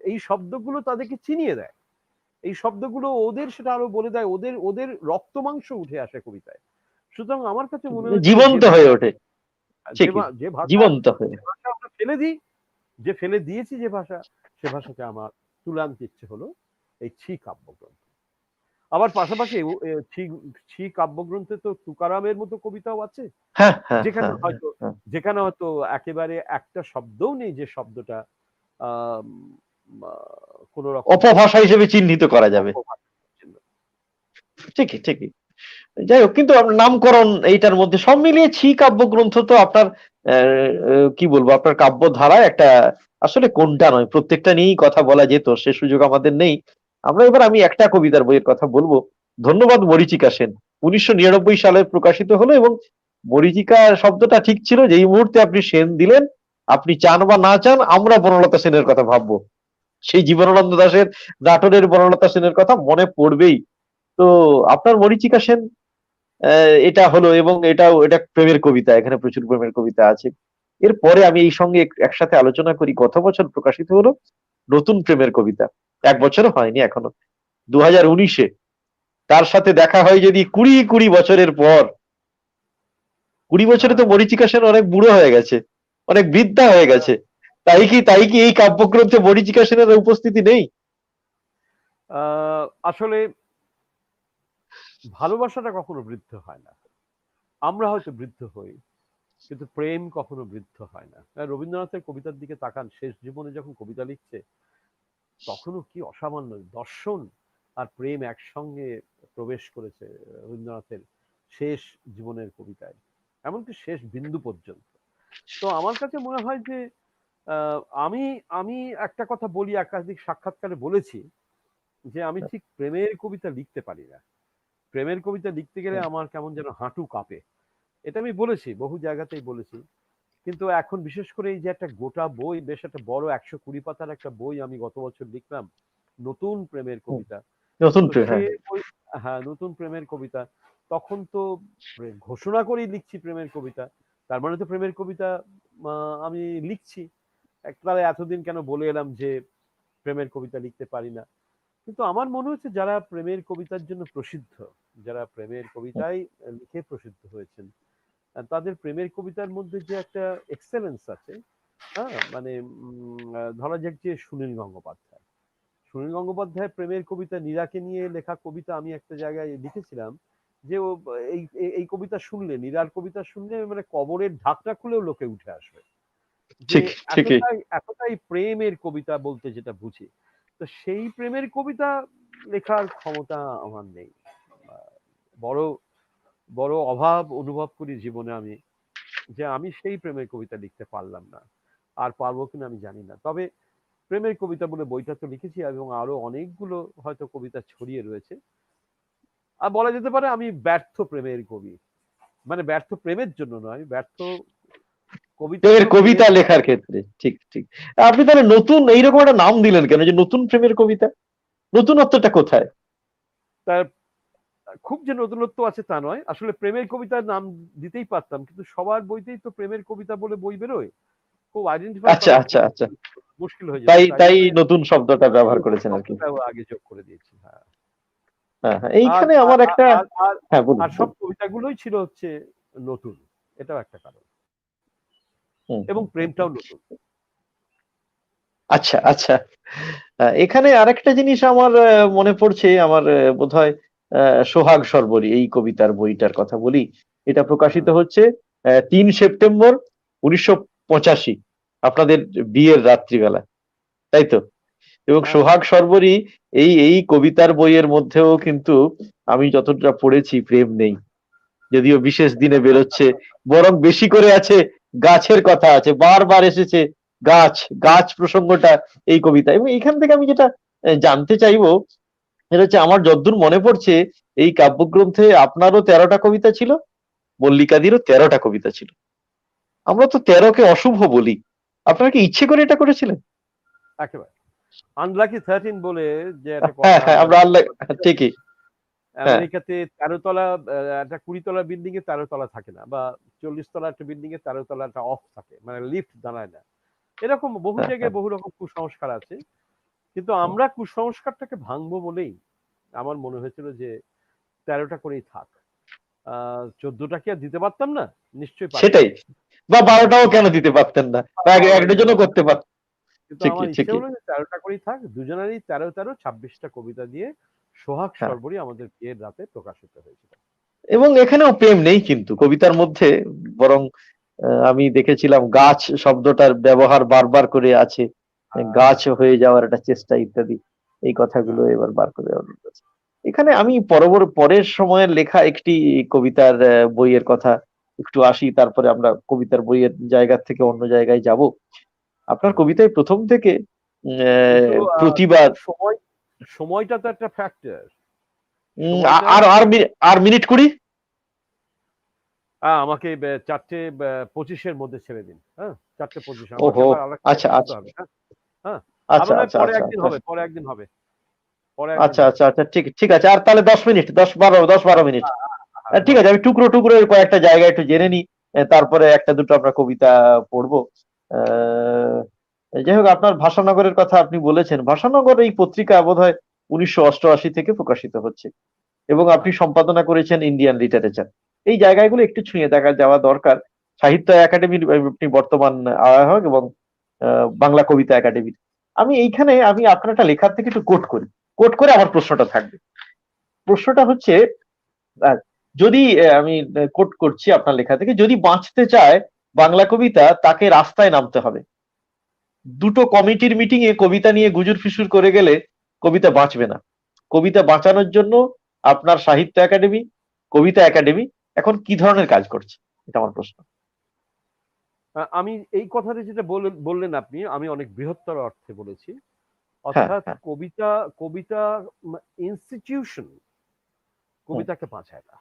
এই শব্দগুলো তাদেরকে চিনিয়ে দেয়, এই শব্দগুলো ওদের সেটা আরো বলে দেয়, ওদের ওদের রক্ত মাংস উঠে আসে কবিতায়। সুতরাং আমার কাছে মনে হয়েছিল যে জীবন্ত হয়ে ভাষা, ওঠে, যে ঠিকই, যে ভাষা জীবন্ত হয়ে। যে ভাষা আমরা ফেলে দিই, যে ফেলে দিয়েছি যে ভাষা, সে ভাষাকে আমার তুলে আনতে ইচ্ছে হলো এই ছি কাব্যগ্রন্থ। আবার পাশাপাশি ছি ছি কাব্যগ্রন্থে তো তুকারামের মতো কবিতাও আছে, হ্যাঁ, হ্যাঁ, যেখানে হ্যাঁ, হ্যাঁ, হয়তো হ্যাঁ। যেখানে হয়তো একেবারে একটা শব্দও নেই যে শব্দটা আহ কোন রকম অপভাষা হিসেবে চিহ্নিত করা যাবে। অপবাদ ছিল। ঠিকই, ঠিকই। যাই হোক, কিন্তু আপনার নামকরণ এইটার মধ্যে সব মিলিয়ে ছি কাব্যগ্রন্থ তো আপনার কি বলবো, আপনার কাব্যধারায় একটা, আসলে কোনটা নয়, প্রত্যেকটা নিয়েই কথা বলা যেত, সে সুযোগ আমাদের নেই। আমি একটা কবিতার বইয়ের কথা বলবো। ধন্যবাদ মরীচিকা সেন, 1999 সালে প্রকাশিত হলো, এবং মরীচিকা শব্দটা ঠিক ছিল, যেই মুহূর্তে আপনি সেন দিলেন, আপনি চান বা না চান আমরা বনলতা সেনের কথা ভাববো, সেই জীবনানন্দ দাশের নাটোরের বনলতা সেনের কথা মনে পড়বেই। তো আপনার মরীচিকা সেন এটা হলো, এবং এটা প্রেমের কবিতা, এখানে প্রচুর প্রেমের কবিতা আছে। এরপরে আমি এই সঙ্গে একসাথে আলোচনা করি, গত বছর প্রকাশিত হলো নতুন প্রেমের কবিতা, 1 বছরও হয়নি এখনো, 2019-এ। তার সাথে দেখা হয় যদি 20 বছরের পর, 20 বছরে তো হ্যাঁ, মরীচিকা সেন অনেক বুড়ো হয়ে গেছে, অনেক বৃদ্ধা হয়ে গেছে। তাই কি এই কাব্যগ্রন্থে মরীচিকা সেনের উপস্থিতি নেই? আসলে ভালোবাসাটা কখনো বৃদ্ধ হয় না। আমরা হয়তো বৃদ্ধ হই, কিন্তু প্রেম কখনো বৃদ্ধ হয় না। রবীন্দ্রনাথের কবিতার দিকে তাকান, শেষ জীবনে যখন কবিতা লিখছে, তখনও কি অসামান্য দর্শন আর প্রেম একসঙ্গে প্রবেশ করেছে রবীন্দ্রনাথের শেষ জীবনের কবিতায়, এমনকি শেষ বিন্দু পর্যন্ত। তো আমার কাছে মনে হয় যে আহ, আমি আমি একটা কথা বলি, একাধিক সাক্ষাৎকারে বলেছি, যে আমি ঠিক প্রেমের কবিতা লিখতে পারি না। প্রেমের কবিতা লিখতে গেলে আমার কেমন যেন হাঁটু কাঁপে। এটা আমি বলেছি, বহু জায়গাতেই বলেছি। কিন্তু এখন বিশেষ করে এই যে একটা গোটা বই, বেশ একটা বড় 120 পাতার একটা বই আমি গত বছর লিখলাম, নতুন প্রেমের হুম, কবিতা। নতুন তো প্রেম, সে হ্যাঁ। বই, হ্যাঁ, নতুন প্রেমের কবিতা। তখন তো ঘোষণা করেই লিখছি প্রেমের কবিতা, তার মানে তো প্রেমের কবিতা আমি লিখছি। তাহলে এতদিন কেন বলে এলাম যে প্রেমের কবিতা লিখতে পারি না? কিন্তু আমার মনে হচ্ছে যারা প্রেমের কবিতার জন্য প্রসিদ্ধ, যারা প্রেমের হুম, কবিতায় লিখে প্রসিদ্ধ হয়েছেন, তাদের প্রেমের কবিতার মধ্যে যে একটা এক্সেলেন্স আছে, হ্যাঁ, মানে ধরা যাক যে সুনীল গঙ্গোপাধ্যায়, সুনীল গঙ্গোপাধ্যায় প্রেমের কবিতা, নীরাকে নিয়ে লেখা কবিতা, আমি একটা জায়গায় লিখেছিলাম যে ও এই এই কবিতা শুনলে, নীরার কবিতা শুনলে মানে কবরের ঢাকনা খুলেও লোকে উঠে আসবে, যে ঠিক, ঠিকই। এতটাই এতটাই প্রেমের কবিতা বলতে যেটা বুঝি। তো সেই প্রেমের কবিতা লেখার ক্ষমতা আমার নেই। বড় বড় অভাব অনুভব করি জীবনে আমি, যে আমি সেই প্রেমের কবিতা লিখতে পারলাম না, আর পারবো কিনা আমি জানি না। তবে প্রেমের কবিতা বলে বইটা তো লিখেছি, এবং আরো অনেকগুলো হয়তো কবিতা ছড়িয়ে রয়েছে। আর বলা যেতে পারে আমি ব্যর্থ প্রেমের কবি, মানে ব্যর্থ প্রেমের জন্য নয়, ব্যর্থ প্রেমের কবিতাগুলো প্রেমের কবিতা লেখার ক্ষেত্রে, ঠিক ঠিক। আপনি তাহলে নতুন এইরকম একটা নাম দিলেন কেন, যে নতুন প্রেমের কবিতা? নতুনত্বটা কোথায়? তার খুব যে নতুনত্ব আছে তা নয়, আসলে প্রেমের কবিতার নাম দিতেই পারতাম, কিন্তু সবার বইতেই তো প্রেমের কবিতা বলে বই বেরোয়, খুব আইডেন্টিফাই আচ্ছা করা আচ্ছা আচ্ছা, মুশকিল হয়ে যেত, তাই তাই তাই জন্য নতুন শব্দটা ব্যবহার নতুন করেছেন আর কি। শব্দটাও আগে যোগ করে দিয়েছি। হ্যাঁ। হ্যাঁ হ্যাঁ, আর এইখানে আর আমার একটা, আর আর হ্যাঁ বলুন আর সব বলুন। কবিতাগুলোই ছিল হচ্ছে নতুন, এটাও একটা কারণ, হুম এবং হুম হুম হুম। প্রেমটাও নতুন। আচ্ছা আচ্ছা। এখানে আরেকটা জিনিস আমার মনে পড়ছে, আমার বোধহয় সোহাগ সর্বরী এই কবিতার বইটার কথা বলি। এটা প্রকাশিত হ্যাঁ, হচ্ছে 3 সেপ্টেম্বর 1985, আপনাদের বিয়ের রাত্রিবেলা, তাই তো? এবং হ্যাঁ, সোহাগ সর্বরী এই এই কবিতার বইয়ের মধ্যেও কিন্তু আমি যতটা পড়েছি প্রেম নেই, যদিও বিশেষ দিনে বেরোচ্ছে, বরং বেশি করে আছে গাছের কথা আছে, বারবার এসেছে গাছ, গাছ প্রসঙ্গটা এই কবিতা। এবং এইখান থেকে আমি যেটা জানতে চাইবো, সেটা হচ্ছে আমার যদ্দূর মনে পড়ছে এই কাব্যগ্রন্থে আপনারও 13টা কবিতা ছিল, মল্লিকাদিরও 13টা কবিতা ছিল। আমরা তো 13কে অশুভ বলি, আপনারা কি ইচ্ছে করে এটা করেছিলেন? একেবারে আনলাকি 13 বলে যে একটা হ্যাঁ কথা হ্যাঁ, আমরা আমরা আল্লাহ, ঠিকই। হ্যাঁ আমেরিকাতে 13 তলা, একটা 20 তলা বিল্ডিং এ 13 তলা থাকে না, বা 40 তলা একটা বিল্ডিং এ 13 তলাটা অফ থাকে, মানে লিফট দাঁড়ায় না। এরকম বহু হ্যাঁ হ্যাঁ জায়গায় বহু রকম কুসংস্কার আছে, কিন্তু আমরা কুসংস্কারটাকে ভাঙবো বলেই আমার মনে হয়েছিল যে 13টা করেই থাক। 14টা কি আর দিতে পারতাম না? নিশ্চয়ই পারতাম। সেটাই, বা কিন্তু 12টাও কেন দিতে পারতেন না, বা এক 12টা এক দিতে ডজনও পারতাম। করতে পারতেন। কিন্তু আমার ঠিকই ইচ্ছে ঠিকই। হলো যে 13টা করেই থাক। দুজনেরই 13 13 26টা কবিতা দিয়ে সোহাগ হ্যাঁ, সর্বরী আমাদের বিয়ের রাতে প্রকাশিত হয়েছিল। এবং এখানেও প্রেম নেই কিন্তু কবিতার মধ্যে, বরং আমি দেখেছিলাম গাছ শব্দটার ব্যবহার বারবার করে আছে, গাছ হ্যাঁ, হয়ে যাওয়ার একটা চেষ্টা ইত্যাদি, এই কথাগুলো হ্যাঁ, এবার বার করে দেওয়ার আছে। এখানে আমি পরের সময়ের লেখা একটি কবিতার বইয়ের কথা একটু আসি, তারপরে আমরা কবিতার বইয়ের জায়গা থেকে অন্য জায়গায় যাব। আপনার হ্যাঁ। কবিতায় প্রথম থেকে কিন্তু প্রতিবাদ, সময় সময়টা তো একটা ফ্যাক্টর। উম, আ- সময়টা আর আর আর মিনিট 20। আমাকে 4:25 মধ্যে ছেড়ে দিন। হ্যাঁ? 4:25 আমাকে ওহো, আবার আরেকটা আচ্ছা করতে আচ্ছা হবে। হ্যাঁ? হ্যাঁ? আচ্ছা নয় আচ্ছা পরে আচ্ছা একদিন আচ্ছা হবে, পরে একদিন হবে, পরে একদিন আচ্ছা হবে। আচ্ছা আচ্ছা, ঠিক ঠিক আছে, আর তাহলে 10 মিনিট, 10 12 মিনিট। হ্যাঁ, ঠিক 10 আছে, আমি টুকরো টুকরো কয়েকটা জায়গা একটু জেনে নিই, তারপরে একটা দুটো আমরা কবিতা পড়বো। আহ, যাই হোক, আপনার ভাষানগরের কথা আপনি বলেছেন, ভাষানগর এই পত্রিকা বোধহয় 1988 থেকে প্রকাশিত হচ্ছে, এবং আপনি হ্যাঁ, সম্পাদনা করেছেন ইন্ডিয়ান লিটারেচার। এই জায়গাগুলো একটু ছুঁয়ে দেখা যাওয়া দরকার। সাহিত্য একাডেমির আপনি বর্তমান আহ্বায়ক, এবং বাংলা কবিতা একাডেমির। আমি আপনার একটা লেখার থেকে একটু কোট করে আমার প্রশ্নটা থাকবে। প্রশ্নটা হচ্ছে, আহ, যদি আমি কোট করছি আপনার লেখা থেকে, যদি বাঁচতে চায় বাংলা কবিতা, তাকে রাস্তায় নামতে হবে। দুটো কমিটির মিটিং এ কবিতা নিয়ে গুজুর ফিসুর করে গেলে কবিতা বাঁচবে না। কবিতা বাঁচানোর জন্য আপনার সাহিত্য একাডেমি, কবিতা একাডেমি এখন কি ধরনের কাজ করছে, এটা আমার প্রশ্ন। আমি এই কথাটা যেটা বললেন আপনি, আমি অনেক বৃহত্তর অর্থে বলেছি। হ্যাঁ অর্থাৎ হ্যাঁ। কবিতা কবিতা ইনস্টিটিউশন হুম, কবিতাকে বাঁচায় না।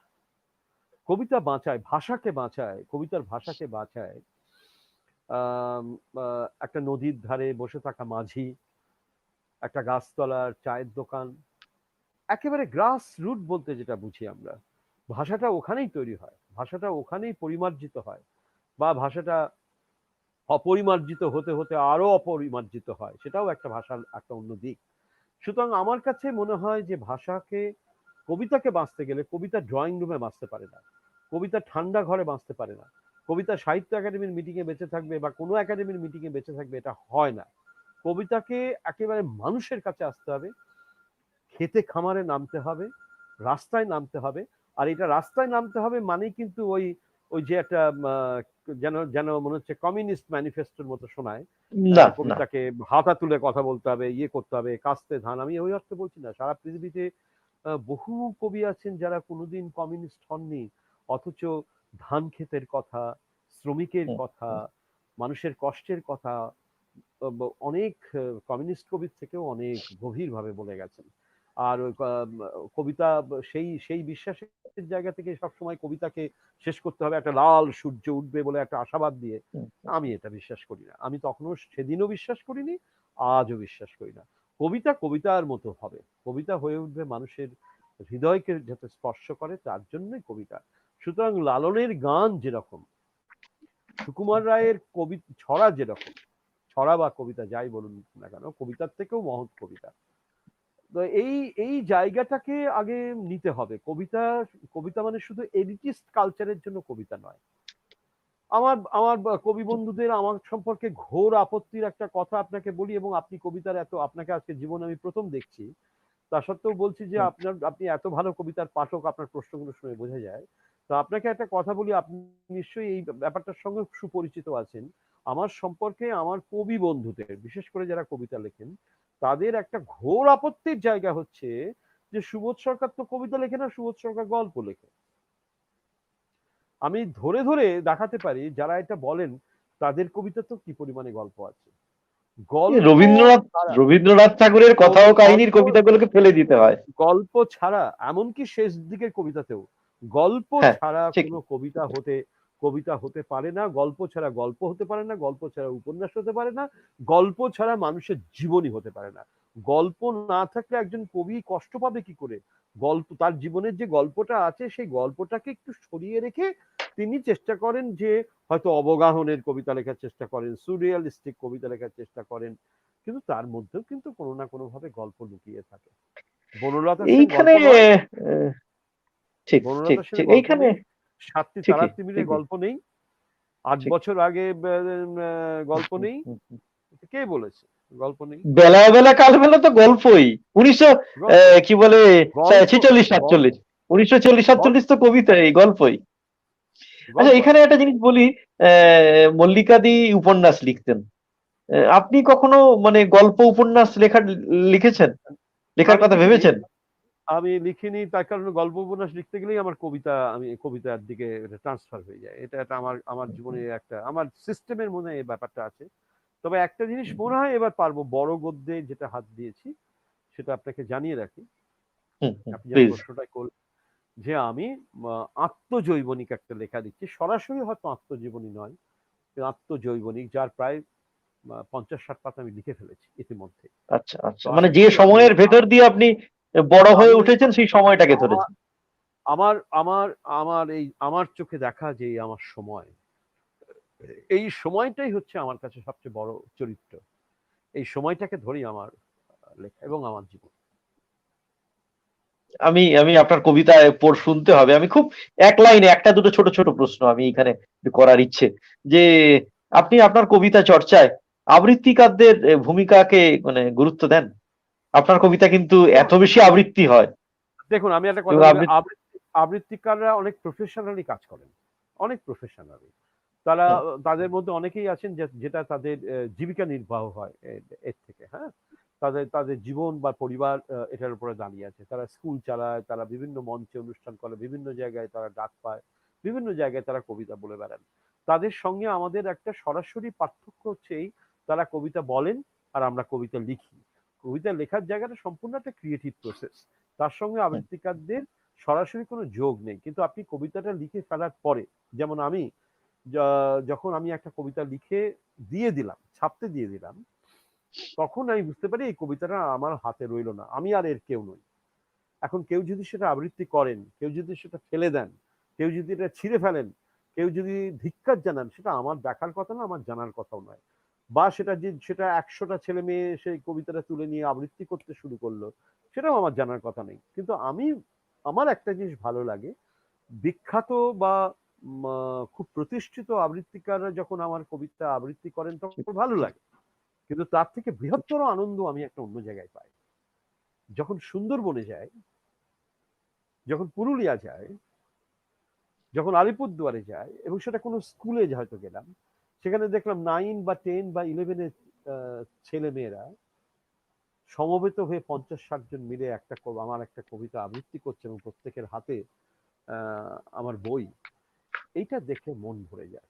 কবিতা বাঁচায়, ভাষাকে বাঁচায়, কবিতার ভাষাকে বাঁচায় আম একটা নদীর ধারে বসে থাকা মাঝি, একটা গাছতলার চায়ের দোকান, একেবারে গ্রাস রুট বলতে যেটা বুঝি আমরা। ভাষাটা ওখানেই তৈরি হয়, ভাষাটা ওখানেই পরিমার্জিত হয়, বা ভাষাটা অপরিমার্জিত হতে হতে আরো অপরিমার্জিত হয়, সেটাও একটা ভাষার একটা অন্য দিক। সুতরাং আমার কাছে মনে হয় যে কবিতাকে বাঁচতে গেলে কবিতা ড্রয়িং রুমে বাঁচতে পারে না, কবিতা ঠান্ডা ঘরে বাঁচতে পারে না, কবিতা সাহিত্য একাডেমির মিটিং এ বেঁচে থাকবে বা কোনো একাডেমির মিটিং এ বেঁচে থাকবে, এটা হয় না। কবিতাকে একেবারে মানুষের কাছে আসতে হবে, খেতে খামারে নামতে হবে, রাস্তায় নামতে হবে, আর এটা রাস্তায় নামতে হবে মানেই কিন্তু ওই ওই যে একটা যেন যেন মনে হচ্ছে কমিউনিস্ট ম্যানিফেস্টোর মতো শোনায়। না না। কবিতাকে হাতা তুলে কথা বলতে হবে, ইয়ে করতে হবে, কাস্তে ধান। আমি ওই অর্থে বলছি না। সারা পৃথিবীতে বহু কবি আছেন যারা কোনোদিন কমিউনিস্ট হননি, অথচ ধান ক্ষেতের কথা, শ্রমিকের হুম, কথা, হুম। মানুষের কষ্টের কথা অনেক কমিউনিস্ট কবির থেকেও অনেক গভীরভাবে বলে গেছেন। আর ওই কবিতা সেই সেই বিশ্বাসের জায়গা থেকে সবসময় কবিতাকে শেষ করতে হবে একটা লাল সূর্য উঠবে বলে একটা আশাবাদ দিয়ে। হুম। আমি এটা বিশ্বাস করি না। আমি তখনও সেদিনও বিশ্বাস করিনি, আজও বিশ্বাস করি না। কবিতা কবিতার মতো হবে। কবিতা হয়ে উঠবে মানুষের হৃদয়কে যাতে স্পর্শ করে তার জন্যই কবিতা। সুতরাং লালনের গান যেরকম, সুকুমার রায়ের কবি ছড়া যেরকম, ছড়া বা কবিতা যাই বলুন না কেন, কবিতার থেকেও মহৎ কবিতা। তো এই এই জায়গাটাকে আগে নিতে হবে। কবিতা কবিতা মানে শুধু এলিটিস্ট কালচারের জন্য কবিতা নয়। আমার আমার কবি বন্ধুদের আমার সম্পর্কে ঘোর আপত্তির একটা কথা আপনাকে বলি, এবং আপনি কবিতার এত, আপনাকে আজকে জীবনে আমি প্রথম দেখছি, তা সত্ত্বেও বলছি যে হুম। আপনি এত ভালো কবিতার পাঠক, আপনার প্রশ্নগুলো শুনে বোঝা যায়। তো আপনাকে একটা কথা বলি, আপনি নিশ্চয়ই এই ব্যাপারটার সঙ্গে সুপরিচিত আছেন। আমার সম্পর্কে আমার কবি বন্ধুদের, বিশেষ করে যারা কবিতা লেখেন, তাদের একটা ঘোর আপত্তির জায়গা হচ্ছে যে সুবোধ সরকার তো কবিতা লেখে না, সুবোধ সরকার গল্প লেখে। আমি ধরে ধরে দেখাতে পারি যারা এটা বলেন তাদের কবিতা তো কি পরিমাণে গল্প আছে। গল্প রবীন্দ্রনাথ ছাড়া, রবীন্দ্রনাথ ঠাকুরের কথা ও কাহিনীর গল্প কবিতাগুলোকে ফেলে দিতে হয়। গল্প ছাড়া, এমনকি শেষ দিকের কবিতাতেও গল্প হ্যাঁ, ছাড়া ঠিক। কোনো কবিতা হতে পারে না। গল্প ছাড়া গল্প হতে পারে না, গল্প ছাড়া উপন্যাস হতে পারে না, গল্প ছাড়া মানুষের জীবনী হতে পারে না। গল্প না থাকলে একজন কবি কষ্ট পাবে কি করে? গল্প, তার জীবনের যে গল্পটা আছে সেই গল্পটাকে একটু সরিয়ে রেখে তিনি চেষ্টা করেন যে হয়তো অবগাহনের কবিতা লেখার চেষ্টা করেন, সুরিয়ালিস্টিক কবিতা লেখার চেষ্টা করেন, কিন্তু তার মধ্যেও কিন্তু কোনো না কোনো ভাবে গল্প লুকিয়ে থাকে। বনলতা সেন এইখানে গল্প নয়, আহ, ঠিক ঠিক বনলতা সেনের ঠিক গল্প এইখানে নেই, সাতটি ঠিকই তারার তিমিরের ঠিকই গল্প নেই, ৮ বছর আগে গল্প নেই। ঠিক। কে বলেছে গল্প নেই? বেলা বেলা কাল বেলা তো গল্পই। 1900 গল্প, কি বলে, গল্প, 46 47, গল্প, 1946 47 তো কবিতাই, গল্পই। আচ্ছা, গল্প এখানে আছে। একটা জিনিস বলি। মল্লিকাদি উপন্যাস লিখতেন। আপনি কখনো মানে গল্প উপন্যাস লিখেছেন, লেখার আমি কথা লিখিনি, ভেবেছেন? আমি লিখিনি তার কারণে গল্প উপন্যাস লিখতে গেলেই আমার কবিতা, আমি কবিতার দিকে ট্রান্সফার হয়ে যায়। এটা একটা আমার আমার জীবনে একটা আমার সিস্টেমের মনে এই ব্যাপারটা আছে। তবে একটা জিনিস মনে হয় এবার পারবো, বড় গদ্যে যেটা হাত দিয়েছি সেটা আপনাকে জানিয়ে রাখি, হুম হুম, আপনি যে প্লিজ। প্রশ্নটা করলেন, যে আমি আত্মজৈবনিক একটা লেখা দিচ্ছি, সরাসরি হয়তো আত্মজীবনী নয়, কিন্তু আত্মজৈবনিক, যার প্রায় ৫০-৬০ পাতা আমি লিখে ফেলেছি ইতিমধ্যে। আচ্ছা তো আচ্ছা, মানে আশা যে করি আমি সময়ের ভেতর দিয়ে আপনি বড় হয়ে আমি উঠেছেন সেই সময়টাকে আমার ধরেছেন। আমার আমার আমার এই আমার চোখে দেখা যে আমার সময়, এই সময়টাই হচ্ছে আমার কাছে সবচেয়ে বড় চরিত্র। এই সময়টাকে ধরেই আমার লেখা এবং আমার জীবন। আমি আমি আপনার কবিতা শুনতে হবে। আমি খুব এক লাইনে একটা দুটো ছোট ছোট প্রশ্ন আমি এখানে করার ইচ্ছে, যে আপনি আপনার কবিতা চর্চায় আবৃত্তিকারদের ভূমিকাকে মানে গুরুত্ব দেন? আপনার কবিতা কিন্তু এত দেখুন, বেশি আবৃত্তি হয়। দেখুন আমি একটা কথা এবং বলি, আবৃত্তি। আবৃত্তিকাররা অনেক প্রফেশনালি কাজ করেন, অনেক প্রফেশনালি। তারা, হুম, তাদের মধ্যে অনেকেই আছেন যেটা তাদের জীবিকা নির্বাহ হয় এর থেকে, হ্যাঁ। তাদের তাদের জীবন বা পরিবার এটার উপরে দাঁড়িয়ে আছে। তারা স্কুল চালায়, তারা বিভিন্ন মঞ্চে অনুষ্ঠান করে, বিভিন্ন জায়গায় তারা ডাক পায়, বিভিন্ন জায়গায় তারা কবিতা বলে বেড়ান। তাদের সঙ্গে আমাদের একটা সরাসরি পার্থক্য হচ্ছে এই, তারা কবিতা বলেন আর আমরা কবিতা লিখি। কবিতা লেখার জায়গাটা সম্পূর্ণ একটা ক্রিয়েটিভ প্রসেস। তার সঙ্গে হুম, আবৃত্তিকারদের সরাসরি কোনো যোগ নেই, কিন্তু আপনি কবিতাটা লিখে ফেলার পরে, যেমন আমি যখন আমি একটা কবিতা লিখে দিয়ে দিলাম, ছাপতে দিয়ে দিলাম, তখন আমি বুঝতে পারি এই কবিতাটা আমার হাতে রইলো না, আমি আর এর কেউ নই। এখন কেউ যদি সেটা আবৃত্তি করেন, কেউ যদি সেটা ফেলে দেন, কেউ যদি এটা ছিঁড়ে ফেলেন, কেউ যদি ধিক্কার জানান, সেটা আমার দেখার কথা না, আমার জানার কথাও নয়। বা সেটা যে সেটা ১০০টা ছেলে মেয়ে সেই কবিতাটা তুলে নিয়ে আবৃত্তি করতে শুরু করলো, সেটাও আমার জানার কথা নেই। কিন্তু আমি, আমার একটা জিনিস ভালো লাগে, বিখ্যাত বা খুব প্রতিষ্ঠিত আবৃত্তিকাররা যখন আমার কবিতা আবৃত্তি করেন ঠিক তখন ভালো ঠিক লাগে। কিন্তু তার থেকে ঠিক। বৃহত্তর আনন্দ আমি একটা অন্য জায়গায় পাই। যখন সুন্দরবনে যায়, যখন পুরুলিয়া যায়, যখন আলিপুরদুয়ারে যাই এবং সেটা কোনো স্কুলে হয়তো গেলাম, সেখানে দেখলাম 9 বা 10 বা 11-এর ছেলে মেয়েরা সমবেত হয়ে 50-60 জন মিলে আমার একটা কবিতা আবৃত্তি করছে এবং প্রত্যেকের হাতে আমার বই। এইটা দেখে মন ভরে যায়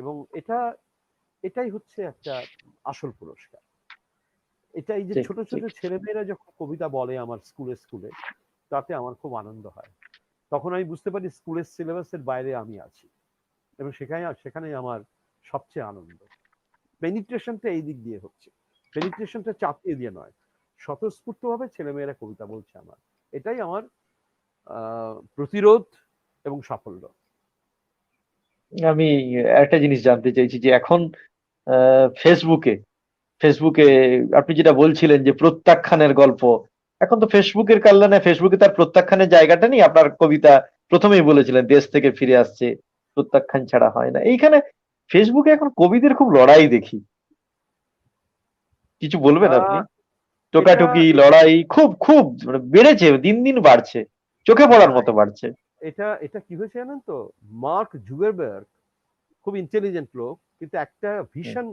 এবং এটাই হচ্ছে একটা আসল পুরস্কার। এটা এই যে ঠিক ছোট ছোট ঠিক। ছেলেমেয়েরা যখন কবিতা বলে আমার স্কুলে স্কুলে, তাতে আমার খুব আনন্দ হয়। তখন আমি বুঝতে পারি স্কুলের সিলেবাসের বাইরে আমি আছি এবং সেখানেই আমার সবচেয়ে আনন্দ। পেনিট্রেশনটা এই দিক দিয়ে হচ্ছে, পেনিট্রেশনটা চাপিয়ে দিয়ে নয়, স্বতঃস্ফূর্তভাবে ছেলেমেয়েরা কবিতা বলছে আমার। এটাই আমার প্রতিরোধ এবং সাফল্য। আমি একটা জিনিস জানতে চাইছি যে এখন ফেসবুকে ফেসবুকে হুম। আপনি যেটা বলছিলেন যে প্রত্যাখ্যানের গল্প, এখন তো ফেসবুকের কল্যাণে ফেসবুকে তার প্রত্যাখ্যানের জায়গাটা নেই। আপনার কবিতা প্রথমেই বলেছিলেন দেশ থেকে ফিরে আসছে, প্রত্যাখ্যান ছাড়া হয় না। এইখানে ফেসবুকে এখন কবিদের খুব লড়াই দেখি, কিছু বলবেন আপনি? আহ, এটা টোকাটুকি এটা লড়াই খুব খুব মানে বেড়েছে, দিন দিন বাড়ছে, চোখে পড়ার হ্যাঁ, মতো বাড়ছে। এটা এটা কি হয়েছে জানেন তো? মার্ক জুগারবার্গ খুব ইন্টেলিজেন্ট লোক, কিন্তু একটা হুম, ভিশন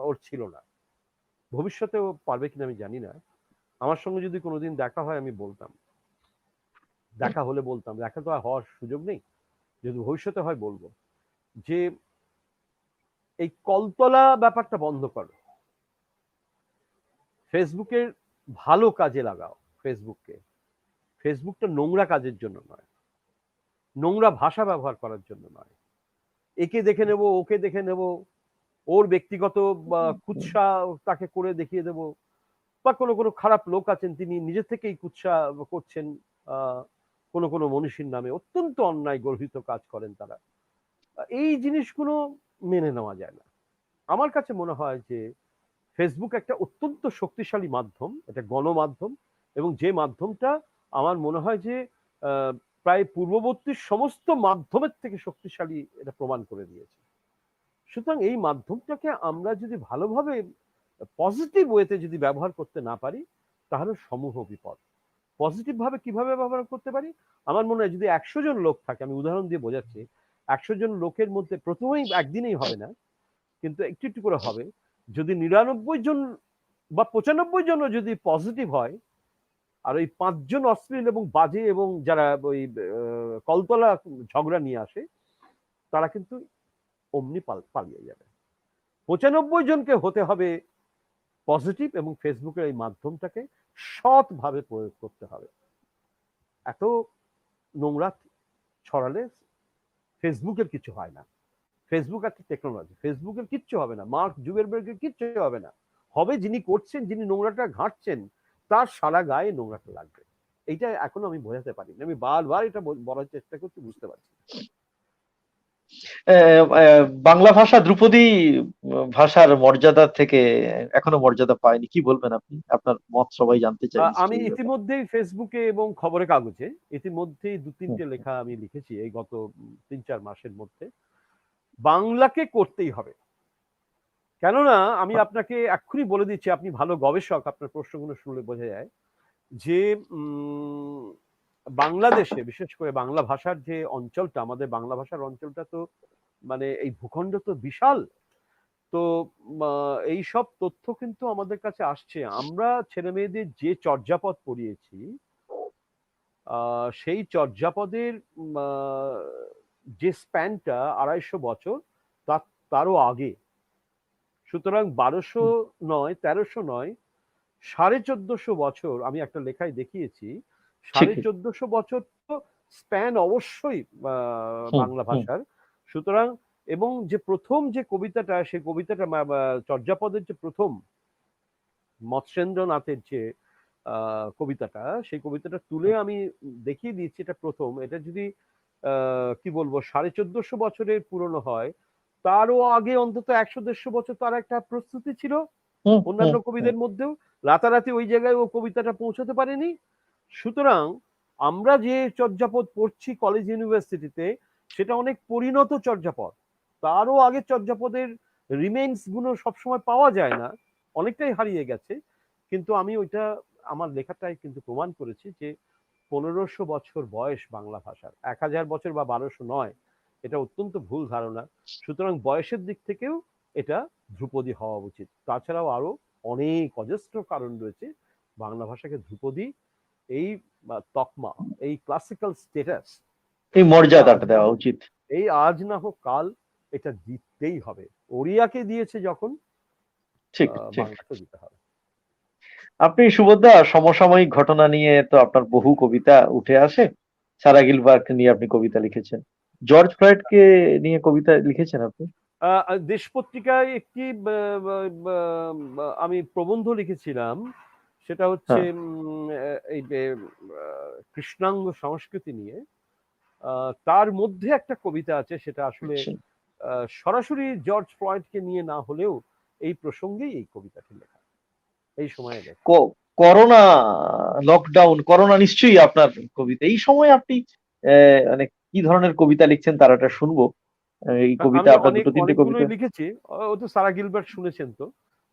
ওর ছিল না। ভবিষ্যতেও পারবে কিনা আমি জানি না। আমার সঙ্গে যদি কোনোদিন দেখা হয় আমি বলতাম, হুম, দেখা হলে বলতাম, দেখা তো আর হওয়ার সুযোগ নেই, যদি ভবিষ্যতে হয় বলবো যে এই কলতলা ব্যাপারটা বন্ধ করো, ফেসবুকের ভালো কাজে লাগাও। ফেসবুককে, ফেসবুকটা নোংরা কাজের জন্য নয়, নোংরা ভাষা ব্যবহার করার জন্য নয়, একে দেখে নেব ওকে দেখে নেব, ওর ব্যক্তিগত বা হুম, কুৎসা তাকে করে দেখিয়ে দেব, বা কোনো কোনো খারাপ লোক আছেন তিনি নিজে থেকেই কুৎসা করছেন, আহ, কোনো কোনো মনীষীর নামে অত্যন্ত অন্যায় গর্হিত কাজ করেন তারা। এই জিনিসগুলো মেনে নেওয়া যায় না। আমার কাছে মনে হয় যে ফেসবুক একটা অত্যন্ত শক্তিশালী মাধ্যম, এটা গণমাধ্যম, এবং যে মাধ্যমটা আমার মনে হয় যে প্রায় পূর্ববর্তী সমস্ত মাধ্যমের থেকে শক্তিশালী এটা প্রমাণ করে দিয়েছে। সুতরাং এই মাধ্যমটাকে আমরা যদি ভালোভাবে পজিটিভ ওয়েতে যদি ব্যবহার করতে না পারি, তাহলে সমূহ বিপদ। পজিটিভ ভাবে কিভাবে ব্যবহার করতে পারি? আমার মনে হয় যদি 100 জন লোক থাকে, আমি উদাহরণ দিয়ে বোঝাচ্ছি, 100 জন লোকের মধ্যে প্রথমেই একদিনেই হবে না, কিন্তু একটু একটু করে হবে। যদি 99 জন বা 95 জনও যদি পজিটিভ হয়, আর ওই 5 জন অশ্লীল এবং বাজে এবং যারা ওই কলতলা ঝগড়া নিয়ে আসে, তারা কিন্তু অমনি পালিয়ে যাবে। 95 জনকে হতে হবে পজিটিভ এবং ফেসবুকের এই মাধ্যমটাকে সৎভাবে প্রয়োগ করতে হবে। এত নোংরা ছড়ালে ফেসবুকের কিছু হয় না। ফেসবুক একটা টেকনোলজি, ফেসবুকের কিচ্ছু হবে না, মার্ক জুগারবার্গের কিচ্ছু হবে না। হবে যিনি করছেন, যিনি নোংরাটা ঘাঁটছেন, তার সারা গায়ে নোংরাটা লাগবে। এইটা এখনো আমি বোঝাতে পারিনি, আমি বারবার এটা বলার চেষ্টা করছি, বুঝতে পারছি। বাংলা ভাষা ধ্রুপদী ভাষার মর্যাদা থেকে এখনো মর্যাদা পায়নি, কি বলবেন আপনি? আপনার মত সবাই জানতে চাই আমি নিশ্চয়ই এই ব্যাপারে। ইতিমধ্যেই ফেসবুকে এবং খবরের কাগজে ইতিমধ্যেই দু হুম, তিনটে লেখা আমি লিখেছি এই গত 3-4 মাসের মধ্যে। বাংলাকে করতেই হবে। কেননা আমি আপনাকে এক্ষুনি বলে দিচ্ছি, আপনি ভালো গবেষক, আপনার প্রশ্নগুলো শুনলে বোঝা যায় যে বাংলাদেশে বিশেষ করে বাংলা ভাষার যে অঞ্চলটা, আমাদের বাংলা ভাষার অঞ্চলটা তো মানে এই ভূখণ্ড তো বিশাল। তো এই সব তথ্য কিন্তু আমাদের কাছে আসছে। আমরা ছেলে মেয়েদের যে চর্যাপদ পড়িয়েছি, সেই চর্যাপদের যে স্প্যানটা 250 বছর, তারও আগে। সুতরাং 1200 হুম, নয়, 1300 নয়, 1450 বছর আমি একটা লেখায় দেখিয়েছি। ঠিকই। 1450 বছর তো স্প্যান অবশ্যই হুম, বাংলা হুম, ভাষার। সুতরাং এবং যে প্রথম যে কবিতাটা, সেই কবিতাটা চর্যাপদের যে প্রথম মৎস্যেন্দ্রনাথের যে কবিতাটা, সেই কবিতাটা তুলে হুম, আমি দেখিয়ে দিয়েছি এটা প্রথম। এটা যদি কি বলবো 1450 বছরের পুরনো হয়, তারও আগে অন্তত 100-150 বছর তার একটা প্রস্তুতি ছিল হুম, অন্যান্য হুম, হুম, কবিদের মধ্যেও। রাতারাতি ওই জায়গায় ও কবিতাটা পৌঁছাতে পারেনি। সুতরাং আমরা যে চর্যাপদ পড়ছি কলেজ ইউনিভার্সিটিতে, সেটা অনেক পরিণত চর্যাপদ। তারও আগের চর্যাপদের রিমেইন্স গুলো সবসময় পাওয়া যায় না, অনেকটাই হারিয়ে গেছে। কিন্তু আমি ওইটা আমার লেখাটায় কিন্তু প্রমাণ করেছি যে 1500 বছর বয়স বাংলা ভাষার, 1000 বছর বা 1200 নয়, এটা অত্যন্ত ভুল ধারণা। সুতরাং বয়সের দিক থেকেও এটা ধ্রুপদী হওয়া উচিত। তাছাড়াও আরো অনেক অজস্র কারণ রয়েছে বাংলা ভাষাকে ধ্রুপদী এই তকমা, এই ক্লাসিক্যাল স্ট্যাটাস, এই এটা মর্যাদাটা দেওয়া উচিত। এই আজ না হোক কাল এটা দিতেই হবে। ওড়িয়াকে দিয়েছে যখন, ঠিক ঠিক। বাংলাকে দিতে হবে। আপনি সুবোধদা সমসাময়িক ঘটনা নিয়ে তো আপনার বহু কবিতা উঠে আসে। সারা গিলবার্টকে নিয়ে আপনি কবিতা লিখেছেন, জর্জ ফ্লয়েডকে নিয়ে কবিতা লিখেছেন আপনি? দেশ পত্রিকায় একটি আমি প্রবন্ধ লিখেছিলাম, সেটা হচ্ছে হ্যাঁ। এই যে কৃষ্ণাঙ্গ সংস্কৃতি নিয়ে। তার মধ্যে একটা কবিতা আছে, সেটা আসলে আচ্ছা। সরাসরি জর্জ ফ্লয়েডকে নিয়ে না হলেও এই প্রসঙ্গেই এই কবিতাটি লেখা, এই সময়ে লেখা। করোনা, লকডাউন, করোনা নিশ্চয়ই আপনার কবিতা। এই সময় আপনি মানে কি ধরনের কবিতা লিখছেন তার একটা শুনবো। এই কবিতা আমি আপনার দুটো তিনটে কবিতা। অনেকগুলোই লিখেছি। ও তো সারা গিলবার্ট শুনেছেন তো,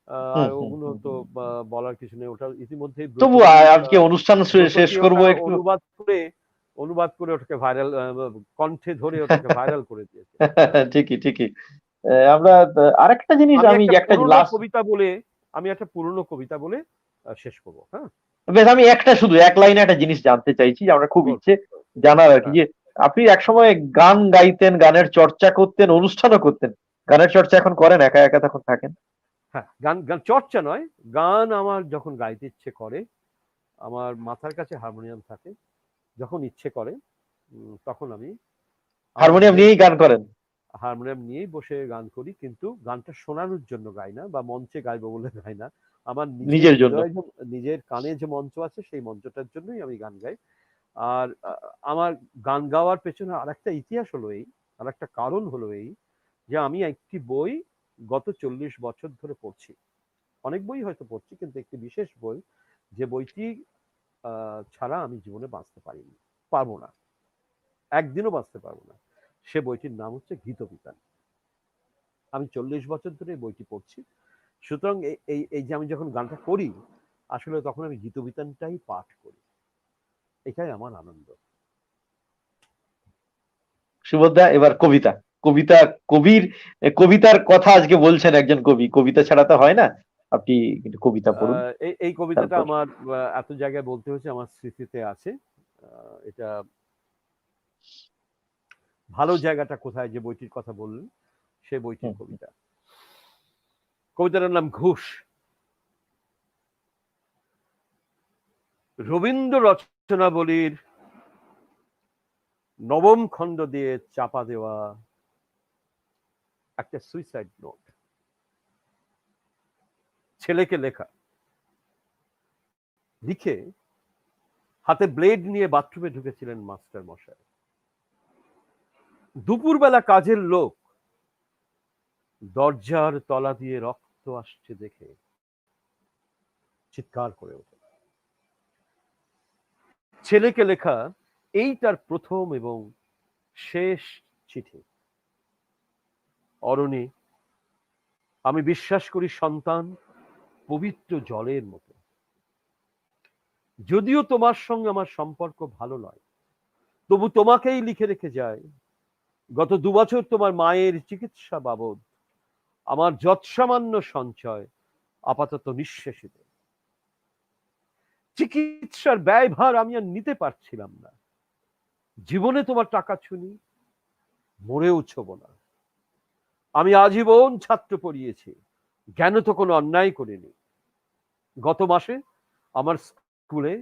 আর হুম হুম ওগুলো হুম তো হুম। বলার কিছু নেই। ওটা ইতিমধ্যেই তবু আজকে অনুষ্ঠান শেষ ব্রততী করব ওটা একটু। অনুবাদ করে ওটাকে ভাইরাল, কণ্ঠে ধরে ওটাকে ভাইরাল করে দিয়েছে। ঠিকই ঠিকই। আমরা আরেকটা জিনিস আমি আমি একটা একটা পুরনো লাস্ট, কবিতা বলে আমি একটা পুরনো কবিতা বলে শেষ করবো। হ্যাঁ, বেশ আমি একটা শুধু এক লাইনে একটা জিনিস জানতে চাইছি, যে আমরা খুব বল। ইচ্ছে জানার আর কি, হ্যাঁ যে আপনি একসময় গান গাইতেন, গানের চর্চা করতেন, অনুষ্ঠানও করতেন। গানের চর্চা এখন করেন? একা একা তখন থাকেন? হ্যাঁ, গান গান চর্চা নয়, গান আমার যখন গাইতে ইচ্ছে করে, আমার মাথার কাছে হারমোনিয়াম থাকে, যখন ইচ্ছে করে তখন আমি আমার হারমোনিয়াম নিজের নিয়েই গান করেন? হারমোনিয়াম নিয়েই বসে গান করি, কিন্তু গানটা শোনানোর জন্য গাই না বা মঞ্চে গাইবো বলে গাই না। আমার নিজের নিজের জন্য? হৃদয়ে নিজের কানে যে মঞ্চ আছে সেই মঞ্চটার জন্যই আমি গান গাই। আর আমার গান গাওয়ার পেছনে আরেকটা ইতিহাস হলো এই, আরেকটা কারণ হলো এই, যে আমি একটি বই গত 40 বছর ধরে পড়ছি। অনেক বই হয়তো পড়ছি, কিন্তু একটি বিশেষ বই, যে বইটি ছাড়া আমি জীবনে বাঁচতে পারবো না, একদিনও বাঁচতে পারবো না। সে বইটির নাম হচ্ছে গীতবিতান। আমি 40 বছর ধরে এই বইটি পড়ছি। সুতরাং এই যে আমি যখন গানটা করি, আসলে তখন আমি গীতবিতানটাই পাঠ করি। এটাই আমার আনন্দ। সুবোধদা, এবার কবিতা। কবিতা, কবির কবিতার কথা আজকে বলছেন একজন কবি, কবিতা ছাড়া তো হয় না। আপনি কিন্তু কবিতা পড়ুন এই কবিতাটা তারপর। আমার এত জায়গায় বলতে হয়েছে, আমার স্মৃতিতে আছে। এটা ভালো জায়গাটা কোথায়, যে বইটির কথা বললেন, সে বইটির হুম, কবিতা। কবিতাটার নাম ঘুষ। রবীন্দ্র রচনাবলীর নবম খণ্ড দিয়ে চাপা দেওয়া একটা সুইসাইড নোট, ছেলেকে লেখা। লিখে হাতে ব্লেড নিয়ে বাথরুমে ঢুকেছিলেন মাস্টার মশাই। দুপুরবেলা কাজের লোক দরজার তলা দিয়ে রক্ত আসছে দেখে চিৎকার করে ওঠে। ছেলেকে লেখা এই তার প্রথম এবং শেষ চিঠি। অরণি, আমি বিশ্বাস করি সন্তান পবিত্র জলের মতো। যদিও তোমার সঙ্গে আমার সম্পর্ক ভালো নয়, তবু তোমাকেই লিখে রেখে যায়, গত 2 বছর তোমার মায়ের চিকিৎসা বাবদ আমার যৎসামান্য সঞ্চয় আপাতত নিঃশেষিত। চিকিৎসার ব্যয়ভার আমি আর নিতে পারছিলাম না। জীবনে তোমার টাকা ছুনি, মরেও ছোব না। আমি আজীবন ছাত্র পড়িয়েছি, জ্ঞান তো কোনো অন্যায় করিনি। গত মাসে আমার স্কুলে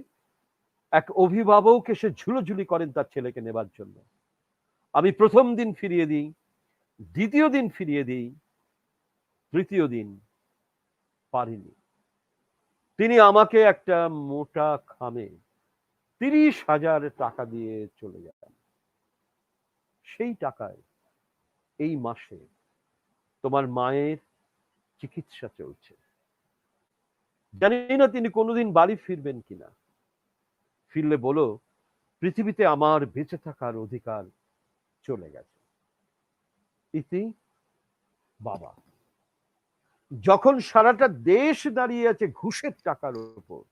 এক অভিভাবক এসে ঝুলোঝুলি করেন তার ছেলেকে নেবার জন্য। আমি প্রথম দিন ফিরিয়ে দিই, দ্বিতীয় দিন ফিরিয়ে দিই, তৃতীয় দিন পারিনি। তিনি আমাকে একটা মোটা খামে 30,000 টাকা দিয়ে চলে যান। সেই টাকায় এই মাসে তোমার মায়ের চিকিৎসা চলছে। জানি না তিনি কোনোদিন বাড়ি ফিরবেন কিনা। ফিরলে বলো, পৃথিবীতে আমার বেঁচে থাকার অধিকার চলে গেছে। ইতি বাবা। যখন সারাটা দেশ দাঁড়িয়ে আছে ঘুষের টাকার উপর,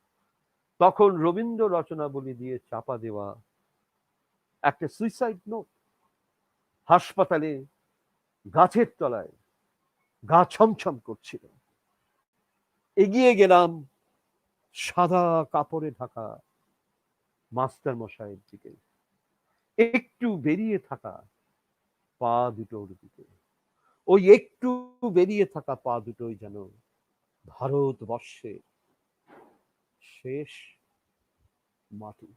তখন রবীন্দ্র রচনাবলী দিয়ে চাপা দেওয়া একটা সুইসাইড নোট, হাসপাতালে গাছের তলায় গা ছমছম করছিল। এগিয়ে গেলাম সাদা কাপড়ে ঢাকা মাস্টার মশাইয়ের দিকে, একটু বেরিয়ে থাকা পা দুটোর দিকে। ওই একটু বেরিয়ে থাকা পা দুটোই যেন ভারতবর্ষের শেষ মাটি।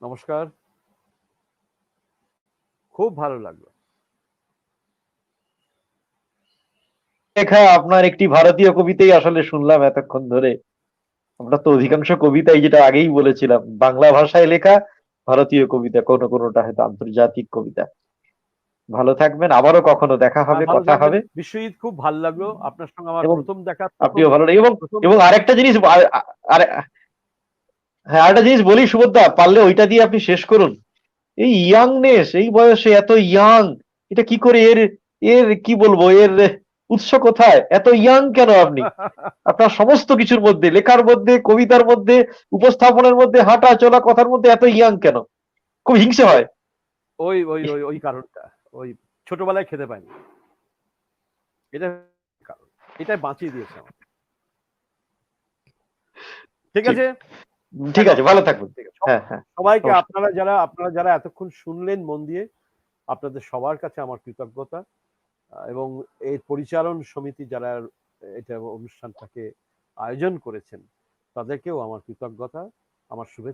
নমস্কার, খুব ভালো লাগলো। লেখা আপনার একটি ভারতীয় কবিতাই আসলে শুনলাম এতক্ষণ ধরে। আমরা তো অধিকাংশ কবিতাই, যেটা আগেই বলেছিলাম, বাংলা ভাষায় লেখা, ভারতীয় কবিতা, কোনো কোনোটা হয়তো আন্তর্জাতিক কবিতা। ভালো থাকবেন, আবারও কখনো দেখা হবে, ভালো কথা থাকবেন হবে। বিশ্বজিৎ, খুব ভালো লাগলো আপনার সঙ্গে আমার এবং প্রথম দেখা, আপনিও ভালো লাগে। এবং প্রথম এবং আরেকটা জিনিস হ্যাঁ, আরেকটা জিনিস বলি সুবোধদা, পারলে ওইটা দিয়ে আপনি শেষ করুন। এই ইয়াংনেস, এই বয়সে এত ইয়াং, এটা কি করে? এর এর কি বলবো, এর উৎস কোথায়? এত ইয়াং কেন আপনি? আপনার সমস্ত কিছুর মধ্যে, লেখার মধ্যে, কবিতার মধ্যে, উপস্থাপনের মধ্যে, হাঁটা চলা কথার মধ্যে এত ইয়াং কেন? খুব হিংসে হয়। ওই ওই ওই ওই কারণটা, ওই ছোটবেলায় খেতে পাইনি, এটা কারণ, এটা বাঁচিয়ে দিয়েছে আমার। ঠিক ঠিক আছে, ঠিক আছে, ভালো থাকবেন। ঠিক আছে। হ্যাঁ, হ্যাঁ, সবাইকে, নমস্কার। আপনারা যারা এতক্ষণ শুনলেন মন দিয়ে, আপনাদের সবার কাছে আমার কৃতজ্ঞতা। এবং এই পরিচালন সমিতি যারা এটা অনুষ্ঠানটাকে আয়োজন করেছেন, তাদেরকেও আমার কৃতজ্ঞতা, আমার শুভেচ্ছা।